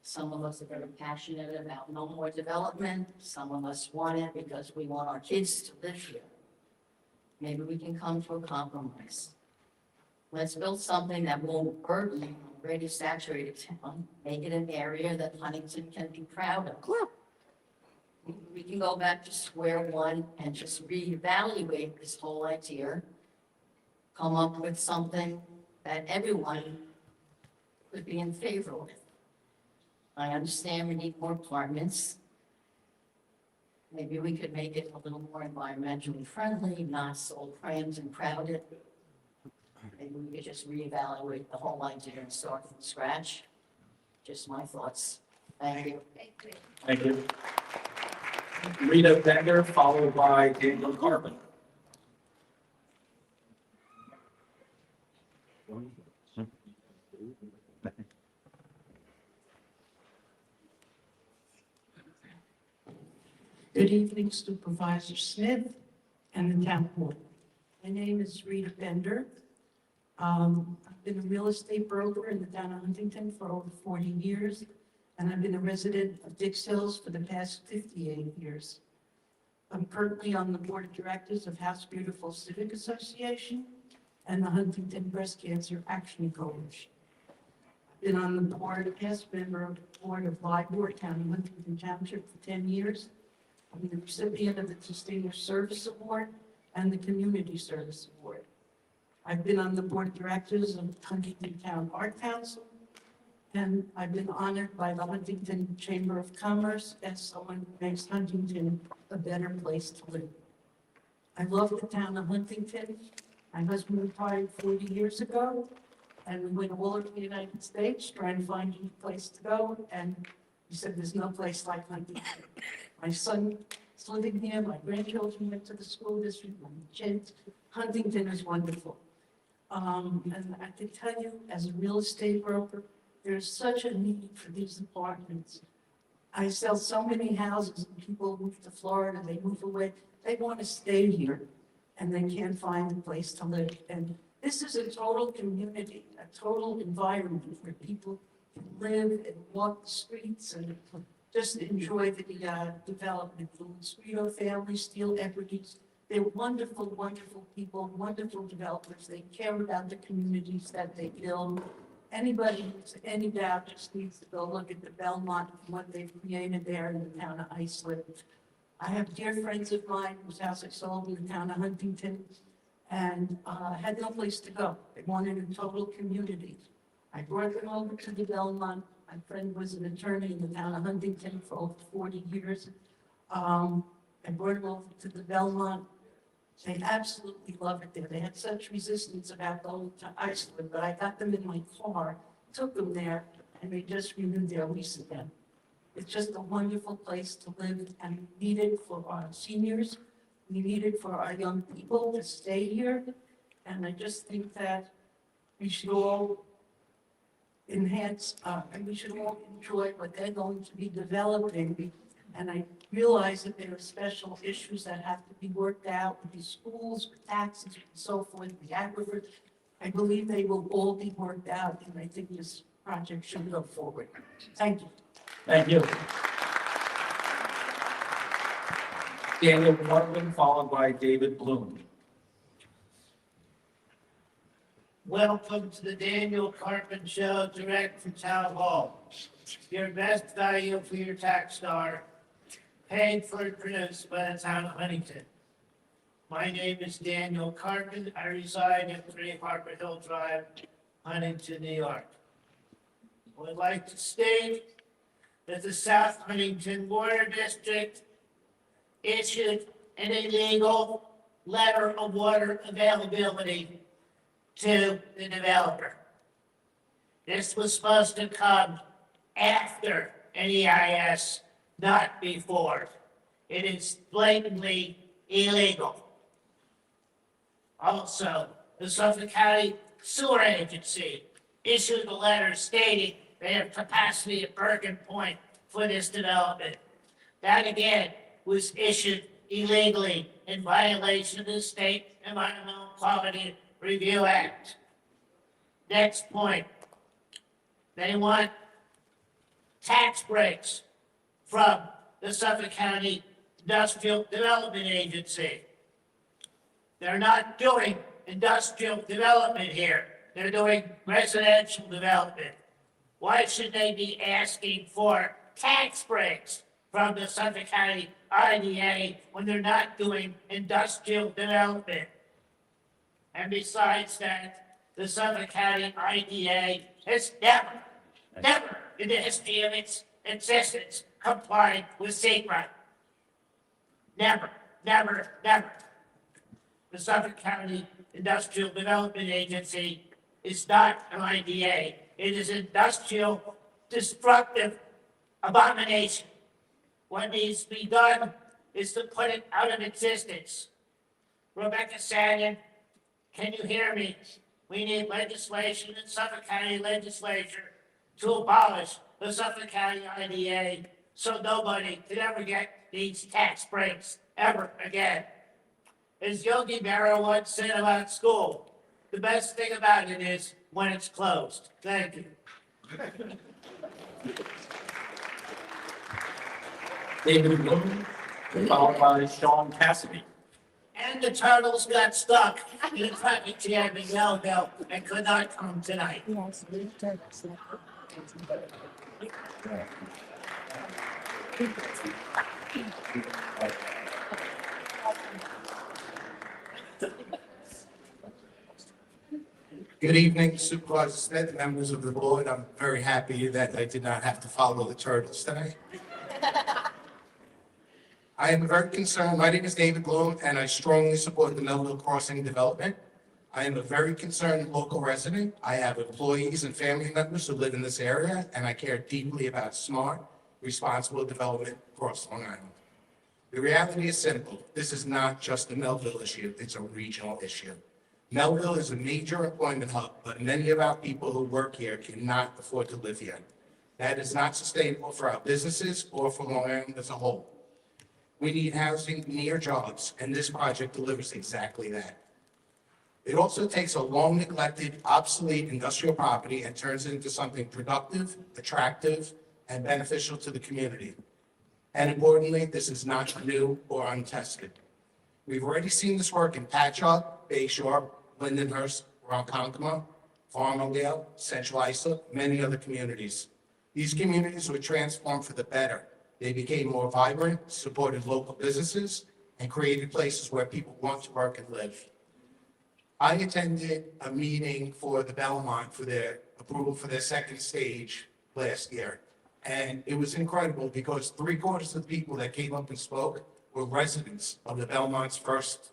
Some of us are very passionate about no more development. Some of us want it because we want our kids to live here. Maybe we can come to a compromise. Let's build something that won't burden already saturated town, make it an area that Huntington can be proud of. We can go back to square one and just reevaluate this whole idea, come up with something that everyone could be in favor with. I understand we need more apartments. Maybe we could make it a little more environmentally friendly, not so cramped and crowded. Maybe we could just reevaluate the whole idea and start from scratch. Just my thoughts. Thank you. Thank you. Rita Bender, followed by Daniel Carpenter. Good evening, Supervisor Smith and the town board. My name is Rita Bender. I've been a real estate broker in the town of Huntington for over 40 years, and I've been a resident of Dix Hills for the past 58 years. I'm currently on the board of directors of House Beautiful Civic Association and the Huntington Breast Cancer Action Coalition. I've been on the board, past member of the board of LIBOR Town of Huntington Township for 10 years. I'm the recipient of the Distinguished Service Award and the Community Service Award. I've been on the board of directors of Huntington Town Art Council, and I've been honored by the Huntington Chamber of Commerce as someone who makes Huntington a better place to live. I love the town of Huntington. My husband retired 40 years ago, and we went all over the United States trying to find a place to go, and he said, there's no place like Huntington. My son is living here, my grandchildren went to the school district, my kids. Huntington is wonderful. And I can tell you, as a real estate broker, there's such a need for these apartments. I sell so many houses, and people move to Florida, they move away, they want to stay here, and they can't find a place to live. And this is a total community, a total environment where people can live and walk the streets and just enjoy the development. The Squito family, Steel Equities, they're wonderful, wonderful people, wonderful developers. They care about the communities that they build. Anybody who's any doubt just needs to go look at the Belmont and what they've created there in the town of Islip. I have dear friends of mine whose house I sold in the town of Huntington and had no place to go. They wanted a total community. I brought them over to the Belmont. My friend was an attorney in the town of Huntington for over 40 years. I brought them over to the Belmont. They absolutely love it there. They had such resistance about going to Iceland, but I got them in my car, took them there, and they just renewed their lease again. It's just a wonderful place to live, and we need it for our seniors. We need it for our young people to stay here. And I just think that we should all enhance, and we should all enjoy what they're going to be developing. And I realize that there are special issues that have to be worked out with the schools, with taxes, and so forth, the aquifers. I believe they will all be worked out, and I think this project should go forward. Thank you. Thank you. Daniel Carpenter, followed by David Bloom. Welcome to the Daniel Carpenter Show, direct from Town Hall. Your best value for your tax dollar, paid for and produced by the town of Huntington. My name is Daniel Carpenter. I reside at 3 Harper Hill Drive, Huntington, New York. I would like to state that the South Huntington Water District issued an illegal letter of water availability to the developer. This was supposed to come after an EIS, not before. It is blatantly illegal. Also, the Suffolk County Sewer Agency issued a letter stating they have capacity at Bergen Point for this development. That again was issued illegally in violation of the State Environmental Quality Review Act. Next point, they want tax breaks from the Suffolk County Industrial Development Agency. They're not doing industrial development here. they're doing residential development. Why should they be asking for tax breaks from the Suffolk County IDA when they're not doing industrial development? And besides that, the Suffolk County IDA has never in the history of its existence complied with SECRET. Never. The Suffolk County Industrial Development Agency is not an IDA. It is industrial destructive abomination. What needs to be done is to put it out of existence. Rebecca Shannon, can you hear me? We need legislation in Suffolk County Legislature to abolish the Suffolk County IDA so nobody could ever get these tax breaks ever again. As Yogi Berra once said about school, the best thing about it is when it's closed. Thank you. David Bloom, followed by Sean Cassidy. And the turtles got stuck in the traffic jam in Melville and could not come tonight. Yes, the turtles. Good evening, Supervisor Smith, members of the board. I'm very happy that I did not have to follow the turtles tonight. I am very concerned. My name is David Bloom, and I strongly support the Melville Crossing development. I am a very concerned local resident. I have employees and family members who live in this area, and I care deeply about smart, responsible development across Long Island. The reality is simple. This is not just a Melville issue. It's a regional issue. Melville is a major employment hub, but many of our people who work here cannot afford to live here. That is not sustainable for our businesses or for Long Island as a whole. We need housing near jobs, and this project delivers exactly that. It also takes a long neglected, obsolete industrial property and turns it into something productive, attractive, and beneficial to the community. And importantly, this is not new or untested. We've already seen this work in Patchogue, Bayshore, Lindenhurst, Ronkonkoma, Farmingdale, Central Islip, many other communities. These communities were transformed for the better. They became more vibrant, supported local businesses, and created places where people want to work and live. I attended a meeting for the Belmont for their approval for their second stage last year. And it was incredible because 3/4 of the people that came up and spoke were residents of the Belmont's first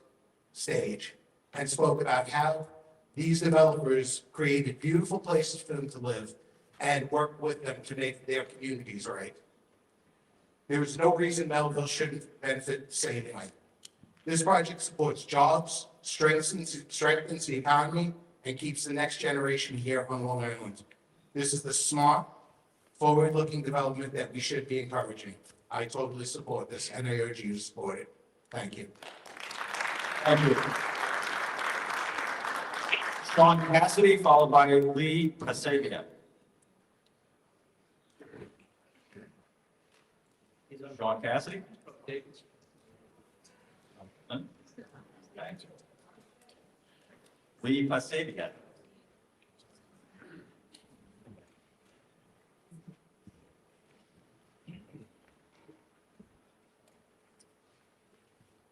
stage and spoke about how these developers created beautiful places for them to live and worked with them to make their communities right. There is no reason Melville shouldn't benefit the same way. This project supports jobs, strengthens the economy, and keeps the next generation here on Long Island. This is the smart, forward-looking development that we should be encouraging. I totally support this, and I urge you to support it. Thank you. Thank you. Sean Cassidy, followed by Lee Pasavia. Sean Cassidy. Thanks. Lee Pasavia.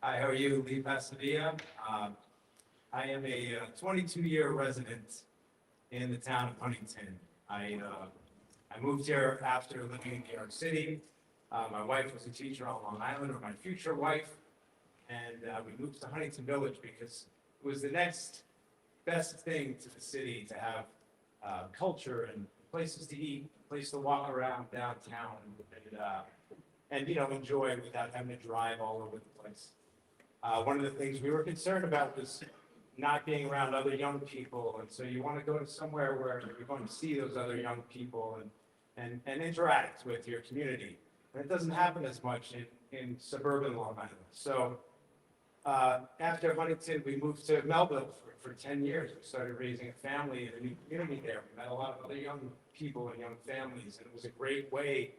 Hi, how are you? Lee Pasavia. I am a 22-year resident in the town of Huntington. I moved here after living in New York City. My wife was a teacher on Long Island, or my future wife, and we moved to Huntington Village because it was the next best thing to the city to have culture and places to eat, a place to walk around downtown and enjoy without having to drive all over the place. One of the things we were concerned about was not being around other young people, and so you want to go to somewhere where you're going to see those other young people and interact with your community. And it doesn't happen as much in suburban Long Island. So after Huntington, we moved to Melville for 10 years. We started raising a family in a new community there. We met a lot of other young people and young families, and it was a great way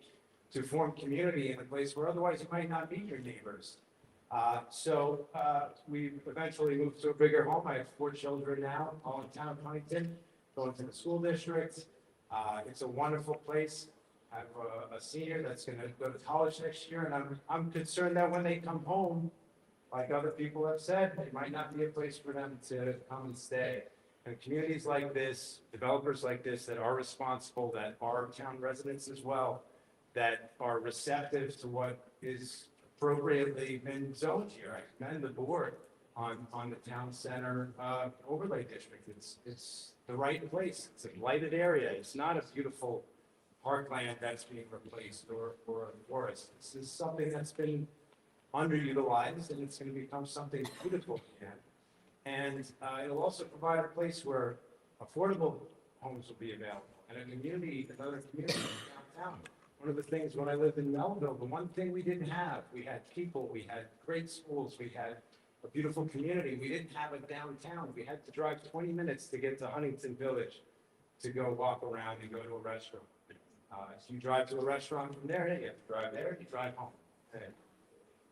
to form community in a place where otherwise you might not meet your neighbors. We eventually moved to a bigger home. I have 4 children now, all in town of Huntington. going to the school district. It's a wonderful place. I have a senior that's gonna go to college next year, and I'm concerned that when they come home, like other people have said, it might not be a place for them to come and stay. And communities like this, developers like this that are responsible, that are town residents as well, that are receptive to what is appropriately been zoned here. I commend the board on the town center overlay district. It's the right place. It's a lighted area. It's not a beautiful parkland that's being replaced or a forest. This is something that's been underutilized, and it's going to become something beautiful again. And it'll also provide a place where affordable homes will be available, and a community, another community downtown. One of the things when I lived in Melville, the one thing we didn't have, we had people, we had great schools, we had a beautiful community. We didn't have a downtown. We had to drive 20 minutes to get to Huntington Village to go walk around and go to a restaurant. If you drive to a restaurant from there, you have to drive there, you drive home. And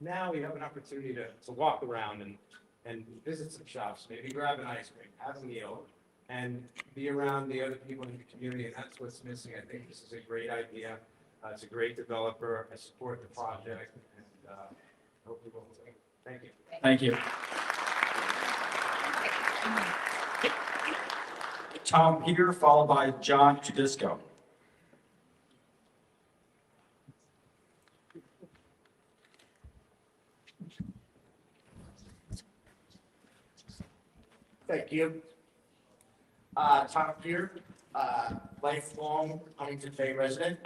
now we have an opportunity to walk around and visit some shops, maybe grab an ice cream, have a meal, and be around the other people in the community, and that's what's missing. I think this is a great idea. It's a great developer. I support the project, and hope you will. Thank you. Thank you. Tom Peter, followed by John Tudisco. Thank you. Tom Peter, lifelong Huntington Bay resident.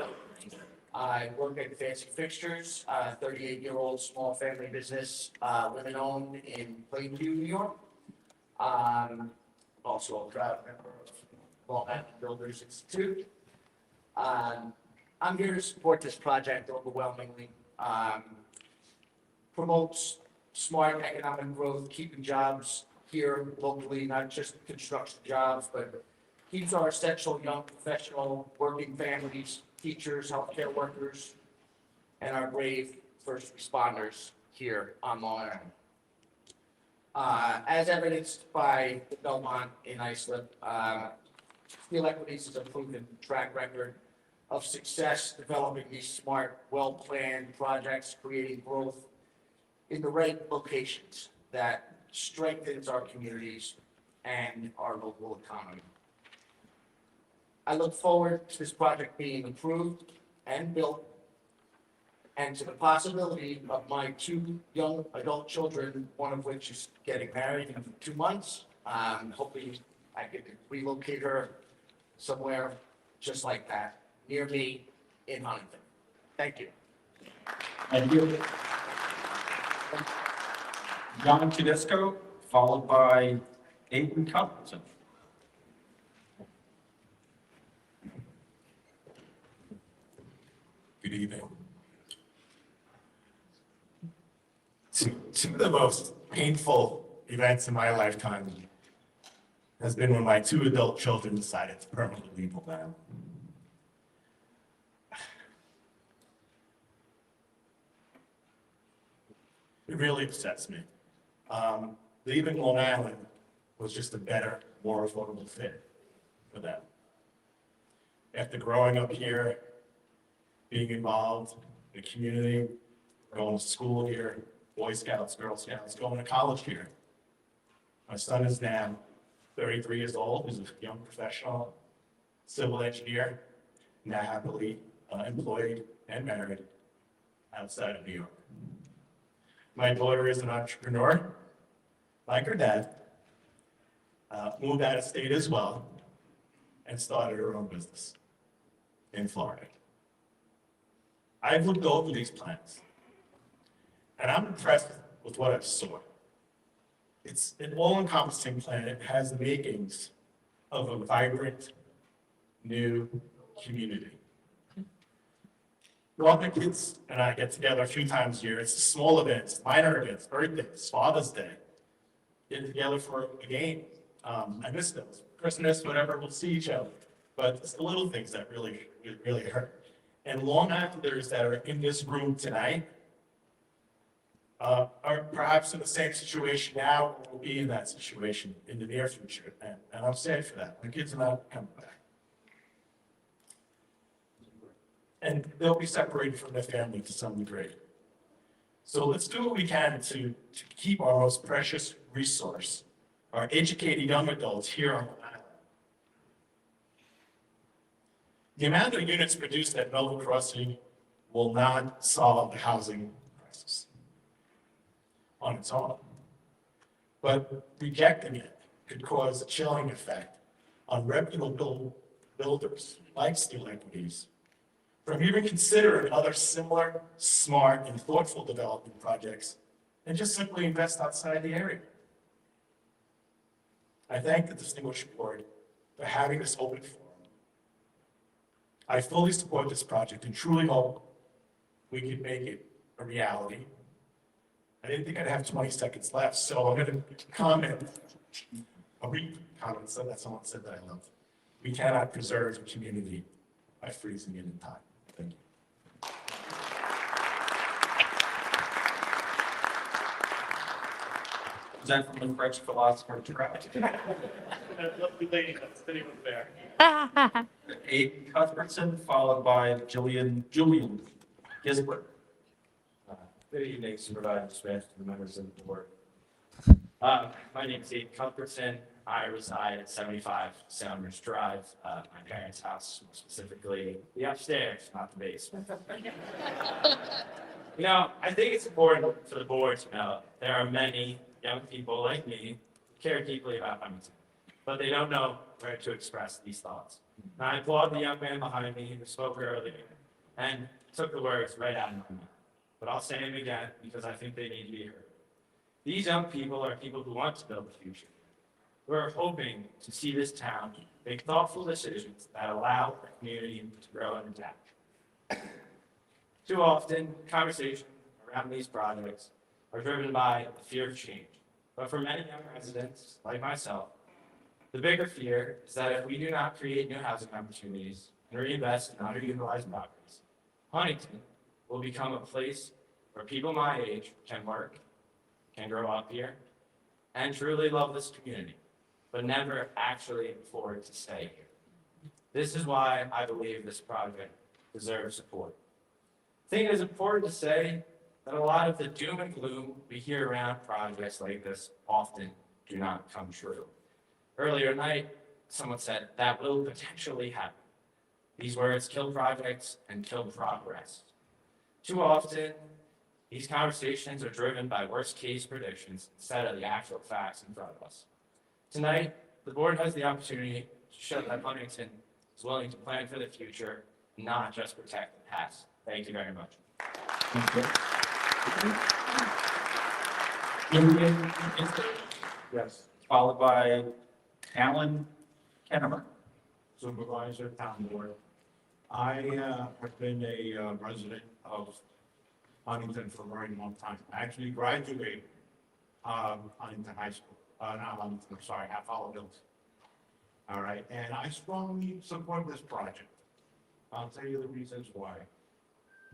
I work at Fancy Fixtures, 38-year-old small family business, women-owned in Plainview, New York. Also a proud member of Long Island Builders Institute. I'm here to support this project overwhelmingly. Promotes smart economic growth, keeping jobs here locally, not just construction jobs, but keeps our essential young professional working families, teachers, healthcare workers, and our brave first responders here on Long Island. As evidenced by the Belmont in Islip, Steel Equities has a proven track record of success developing these smart, well-planned projects, creating growth in the right locations that strengthens our communities and our local economy. I look forward to this project being approved and built, and to the possibility of my 2 young adult children, one of which is getting married in 2 months. Hoping I could relocate her somewhere just like that, near me in Huntington. Thank you. Thank you. John Tudisco, followed by Aiden Covington. Good evening. Two of the most painful events in my lifetime has been when my 2 adult children decided to permanently leave Long Island. It really upsets me. Leaving Long Island was just a better, more affordable fit for them. After growing up here, being involved in the community, going to school here, Boy Scouts, Girl Scouts, going to college here. My son is now 33 years old. He's a young professional, civil engineer, now happily employed and married outside of New York. My daughter is an entrepreneur, like her dad, moved out of state as well, and started her own business in Florida. I've looked over these plans, and I'm impressed with what I saw. It's an all-encompassing plan. It has the makings of a vibrant, new community. Well, the kids and I get together a few times a year. It's small events, minor events, birthdays, Father's Day. Get together for a game. I miss those. Christmas, whatever, we'll see each other. But it's the little things that really hurt. And Long Islanders that are in this room tonight are perhaps in the same situation now, or will be in that situation in the near future. And I'm sad for that. My kids are not coming back. And they'll be separated from their family to some degree. So let's do what we can to keep our most precious resource, our educated young adults here on the island. The amount of units produced at Melville Crossing will not solve the housing crisis on its own. But rejecting it could cause a chilling effect on reputable builders like Steel Equities from even considering other similar, smart, and thoughtful development projects and just simply invest outside the area. I thank the distinguished board for having this open forum. I fully support this project and truly hope we can make it a reality. I didn't think I'd have 20 seconds left, so I'm going to comment, a brief comment so that someone said that I love. We cannot preserve the community by freezing it in time. Thank you. Is that from the French philosopher Trout? That lovely lady that's sitting over there. Abe Cuthbertson, followed by Julian Gisbert. Good evening, Supervisor Smith, and the members of the board. My name is Abe Cuthbertson. I reside at 75 Sounders Drive, my parents' house, more specifically the upstairs, not the basement. You know, I think it's important for the board to know there are many young people like me who care deeply about Huntington, but they don't know where to express these thoughts. And I applaud the young man behind me who spoke earlier and took the words right out of my mouth. But I'll say them again because I think they need to be heard. These young people are people who want to build the future. We're hoping to see this town make thoughtful decisions that allow our community to grow and adapt. Too often, conversation around these projects are driven by the fear of change. But for many young residents, like myself, the bigger fear is that if we do not create new housing opportunities and reinvest in underutilized properties, Huntington will become a place where people my age can work, can grow up here, and truly love this community, but never actually afford to stay here. This is why I believe this project deserves support. I think it is important to say that a lot of the doom and gloom we hear around projects like this often do not come true. Earlier tonight, someone said that will potentially happen. These words kill projects and kill progress. Too often, these conversations are driven by worst-case predictions instead of the actual facts in front of us. Tonight, the board has the opportunity to show that Huntington is willing to plan for the future, not just protect the past. Thank you very much. Yes. Followed by Alan Kennemer. Supervisor, Town Board. I have been a resident of Huntington for a very long time. I actually graduated Huntington High School, not Huntington, I'm sorry, Half Hollow Hills. All right, and I strongly support this project. I'll tell you the reasons why.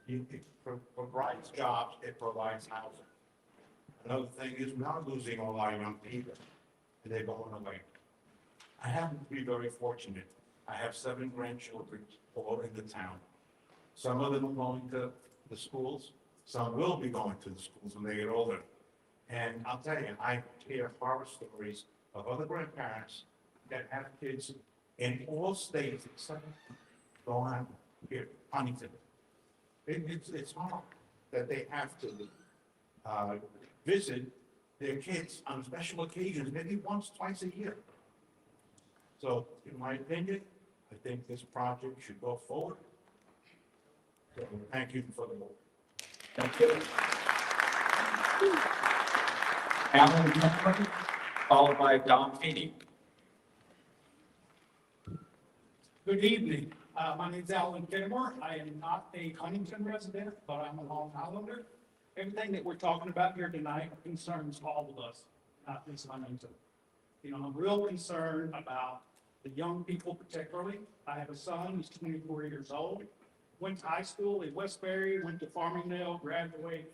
It provides jobs, it provides housing. Another thing is we're not losing all our young people, and they're going away. I happen to be very fortunate. I have 7 grandchildren all in the town. Some of them are going to the schools. Some will be going to the schools when they get older. And I'll tell you, I hear horror stories of other grandparents that have kids in all states except going on here, Huntington. It's hard that they have to visit their kids on special occasions, maybe once, twice a year. So, in my opinion, I think this project should go forward. So, thank you for the vote. Thank you. Alan Kennemer, followed by Don Feeney. Good evening. My name is Alan Kennemer. I am not a Huntington resident, but I'm a Long Islander. Everything that we're talking about here tonight concerns all of us, not just Huntington. You know, I'm real concerned about the young people particularly. I have a son who's 24 years old, went to high school in Westbury, went to Farmingdale, graduated,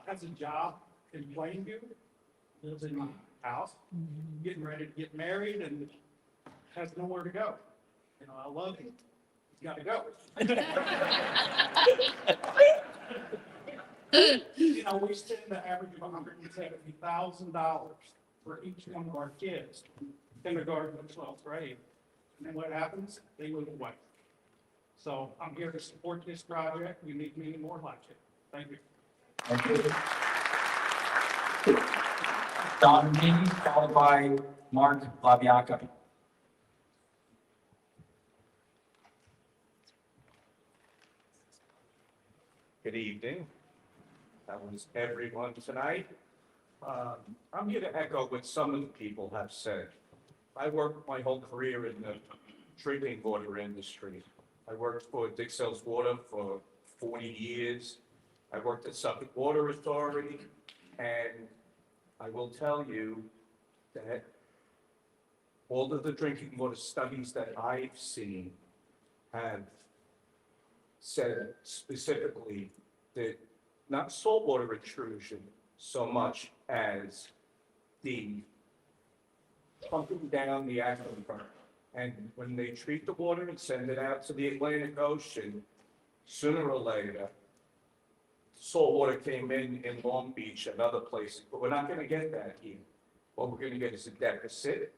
has a job in Plainview, lives in my house, getting ready to get married and has nowhere to go. You know, I love him. He's got to go. You know, we spend the average of $170,000 for each one of our kids, kindergarten to 12th grade. And then what happens? They move away. So I'm here to support this project. We need many more like it. Thank you. Thank you. Don Meany, followed by Mark Labiaca. Good evening. That was everyone tonight. I'm here to echo what some of the people have said. I worked my whole career in the drinking water industry. I worked for Dick Sells Water for 40 years. I worked at Suffolk Water Authority, and I will tell you that all of the drinking water studies that I've seen have said specifically that not saltwater intrusion so much as the pumping down the aquifer. And when they treat the water and send it out to the Atlantic Ocean, sooner or later, salt water came in Long Beach and other places, but we're not gonna get that here. What we're gonna get is a deficit,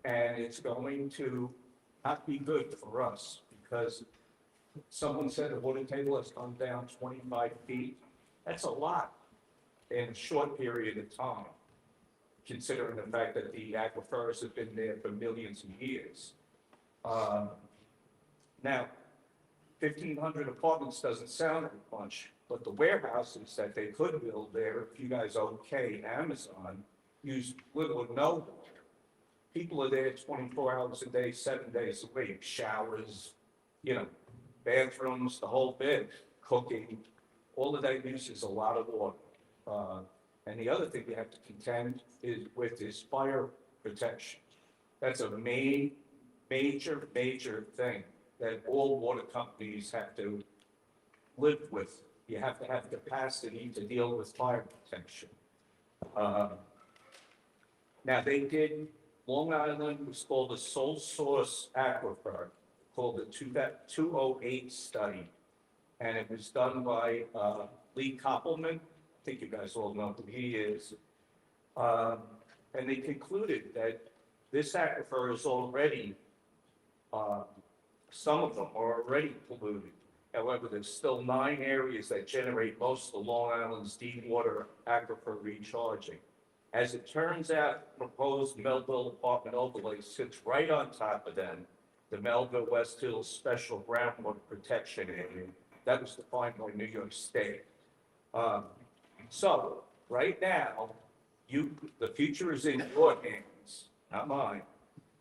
and it's going to not be good for us, because someone said the water table has gone down 25 feet. That's a lot in a short period of time, considering the fact that the aquifers have been there for millions of years. Now, 1,500 apartments doesn't sound like much, but the warehouses that they could build there, if you guys okay Amazon, use little or no water. People are there 24 hours a day, 7 days a week, showers, you know, bathrooms, the whole bit, cooking, all of that uses a lot of water. And the other thing we have to contend is fire protection. That's a major thing that all water companies have to live with. You have to have capacity to deal with fire protection. Now they did, Long Island was called a sole source aquifer, called the 208 study. And it was done by Lee Koppelman. I think you guys all know who he is. And they concluded that this aquifer is already, some of them are already polluted. However, there's still 9 areas that generate most of Long Island's deep water aquifer recharging. As it turns out, proposed Melville apartment overlay sits right on top of them, the Melville West Hills Special Groundwater Protection Area. That was defined by New York State. So right now, the future is in your hands, not mine.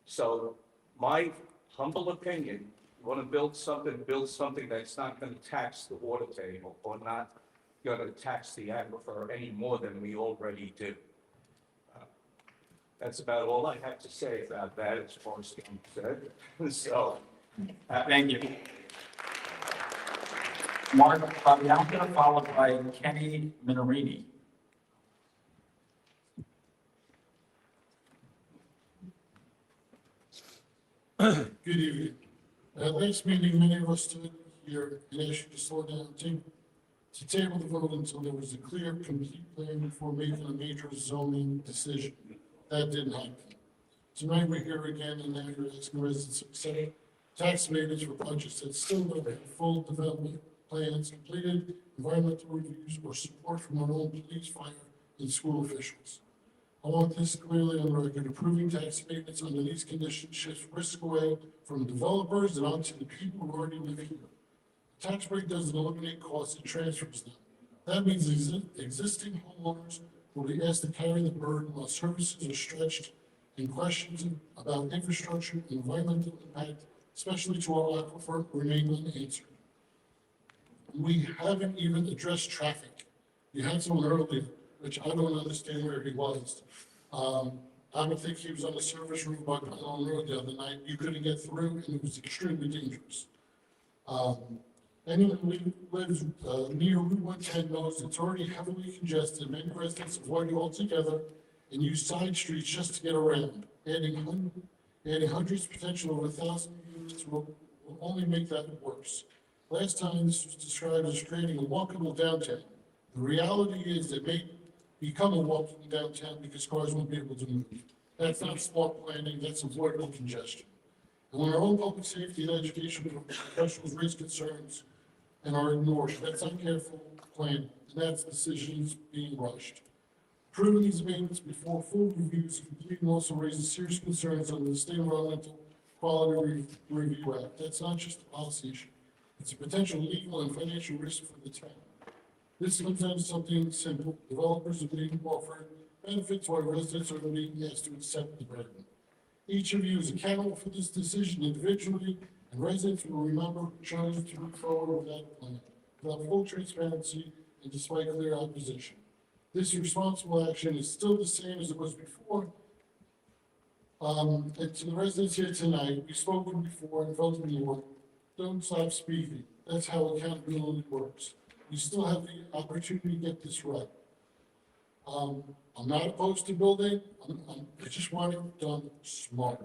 So my humble opinion, you want to build something that's not going to tax the water table or not going to tax the aquifer any more than we already do. That's about all I have to say about that as far as I'm concerned. So, Thank you. Mark Labiaca, followed by Kenny Minorini. Good evening. At last meeting, many of us stood here and asked you to slow down to table the vote until there was a clear, complete plan before making a major zoning decision. That didn't happen. Tonight, we're here again, and now you're asking residents to accept tax abatements for projects that still don't have full development plans completed, environmental reviews, or support from our own police, fire, and school officials. I want this clearly on record. Approving tax abatements under these conditions shifts risk away from developers and onto the people who already live here. The tax break doesn't eliminate costs, it transfers them. That means existing homeowners will be asked to carry the burden while services are stretched and questions about infrastructure and environmental impact, especially to our aquifer, remain unanswered. We haven't even addressed traffic. You had someone earlier, which I don't understand where he was. I don't think he was on the service road by Pylon Road the other night. You couldn't get through, and it was extremely dangerous. Anyone who lives near Route 110 knows it's already heavily congested. Many residents avoid it altogether and use side streets just to get around. Adding hundreds, potential over 1,000 units will only make that worse. Last time this was described as creating a walkable downtown. The reality is it may become a walkable downtown because cars won't be able to move. That's not smart planning, that's avoidable congestion. And when our own public safety and education professionals raise concerns and are ignored, that's uncareful planning, and that's decisions being rushed. Approving these amendments before full reviews complete also raises serious concerns on the State Environmental Quality Review Act. That's not just a policy issue. It's a potential legal and financial risk for the town. This comes down to something simple. Developers are being offered benefits while residents are being asked to accept the burden. Each of you is accountable for this decision individually, and residents will remember who chose to move forward with that plan, without full transparency and despite clear opposition. This responsible action is still the same as it was before. And to the residents here tonight, we've spoken before and voted more. Don't stop speaking. That's how accountability works. We still have the opportunity to get this right. I'm not opposed to building. I just want it done smart.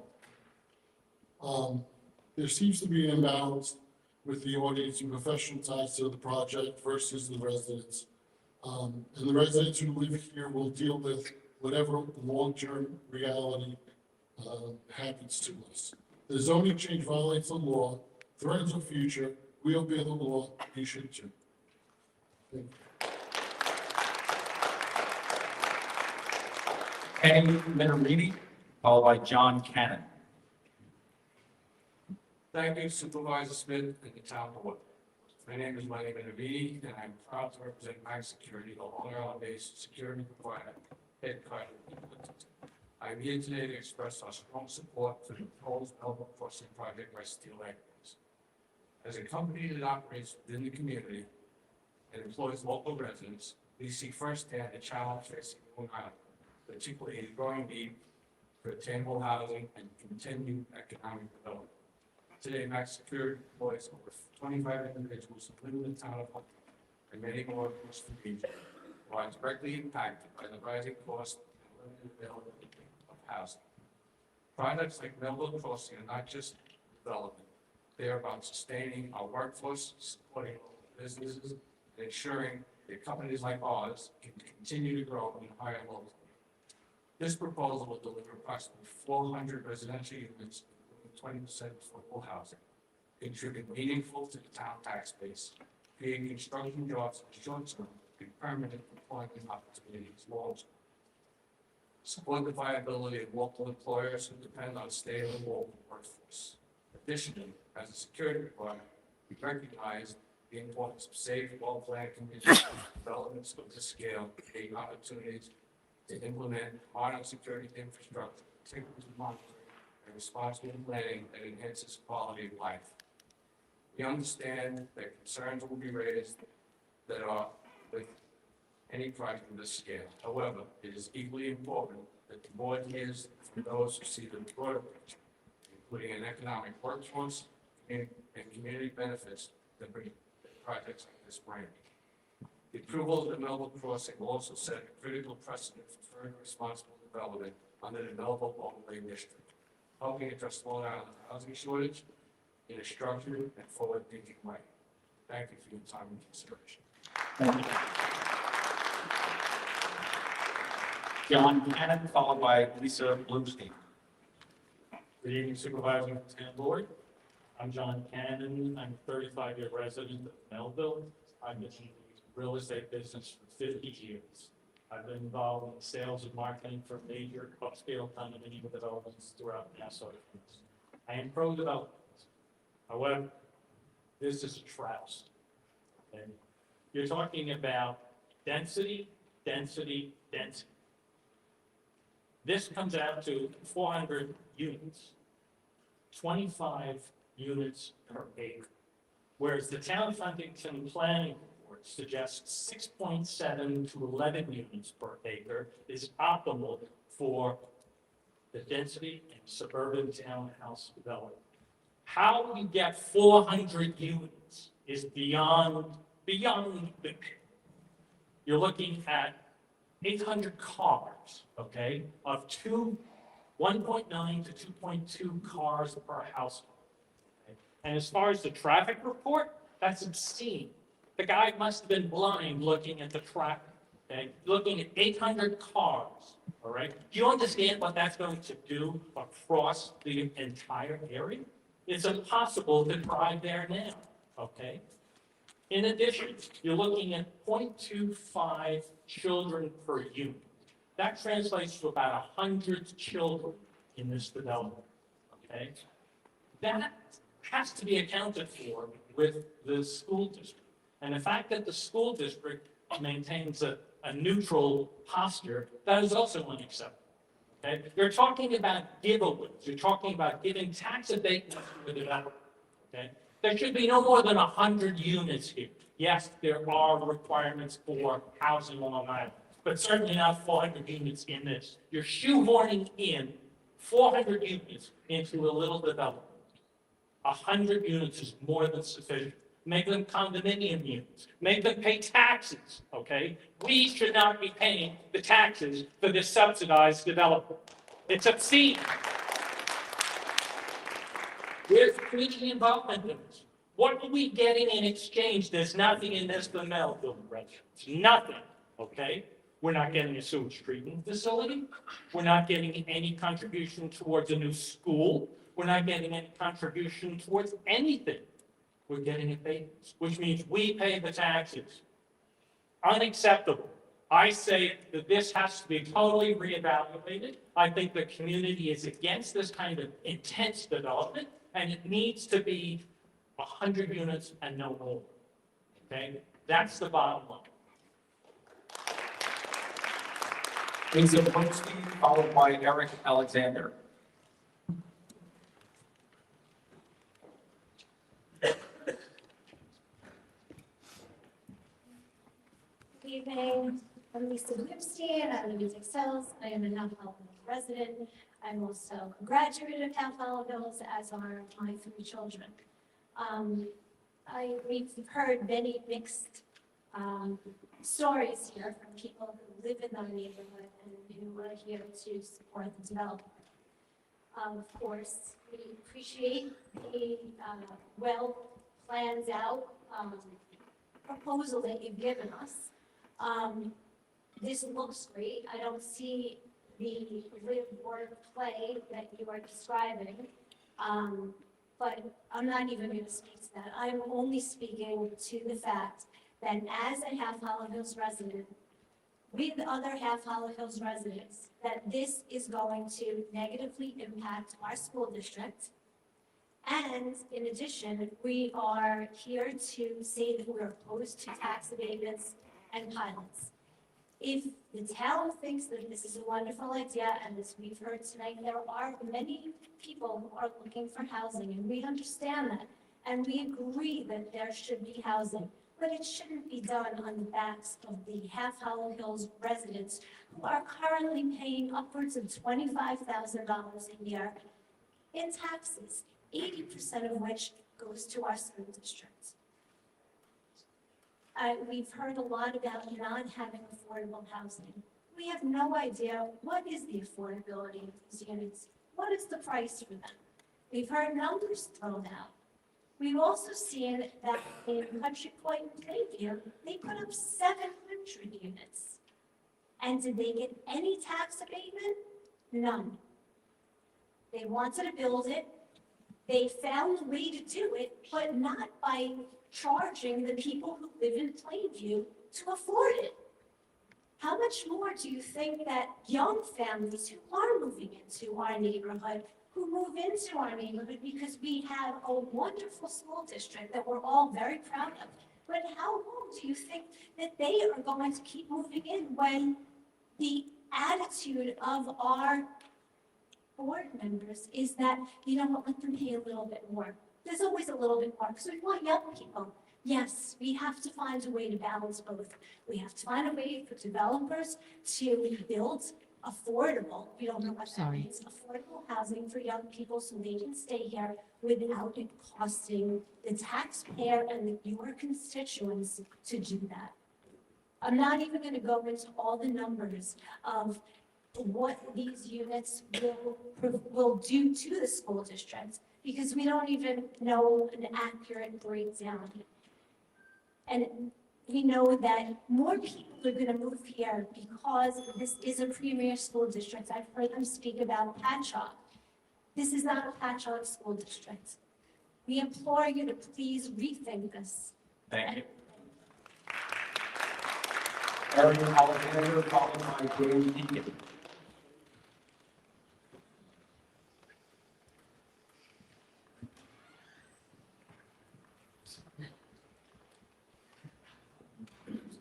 There seems to be an imbalance with the audience and professional ties to the project versus the residents. And the residents who live here will deal with whatever long-term reality happens to us. The zoning change violates the law, threatens the future. We obey the law. You should too. Thank you. Kenny Minerini, followed by John Cannon. Thank you, Supervisor Smith and the town board. My name is Lenny Minerini, and I'm proud to represent Max Security, the Long Island-based security provider headquartered in Huntington. I'm here today to express our strong support for the proposed Melville Crossing project by Steel Equities. As a company that operates within the community and employs local residents, we see firsthand the challenge facing Long Island, particularly a growing need for attainable housing and continued economic development. Today, Max Security employs over 25 individuals who live in the town of Huntington and many more across the region, who are directly impacted by the rising cost and limited availability of housing. Projects like Melville Crossing are not just development. They are about sustaining our workforce, supporting local businesses, and ensuring that companies like ours can continue to grow and hire locally. This proposal will deliver approximately 400 residential units, including 20% affordable housing, contribute meaningful to the town tax base, creating construction jobs in the short term and permanent employment opportunities long term. Support the viability of local employers who depend on stable local workforce. Additionally, as a security provider, we recognize the importance of safe, well-planned community developments of this scale, creating opportunities to implement modern security infrastructure, technical monitoring, and responsible planning that enhances quality of life. We understand that concerns will be raised that are with any project of this scale. However, it is equally important that the board hears from those who see the broader picture, including an economic workforce and community benefits that bring projects like this bring. The approval of the Melville Crossing will also set a critical precedent for further responsible development under the Melville Overlay District, helping address Long Island's housing shortage in a structured and forward-thinking way. Thank you for your time and consideration. Thank you. John Cannon, followed by Lisa Bluestein. Good evening, Supervisor and Town Board. I'm John Cannon. I'm a 35-year resident of Melville. I've been in the real estate business for 50 years. I've been involved in sales and marketing for major upscale condominium developments throughout Nassau. I am pro-development. However, this is a trousers. Okay? You're talking about density, density, density. This comes out to 400 units, 25 units per acre, whereas the town of Huntington Planning Board suggests 6.7 to 11 units per acre is optimal for the density and suburban townhouse development. How do you get 400 units is beyond the, you're looking at 800 cars, okay, of 1.9 to 2.2 cars per household. Okay? And as far as the traffic report, that's obscene. The guy must have been blind looking at the traffic, okay, looking at 800 cars, all right? Do you understand what that's going to do across the entire area? It's impossible to drive there now, okay? In addition, you're looking at 0.25 children per unit. That translates to about 100 children in this development, okay? That has to be accounted for with the school district. And the fact that the school district maintains a neutral posture, that is also unacceptable, okay? You're talking about giveaways. You're talking about giving tax abatements to the developer, okay? There should be no more than 100 units here. Yes, there are requirements for housing on Long Island, but certainly not 400 units in this. You're shoehorning in 400 units into a little development. 100 units is more than sufficient. Make them condominium units. Make them pay taxes, okay? We should not be paying the taxes for this subsidized development. It's obscene. Where's the community involvement in this? What are we getting in exchange? There's nothing in this for Melville residents. Nothing, okay? We're not getting a sewage treatment facility. We're not getting any contribution towards a new school. We're not getting any contribution towards anything. We're getting abatements, which means we pay the taxes. Unacceptable. I say that this has to be totally reevaluated. I think the community is against this kind of intense development, and it needs to be 100 units and no more. Okay? That's the bottom line. Lisa Blinsky, followed by Eric Alexander. Good evening. I'm Lisa Lipstein. I live in Maxess. I am a Melville resident. I'm also a graduate of Melville, as are my 3 children. We've heard many mixed stories here from people who live in our neighborhood and who are here to support the development. Of course, we appreciate the well planned out proposal that you've given us. This looks great. I don't see the live, work, play that you are describing. But I'm not even going to speak to that. I'm only speaking to the fact that as a Half Hollow Hills resident, with other Half Hollow Hills residents, that this is going to negatively impact our school district. And in addition, we are here to say that we're opposed to tax abatements and pilots. If the town thinks that this is a wonderful idea, and as we've heard tonight, there are many people who are looking for housing, and we understand that, and we agree that there should be housing, but it shouldn't be done on the backs of the Half Hollow Hills residents who are currently paying upwards of $25,000 a year in taxes, 80% of which goes to our school districts. We've heard a lot about not having affordable housing. We have no idea what is the affordability of these units. What is the price for them? We've heard numbers thrown out. We've also seen that in Country Point and Plainview, they put up 700 units. And did they get any tax abatement? None. They wanted to build it. They found a way to do it, but not by charging the people who live in Plainview to afford it. How much more do you think that young families who are moving into our neighborhood, who move into our neighborhood because we have a wonderful school district that we're all very proud of, but how long do you think that they are going to keep moving in when the attitude of our board members is that, you know what, let them pay a little bit more. There's always a little bit more because we want young people. Yes, we have to find a way to balance both. We have to find a way for developers to build affordable, we don't know what that means, affordable housing for young people so they can stay here without it costing the taxpayer and your constituents to do that. I'm not even gonna go into all the numbers of what these units will do to the school district, because we don't even know an accurate breakdown. And we know that more people are gonna move here because this is a premier school district. I've heard them speak about Patchogue. This is not a Patchogue school district. We implore you to please rethink this. Thank you. Eric Alexander, followed by Dave Deacon.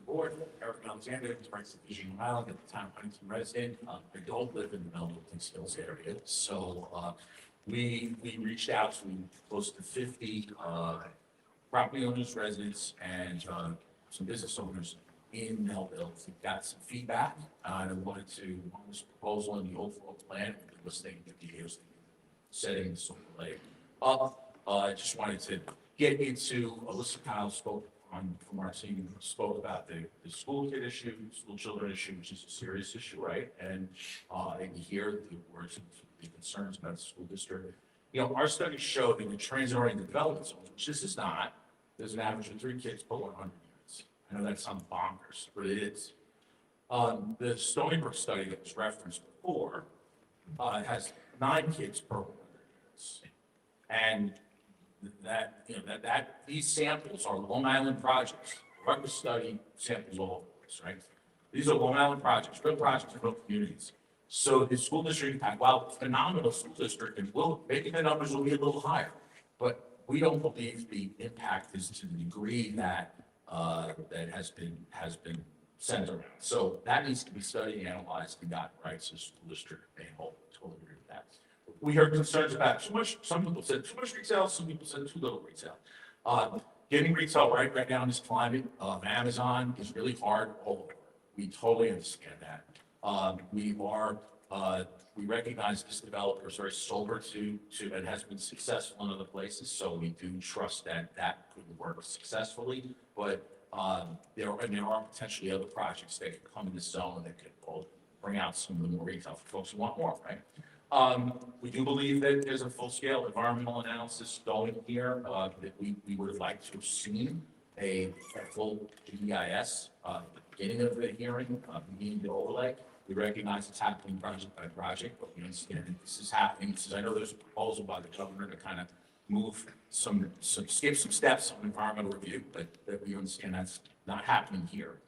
Board, Eric Alexander, Vice Division of Island, at the town of Huntington resident. I don't live in the Melville Hills area, so we reached out to close to 50 property owners, residents, and some business owners in Melville. We got some feedback, and I wanted to, on this proposal and the overall plan, listing the years, setting the sort of lay up. I just wanted to get into, Alyssa Kyle spoke from our team, spoke about the school kid issue, school children issue, which is a serious issue, right? And you hear the words of the concerns about the school district. You know, our studies show that in transit-oriented development zones, which this is not, there's an average of 3 kids per 100 units. I know that sounds bonkers, but it is. The Stony Brook study that was referenced before has 9 kids per 100 units. And that, you know, that these samples are Long Island projects. Rutgers study samples all over this, right? These are Long Island projects, real communities. So the school district impact, while phenomenal school district, and maybe the numbers will be a little higher, but we don't believe the impact is to the degree that that has been sent around. So that needs to be studied, analyzed, and gotten right. So school district may hold. Totally agree with that. We heard concerns about too much. Some people said too much retail. Some people said too little retail. Getting retail right now in this climate of Amazon is really hard all over. We totally understand that. We recognize this developer is very sober to and has been successful in other places. So we do trust that could work successfully. But there are potentially other projects that could come in this zone that could bring out some of the more retail for folks who want more, right? We do believe that there's a full-scale environmental analysis going here, that we would have liked to have seen a full EIS, at the beginning of the hearing, beginning the overlay. We recognize it's happening project by project, but we understand that this is happening. I know there's a proposal by the governor to kind of move skip some steps on environmental review, but that we understand that's not happening here.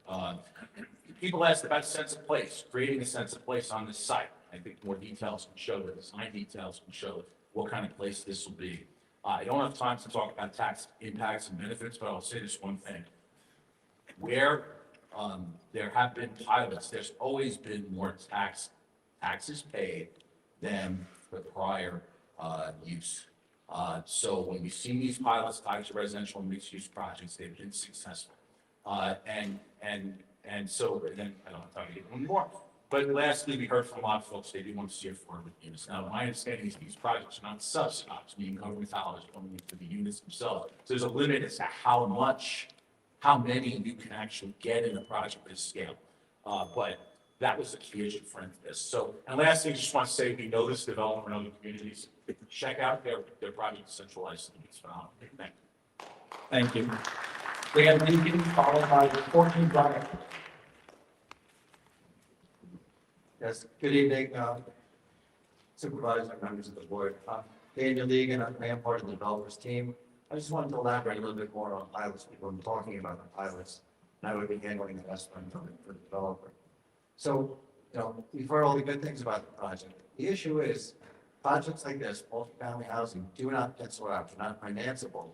People asked about sense of place, creating a sense of place on this site. I think more details can show, the design details can show what kind of place this will be. I don't have time to talk about tax impacts and benefits, but I'll say this one thing. Where there have been pilots, there's always been more taxes paid than the prior use. So when we've seen these pilots tied to residential and mixed-use projects, they've been successful. And so then I don't have time to get one more. But lastly, we heard from a lot of folks, they do want to see affordable units. Now, my understanding is these projects are not subsidized, meaning government dollars coming into the units themselves. So there's a limit as to how many you can actually get in a project of this scale. But that was the key issue for this. So, and lastly, I just want to say, we know this developer in other communities. Check out their project centralized. It's phenomenal. Thank you. Dan Deacon, followed by Courtney Bryant. Yes, good evening, Supervisor, members of the board. Daniel Deegan, I am part of the developers team. I just wanted to elaborate a little bit more on pilots. People have been talking about the pilots, and I would be handling the rest for the developer. So, you know, we've heard all the good things about the project. The issue is projects like this, multifamily housing, do not pencil out, they're not financeable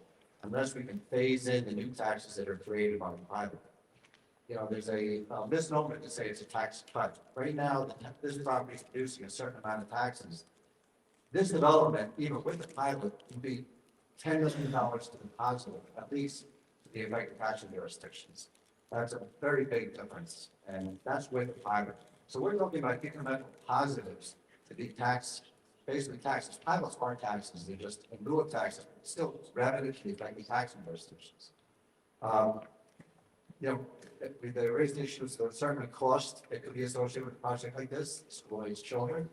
unless we can phase in the new taxes that are created by the pilot. You know, there's a misnomer to say it's a tax cut. Right now, this property is producing a certain amount of taxes. This development, even with the pilot, would be $10 million to the positive, at least to the affected tax jurisdictions. That's a very big difference, and that's with the pilot. So we're talking about incremental positives to be taxed, basically taxes. Pilots aren't taxes, they're just in lieu of taxes, still revenue to the effective tax jurisdictions. You know, they raised issues of certain cost that could be associated with a project like this, school-aged children.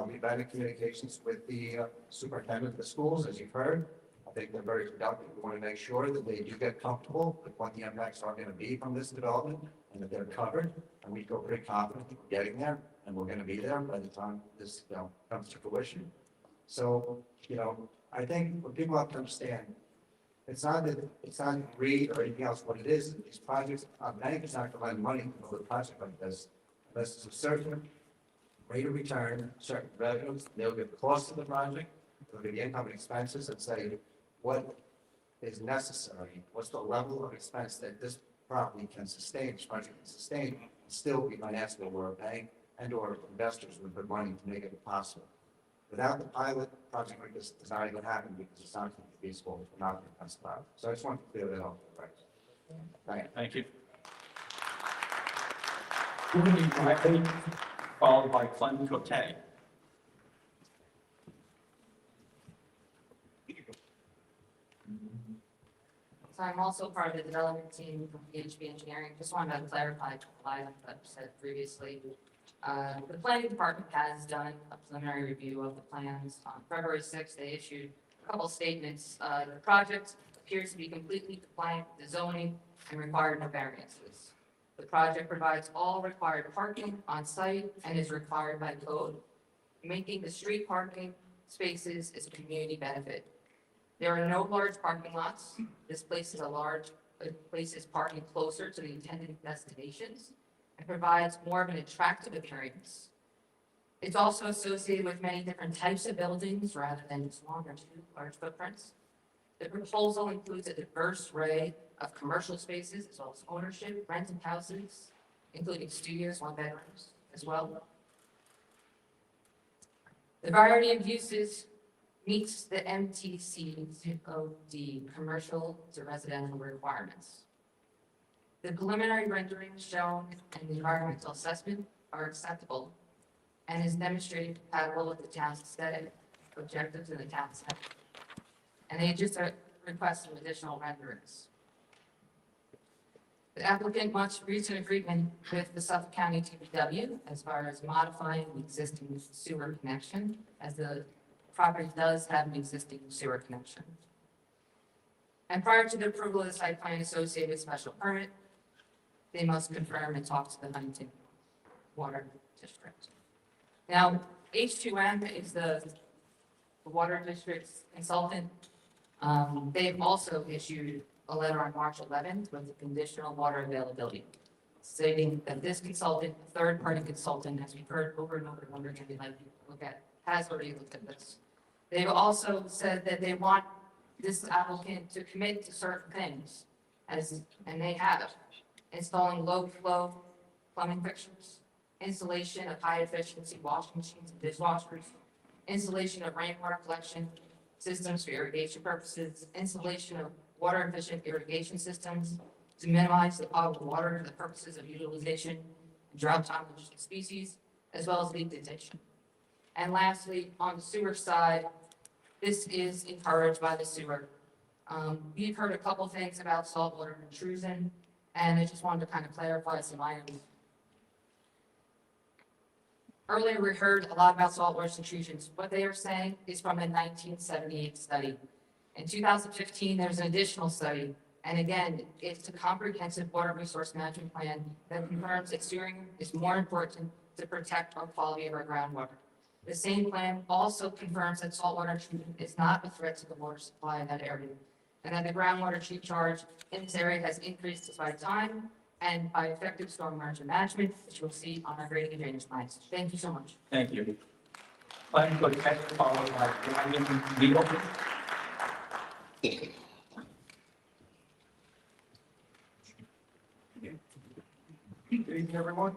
We've been in communications with the superintendent of the schools, as you've heard. I think they're very productive. We want to make sure that they do get comfortable with what the impacts are going to be from this development and that they're covered. And we feel pretty confident that we're getting there and we're going to be there by the time this, comes to fruition. So, I think what people have to understand, it's not greed or anything else. What it is, these projects, banks not providing money for a project like this unless it's a certain rate of return, certain revenues. They'll get the cost of the project, they'll get the income and expenses, and say what is necessary, what's the level of expense that this property can sustain, this project can sustain, and still be financeable where a bank and or investors would put money to make it possible. Without the pilot, project like this is not even happen because it's not going to be feasible. It's not going to pass about. So I just want to clear that up. Right. Thank you. Moving directly, followed by Clem Cote. So I'm also part of the development team from PHP Engineering. Just wanted to clarify a couple items that were said previously. The planning department has done a preliminary review of the plans. On February 6th, they issued a couple statements. The project appears to be completely compliant with the zoning and required no variances. The project provides all required parking on site and is required by code. Making the street parking spaces is a community benefit. There are no large parking lots. This places parking closer to the intended destinations and provides more of an attractive appearance. It's also associated with many different types of buildings rather than just one or two large footprints. The proposal includes a diverse array of commercial spaces as well as ownership, rented houses, including studios, one bedrooms as well. The variety of uses meets the MTC COD commercial to residential requirements. The preliminary renderings shown in the environmental assessment are acceptable and is demonstrated compatible with the town's aesthetic objectives and the town's health. And they just request some additional renderings. The applicant wants to reach an agreement with the Suffolk County DPW as far as modifying the existing sewer connection, as the property does have an existing sewer connection. And prior to the approval of the site plan associated with special permit, they must confirm and talk to the Huntington Water District. Now, H2M is the water district's consultant. They've also issued a letter on March 11th with the conditional water availability, stating that this consultant, third-party consultant, as we've heard over and over and over again, like look at, has already looked at this. They've also said that they want this applicant to commit to certain things, and they have. Installing low-flow plumbing fixtures, installation of high-efficiency washing machines and dishwashers, installation of rainwater collection systems for irrigation purposes, installation of water-efficient irrigation systems to minimize the potable water for the purposes of utilization and drought-tolerant species, as well as leak detection. And lastly, on the sewer side, this is encouraged by the sewer. We've heard a couple things about saltwater intrusion, and I just wanted to kind of clarify some items. Earlier, we heard a lot about saltwater intrusions. What they are saying is from a 1978 study. In 2015, there's an additional study, and again, it's a comprehensive water resource management plan that confirms that sewering is more important to protect our quality of our groundwater. The same plan also confirms that saltwater treatment is not a threat to the water supply in that area, and that the groundwater treat charge in this area has increased by time and by effective stormwater management, which you'll see on our grading and drainage plans. Thank you so much. Thank you. Clem Cote, followed by Brian Legal. Good evening, everyone.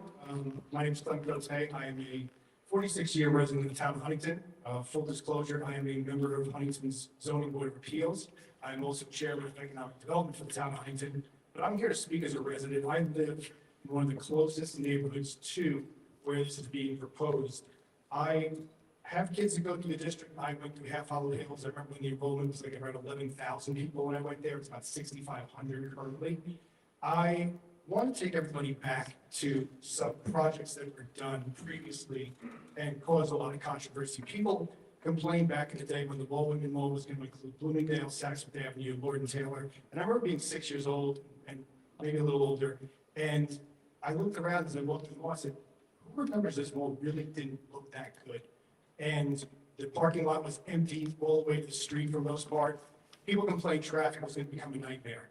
My name is Clem Cote. I am a 46-year resident of the town of Huntington. Full disclosure, I am a member of Huntington's Zoning Board of Appeals. I am also chairman of economic development for the town of Huntington. But I'm here to speak as a resident. I live in one of the closest neighborhoods to where this is being proposed. I have kids that go through the district. I went through Half Hollow Hills. I remember when the enrollment was like around 11,000 people when I went there. It's about 6,500 currently. I want to take everybody back to some projects that were done previously and caused a lot of controversy. People complained back in the day when the Baldwin Mall was going to include Bloomingdale, Saxford Avenue, Lord and Taylor. And I remember being 6 years old and maybe a little older. And I looked around as I walked through the mall. I said, who remembers this mall really didn't look that good? And the parking lot was empty all the way to the street for the most part. People complained traffic was going to become a nightmare.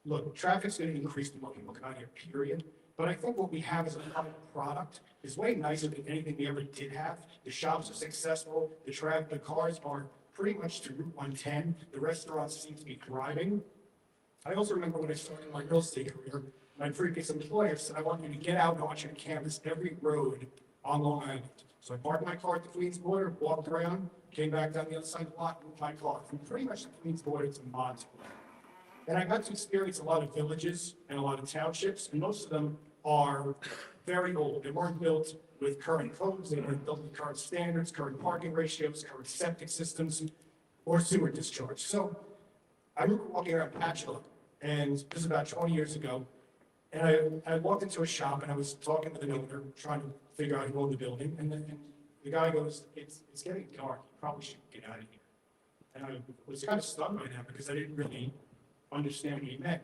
Look, traffic's going to increase the more people come out here, period. But I think what we have as a final product is way nicer than anything we ever did have. The shops are successful. The cars are pretty much to Route 110. The restaurants seem to be thriving. I also remember when I started my real estate career, my previous employer said, I want you to get out and I want you to canvass every road on Long Island. So I parked my car at the Queens border, walked around, came back down the other side of the block, moved my car from pretty much the Queens border to Montauk. And I got to experience a lot of villages and a lot of townships, and most of them are very old. They weren't built with current codes, they weren't built with current standards, current parking ratios, current septic systems, or sewer discharge. So I remember walking around Patchogue, and this is about 20 years ago, and I walked into a shop and I was talking to the owner, trying to figure out who owned the building, and the guy goes, it's getting dark, you probably should get out of here. And I was kind of stunned by that because I didn't really understand what he meant.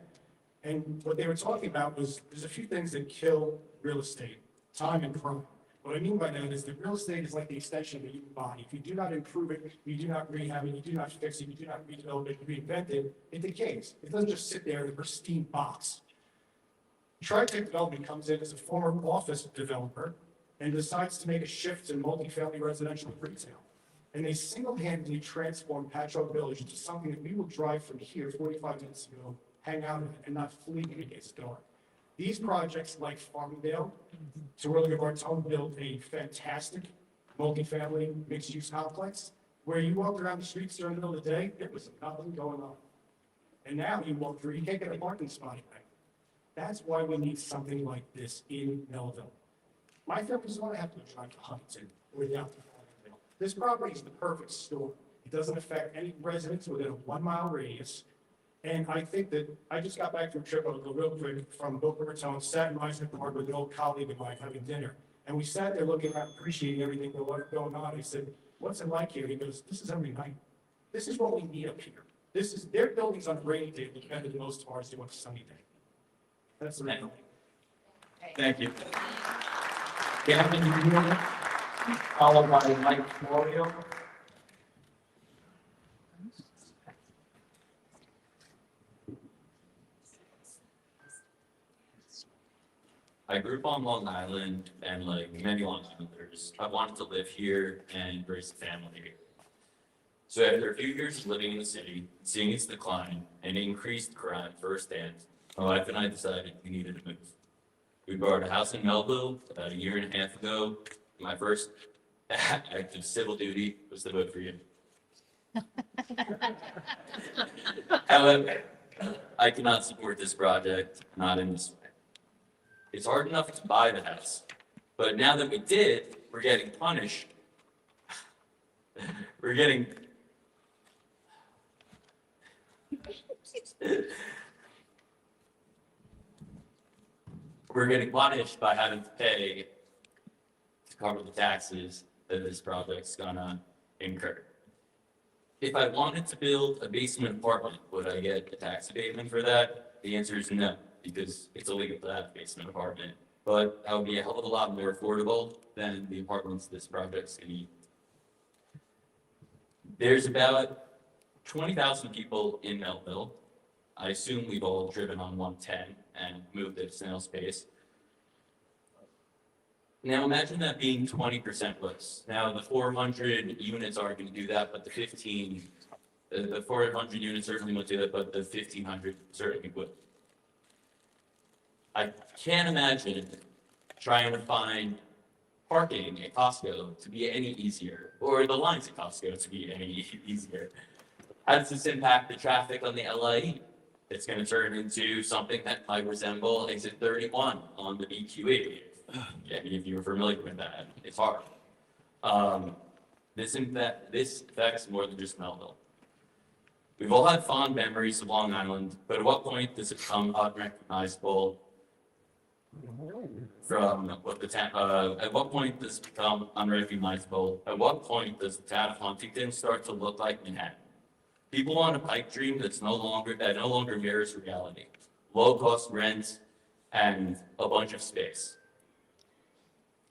And what they were talking about was, there's a few things that kill real estate, time and crime. What I mean by that is that real estate is like the extension of the human body. If you do not improve it, you do not rehab it, you do not fix it, you do not redevelop it, reinvent it, it decays. It doesn't just sit there in a pristine box. Tri-Tech Development comes in as a former office developer and decides to make a shift to multifamily residential retail. And they single-handedly transformed Patchogue Village into something that we will drive from here 45 minutes ago, hang out in, and not flee when it gets dark. These projects, like Farmingdale, to earlier Bartone built a fantastic multifamily mixed-use complex where you walked around the streets during the middle of the day, there was nothing going on. And now you walk through, you can't get a parking spot anyway. That's why we need something like this in Melville. My family doesn't want to have to drive to Huntington or down to Farmingdale. This property is the perfect storm. It doesn't affect any residents within a 1 mile radius. And I think that I just got back from a trip, I'll go real quick, from Boca Raton, sat in Meisner Park with an old colleague of mine having dinner. And we sat there looking around, appreciating everything that was going on. I said, what's it like here? He goes, this is every night. This is what we need up here. This is, their buildings on a rainy day look better than most of ours do on a sunny day. That's the reason. Thank you. Gavin Newman, followed by Mike Florio. I grew up on Long Island, and like many Long Islanders, I wanted to live here and raise a family here. So after a few years of living in the city, seeing its decline and increased crime firsthand, my wife and I decided we needed to move. We bought a house in Melville about 1.5 years ago. My first act of civil duty was to vote for you. However, I cannot support this project, not in this way. It's hard enough to buy the house, but now that we did, we're getting punished. We're getting punished by having to pay to cover the taxes that this project's gonna incur. If I wanted to build a basement apartment, would I get a tax abatement for that? The answer is no, because it's illegal to have a basement apartment. But that would be a hell of a lot more affordable than the apartments this project's gonna need. There's about 20,000 people in Melville. I assume we've all driven on 110 and moved at snail's space. Now imagine that being 20% less. Now the 400 units aren't going to do that, but the 400 units certainly won't do that, but the 1,500 certainly would. I can't imagine trying to find parking at Costco to be any easier, or the lines at Costco to be any easier. How does this impact the traffic on the LIE? It's going to turn into something that might resemble exit 31 on the BQ88. Yeah, if you're familiar with that, it's hard. This affects more than just Melville. We've all had fond memories of Long Island, but at what point does it become unrecognizable from what the town, at what point does it become unrecognizable? At what point does the town of Huntington start to look like Manhattan? People want a pipe dream that no longer mirrors reality. Low-cost rent and a bunch of space.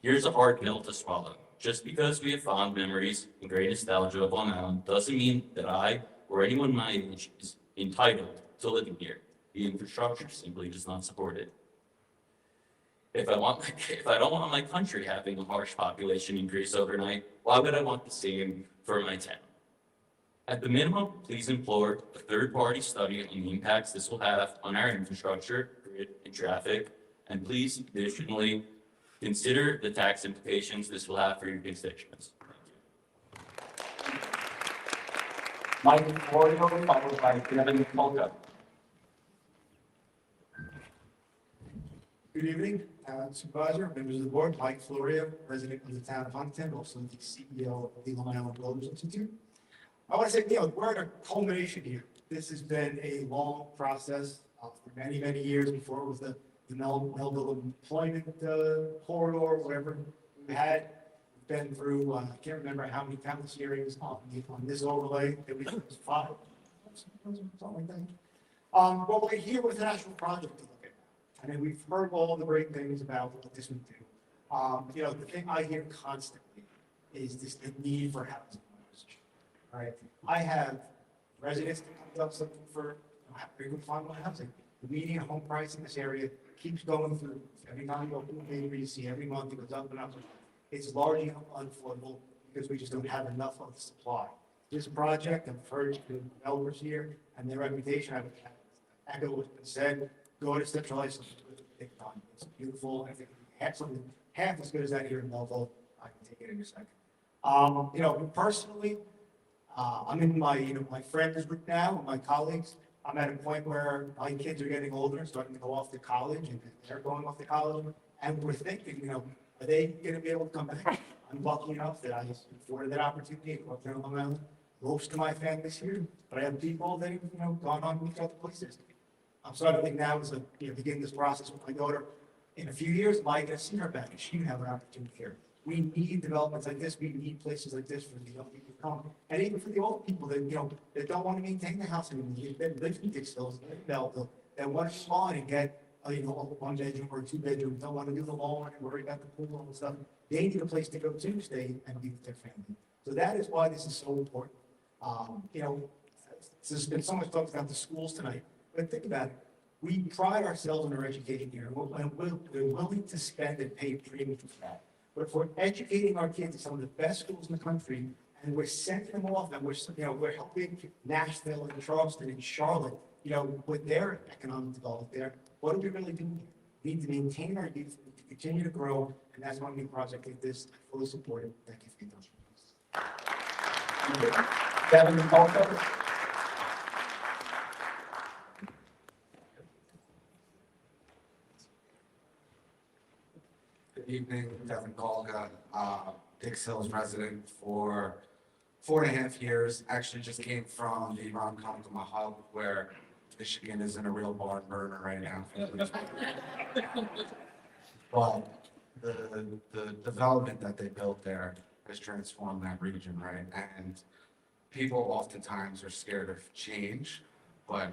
Here's a hard pill to swallow. Just because we have fond memories and great nostalgia of Long Island doesn't mean that I or anyone my age is entitled to living here. The infrastructure simply does not support it. If I don't want my country having a harsh population increase overnight, why would I want the same for my town? At the minimum, please implore a third-party study on the impacts this will have on our infrastructure, grid, and traffic, and please additionally consider the tax implications this will have for your constituents. Mike Florio, followed by Kevin Polka. Good evening, Supervisor, members of the board, Mike Florio, resident of the town of Huntington, also the CEO of the Long Island Builders Institute. I want to say, we're at a culmination here. This has been a long process for many, many years before it was the Melville employment corridor, whatever we had. We've been through, I can't remember how many countless hearings on this overlay. It was 5, something like that. But we're here with an actual project to look at. I mean, we've heard all the great things about what this would do. The thing I hear constantly is the need for housing. All right, I have residents that come up looking for very good affordable housing. The median home price in this area keeps going through. Every time you go to the paper, you see every month it goes up and up. It's largely unaffordable because we just don't have enough of the supply. This project, I've heard the developers here and their reputation, I would echo what's been said, go to centralized, take time. It's beautiful. I think something half as good as that here in Melville. I can take it in a second. Personally, I'm in my friends group now, my colleagues. I'm at a point where my kids are getting older, starting to go off to college, and they're going off to college. And we're thinking, are they going to be able to come back? I'm lucky enough that I afforded that opportunity to go up there on Long Island. Most of my family's here, but I have people that have gone on to other places. I'm starting to think now is begin this process with my daughter. In a few years, am I going to see her back? And she can have an opportunity here. We need developments like this. We need places like this for the young people to come, and even for the old people that that don't want to maintain the house anymore. That live in Dixville, Melville, that want to spawn and get a 1-bedroom or a 2-bedroom. Don't want to do the lawn and worry about the pool and stuff. They need a place to go to stay and be with their family. So that is why this is so important. There's been so much talk about the schools tonight, but think about it. We pride ourselves on our education here, and we're willing to spend and pay premium for that. But if we're educating our kids at some of the best schools in the country, and we're sending them off, and we're helping Nashville and Charleston and Charlotte, with their economic development there, what are we really doing here? We need to maintain our youth, to continue to grow, and that's why a new project like this, I fully support it. Thank you for your attention. Kevin Polka. Good evening, Devin Kolga, Dix Hills resident for 4.5 years. Actually just came from the Ron-Konkoma hub where Michigan is in a real barn burner right now. But the development that they built there has transformed that region, right? And people oftentimes are scared of change, but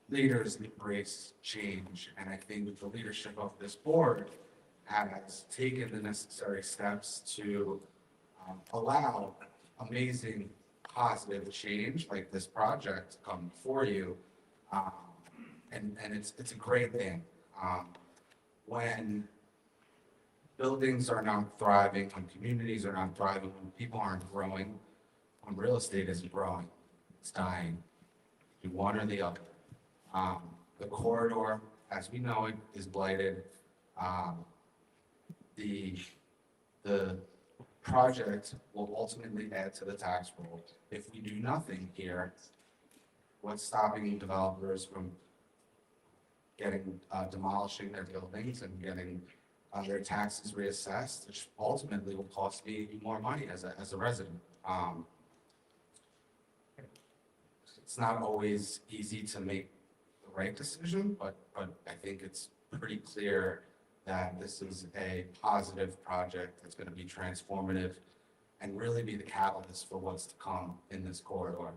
leaders embrace change. And I think the leadership of this board has taken the necessary steps to allow amazing positive change like this project to come before you. And it's a great thing. When buildings are not thriving, when communities are not thriving, when people aren't growing, when real estate isn't growing, it's dying. Do one or the other. The corridor, as we know it, is blighted. The project will ultimately add to the tax roll. If we do nothing here, what's stopping developers from demolishing their buildings and getting their taxes reassessed, which ultimately will cost me more money as a resident. It's not always easy to make the right decision, but I think it's pretty clear that this is a positive project that's going to be transformative and really be the catalyst for what's to come in this corridor.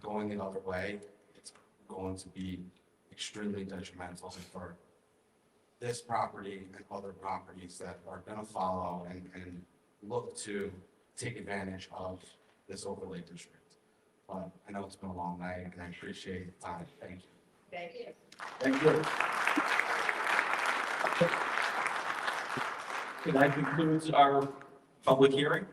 Going the other way, it's going to be extremely detrimental for this property and other properties that are going to follow and look to take advantage of this overlay district. But I know it's been a long night, and I appreciate the time. Thank you. Thank you. Thank you. That concludes our public hearing,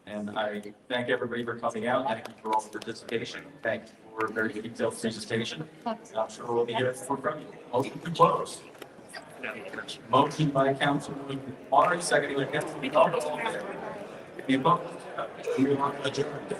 and I thank everybody for coming out. Thank you for all the participation. Thank you for a very detailed presentation. I'm sure we'll be here for from you. Motion to close. Motion by Councilman Maury, seconded by Councilman Melville. Any opposed? We are adjourned.